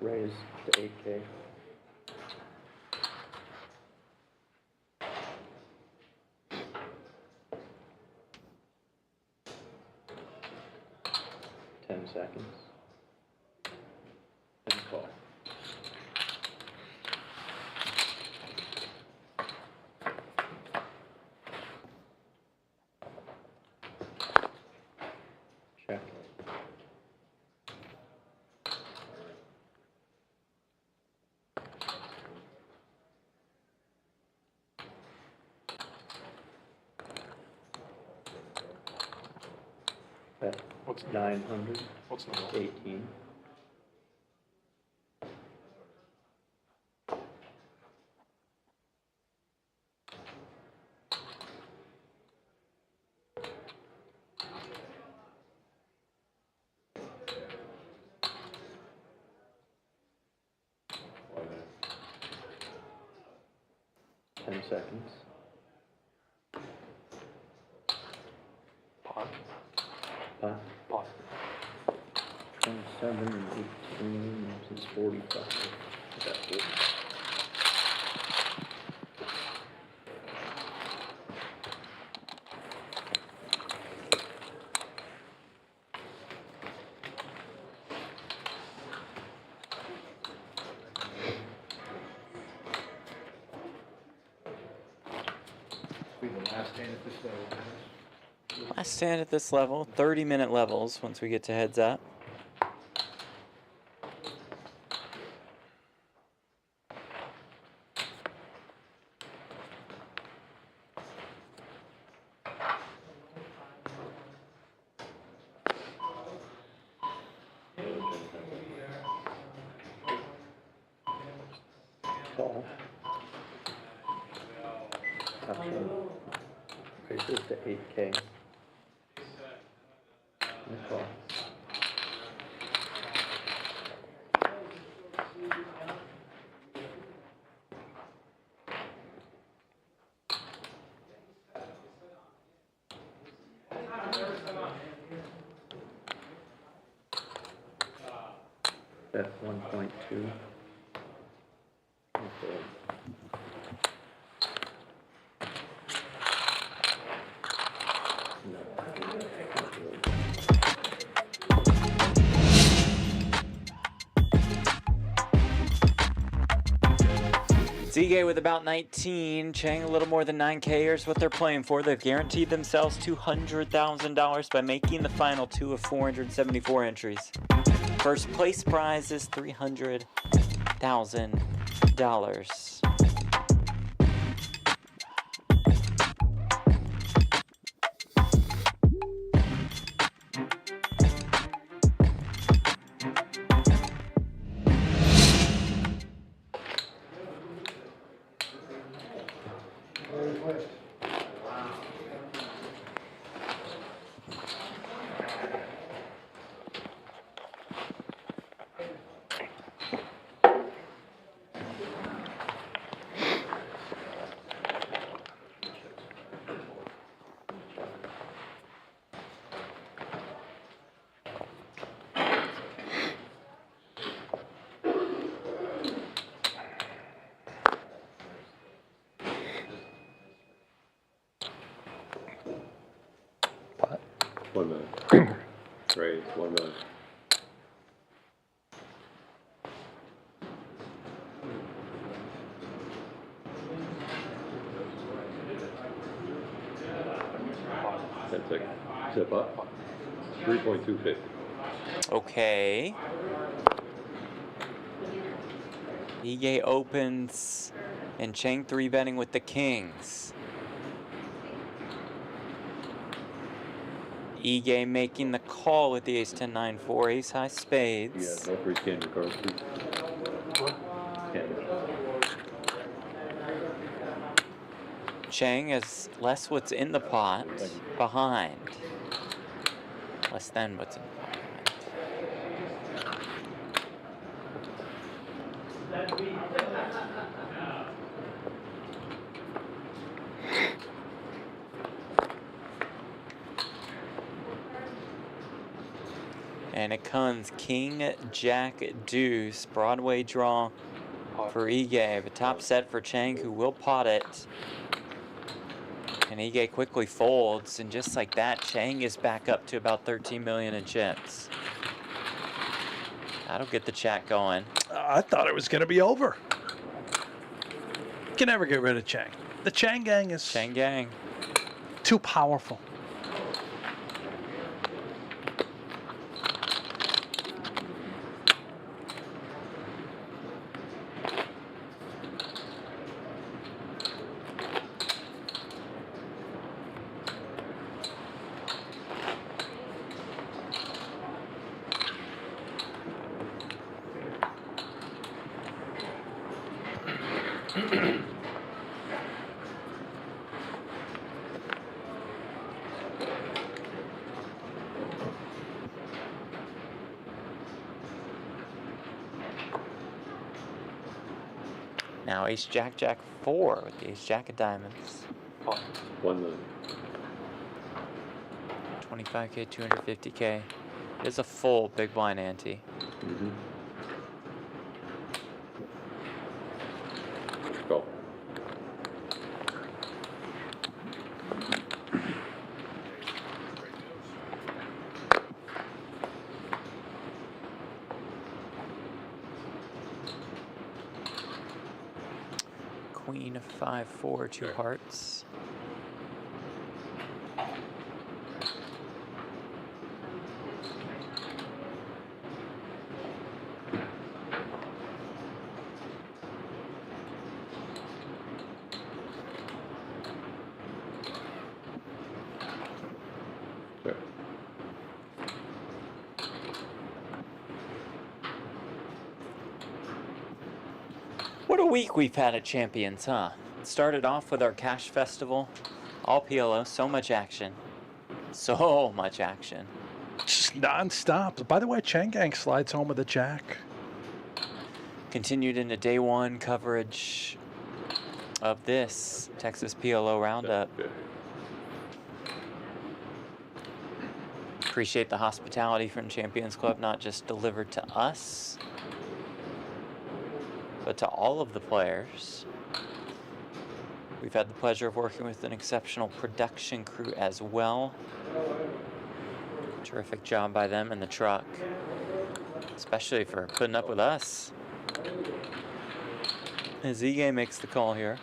Raise to 8K. Seconds. And call. Check. Bet. What's 900? What's the 18. Seconds. pot? Pot. Pot. 27 and 18 since 45. That's it. Last stand at this level, 30-minute levels once we get to heads up. Call. Option. Raises to 8K. And call. Bet 1.2. Zige with about 19, Chang a little more than 9K. Here's what they're playing for. They've guaranteed themselves $200,000 by making the final 2 of 474 entries. First place prize is $300,000. $1 million. Raise $1 million. Zip up. 3.250. Okay. Ige opens and Chang 3-betting with the kings. Ige making the call with the ace 10 9 4 ace high spades. Yeah, no free scan your cards, please. Chang has less what's in the pot behind. Less than what's in the pot and it comes King, Jack, Deuce, Broadway draw for Ige. The top set for Chang, who will pot it. And Ige quickly folds, and just like that, Chang is back up to about 13 million in chips. That'll get the chat going. I thought it was going to be over. You can never get rid of Chang. The Chang gang is too powerful. Now ace jack jack 4 with the ace jack of diamonds. 1 million. 25K, 250K. It is a full big blind ante. Go. Queen 5-4, 2 hearts. What a week we've had at Champions, huh? It started off with our cash festival, all PLO, so much action. So much action. Just non-stop. By the way, Chang gang slides home with a jack. Continued into day one coverage of this Texas PLO Roundup. Appreciate the hospitality from Champions Club, not just delivered to us, but to all of the players. We've had the pleasure of working with an exceptional production crew as well. Terrific job by them in the truck, especially for putting up with us. Zige makes the call here.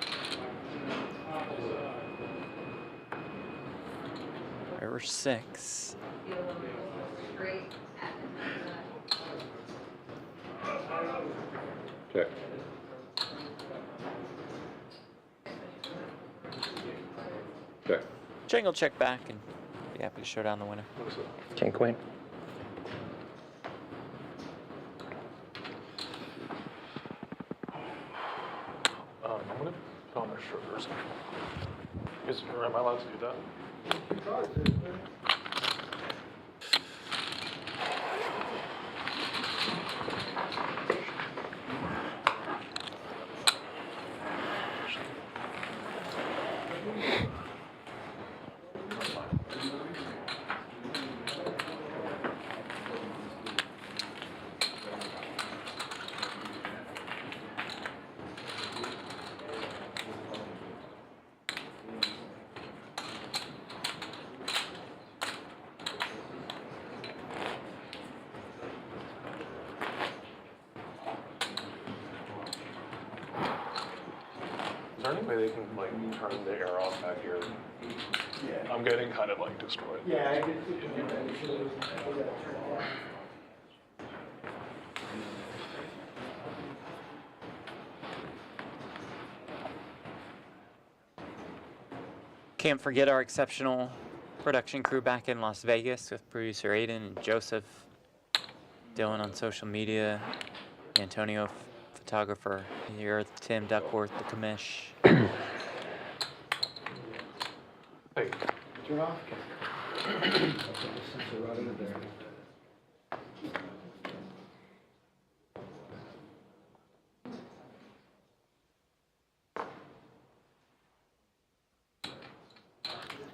River 6. Check. Check. Chang will check back and be happy to show down the winner. King queen. I'm gonna put on their shoulders. Am I allowed to do that? Is there any way they can like turn the air off back here? Yeah. I'm getting kind of like destroyed. Yeah, I did. Can't forget our exceptional production crew back in Las Vegas with producer Aiden and Joseph, Dylan on social media, Antonio, photographer, here, Tim Duckworth, the commish. Hey. Turn off.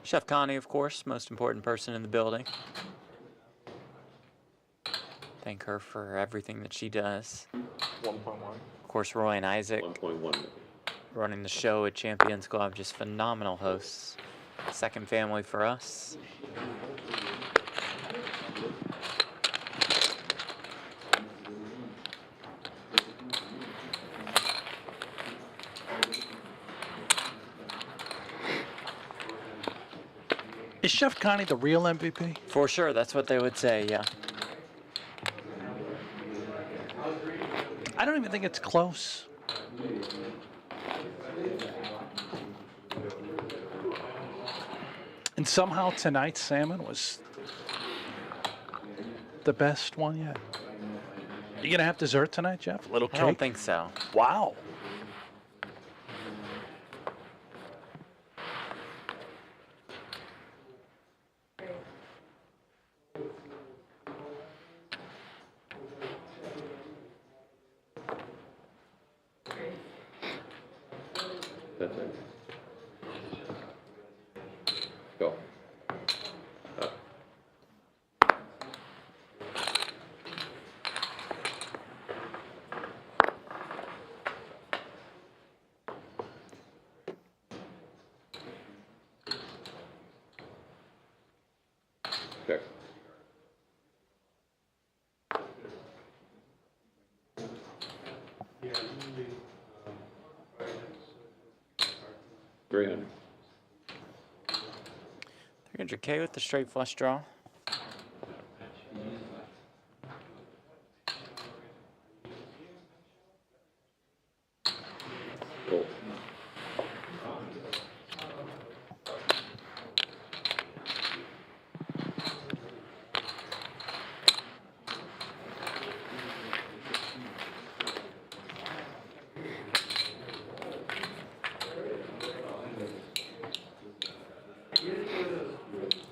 Chef Connie, of course, most important person in the building. Thank her for everything that she does. 1.1. Of course, Roy and Isaac. 1.1. Running the show at Champions Club, just phenomenal hosts. Second family for us. Is Chef Connie the real MVP? For sure, that's what they would say, yeah. I don't even think it's close. And somehow tonight's salmon was the best one yet. You gonna have dessert tonight, Jeff? A little cake? I don't think so. Wow. That's it. Go. Up. Check. $300. 300K with the straight flush draw. Cool.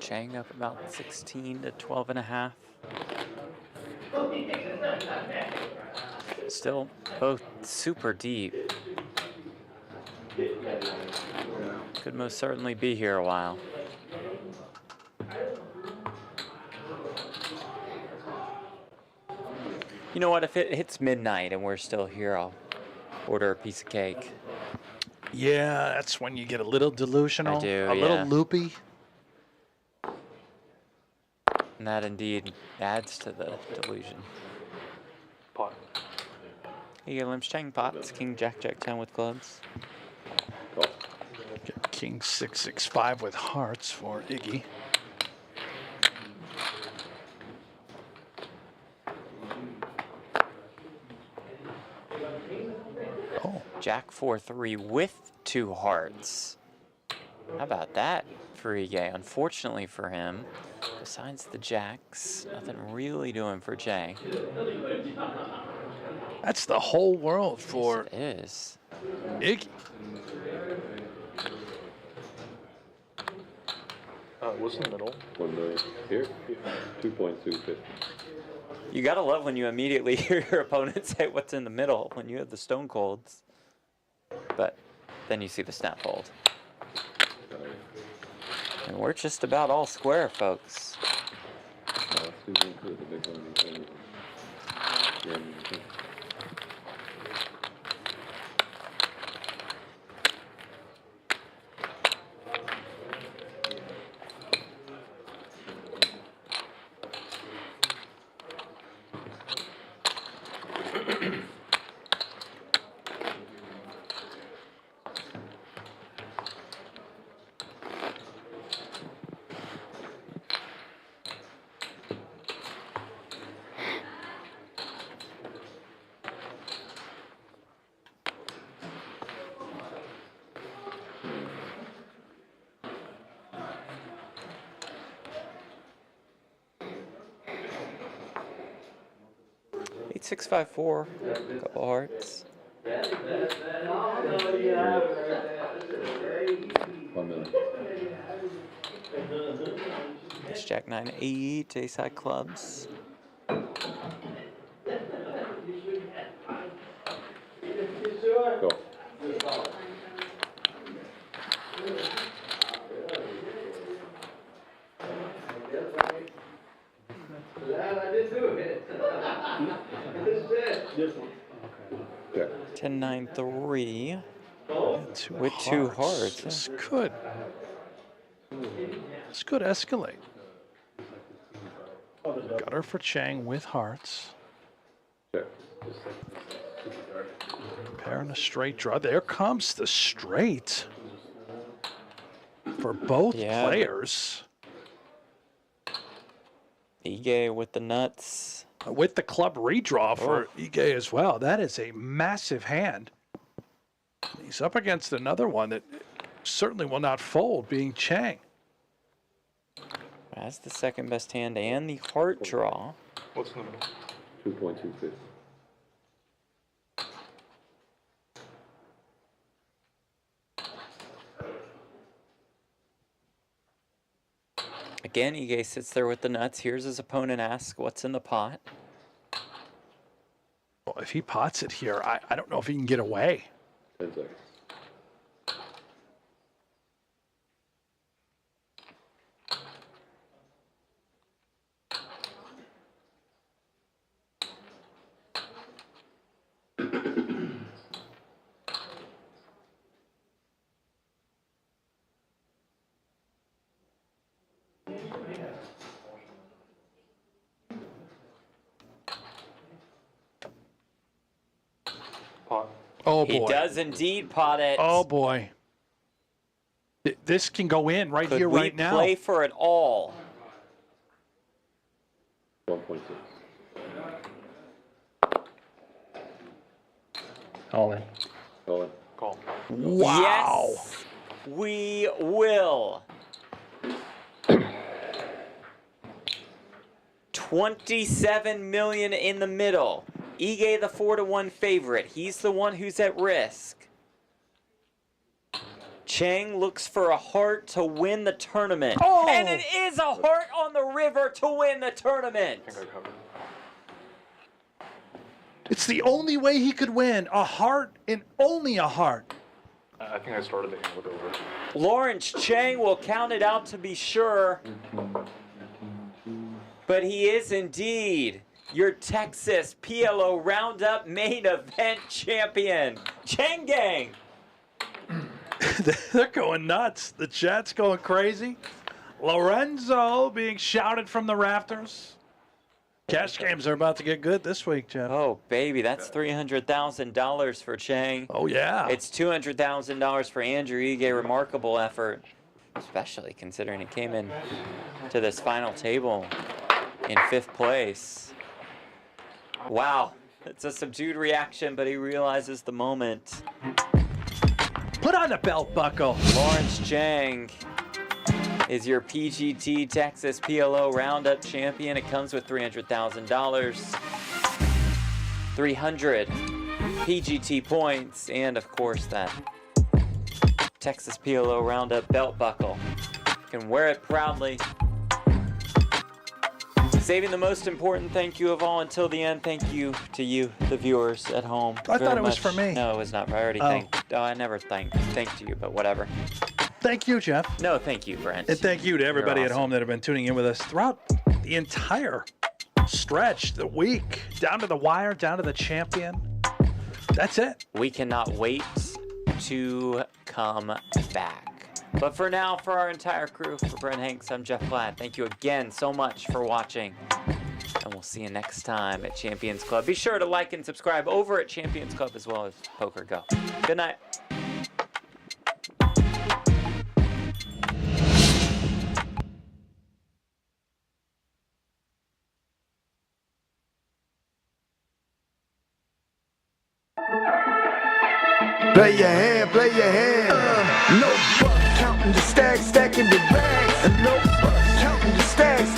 Chang up about 16 to 12 and a half. Still both super deep. Could most certainly be here a while. You know what? If it hits midnight and we're still here, I'll order a piece of cake. Yeah, that's when you get a little delusional. I do, A little yeah. loopy. And that indeed adds to the delusion. Pot. Here you go, Lawrence Chang, pots. King, Jack, Jack 10 with clubs. Get King 665 with hearts for Iggy. Jack 4-3 with 2 hearts. How about that for Ige? Unfortunately for him, besides the jacks, nothing really doing for Jay. That's the whole world for Yes, it is. Iggy. What's in the middle? 1 million. Here, 2.250. You gotta love when you immediately hear your opponent say what's in the middle when you have the stone colds. But then you see the snap fold. And we're just about all square, folks. Eight, 6, 5, 4. Couple hearts. 1 million. It's Jack 9, 8. Ace high clubs. Go. Yeah. 10, 9, 3. Two With 2 hearts. This could escalate. Gutter for Chang with hearts. Pair and a straight draw. There comes the straight for both players. Ige with the nuts. With the club redraw for Ige as well. That is a massive hand. He's up against another one that certainly will not fold, being Chang. That's the second best hand and the heart draw. What's in the middle? 2.250. Again, Ige sits there with the nuts. Here's his opponent asks, what's in the pot? Well, if he pots it here, I don't know if he can get away. 10 seconds. Pot. Oh, boy. He does indeed pot it. Oh, boy. This can go in right Could here, we right now. play for it all? 1.6. All in. All in. Call. Wow. Yes, we will. 27 million in the middle. Ige the 4-1 favorite. He's the one who's at risk. Chang looks for a heart to win the tournament. Oh! And it is a heart on the river to win the tournament. I think I covered. It's the only way he could win. A heart and only a heart. I think I started the hand with over. Lawrence Chang will count it out to be sure. But he is indeed your Texas PLO Roundup main event champion, Chang Gang. They're going nuts. The chat's going crazy. Lorenzo being shouted from the rafters. Cash games are about to get good this week, Jeff. Oh, baby, that's $300,000 for Chang. Oh, yeah. It's $200,000 for Andrew Ige. Remarkable effort, especially considering he came in to this final table in 5th place. Wow, it's a subdued reaction, but he realizes the moment. Put on the belt buckle. Lawrence Chang is your PGT Texas PLO Roundup champion. It comes with $300,000, 300 PGT points, and of course that Texas PLO Roundup belt buckle. You can wear it proudly. Saving the most important thank you of all until the end. Thank you to you, the viewers at home. I thought it was for me. No, it was not. I already thanked. Oh, I never thanked you, but whatever. Thank you, Jeff. No, thank you, Brent. And thank you to everybody You're at home that have been tuning in with us throughout the entire stretch, the week, down to the wire, down to the champion. That's it. We cannot wait to come back. But for now, for our entire crew, for Brent Hanks, I'm Jeff Platt. Thank you again so much for watching. And we'll see you next time at Champions Club. Be sure to like and subscribe over at Champions Club as well as PokerGO. Good night. Play your hand, play your hand. No buck counting the stacks, stacking the bags. And no buck counting the stacks,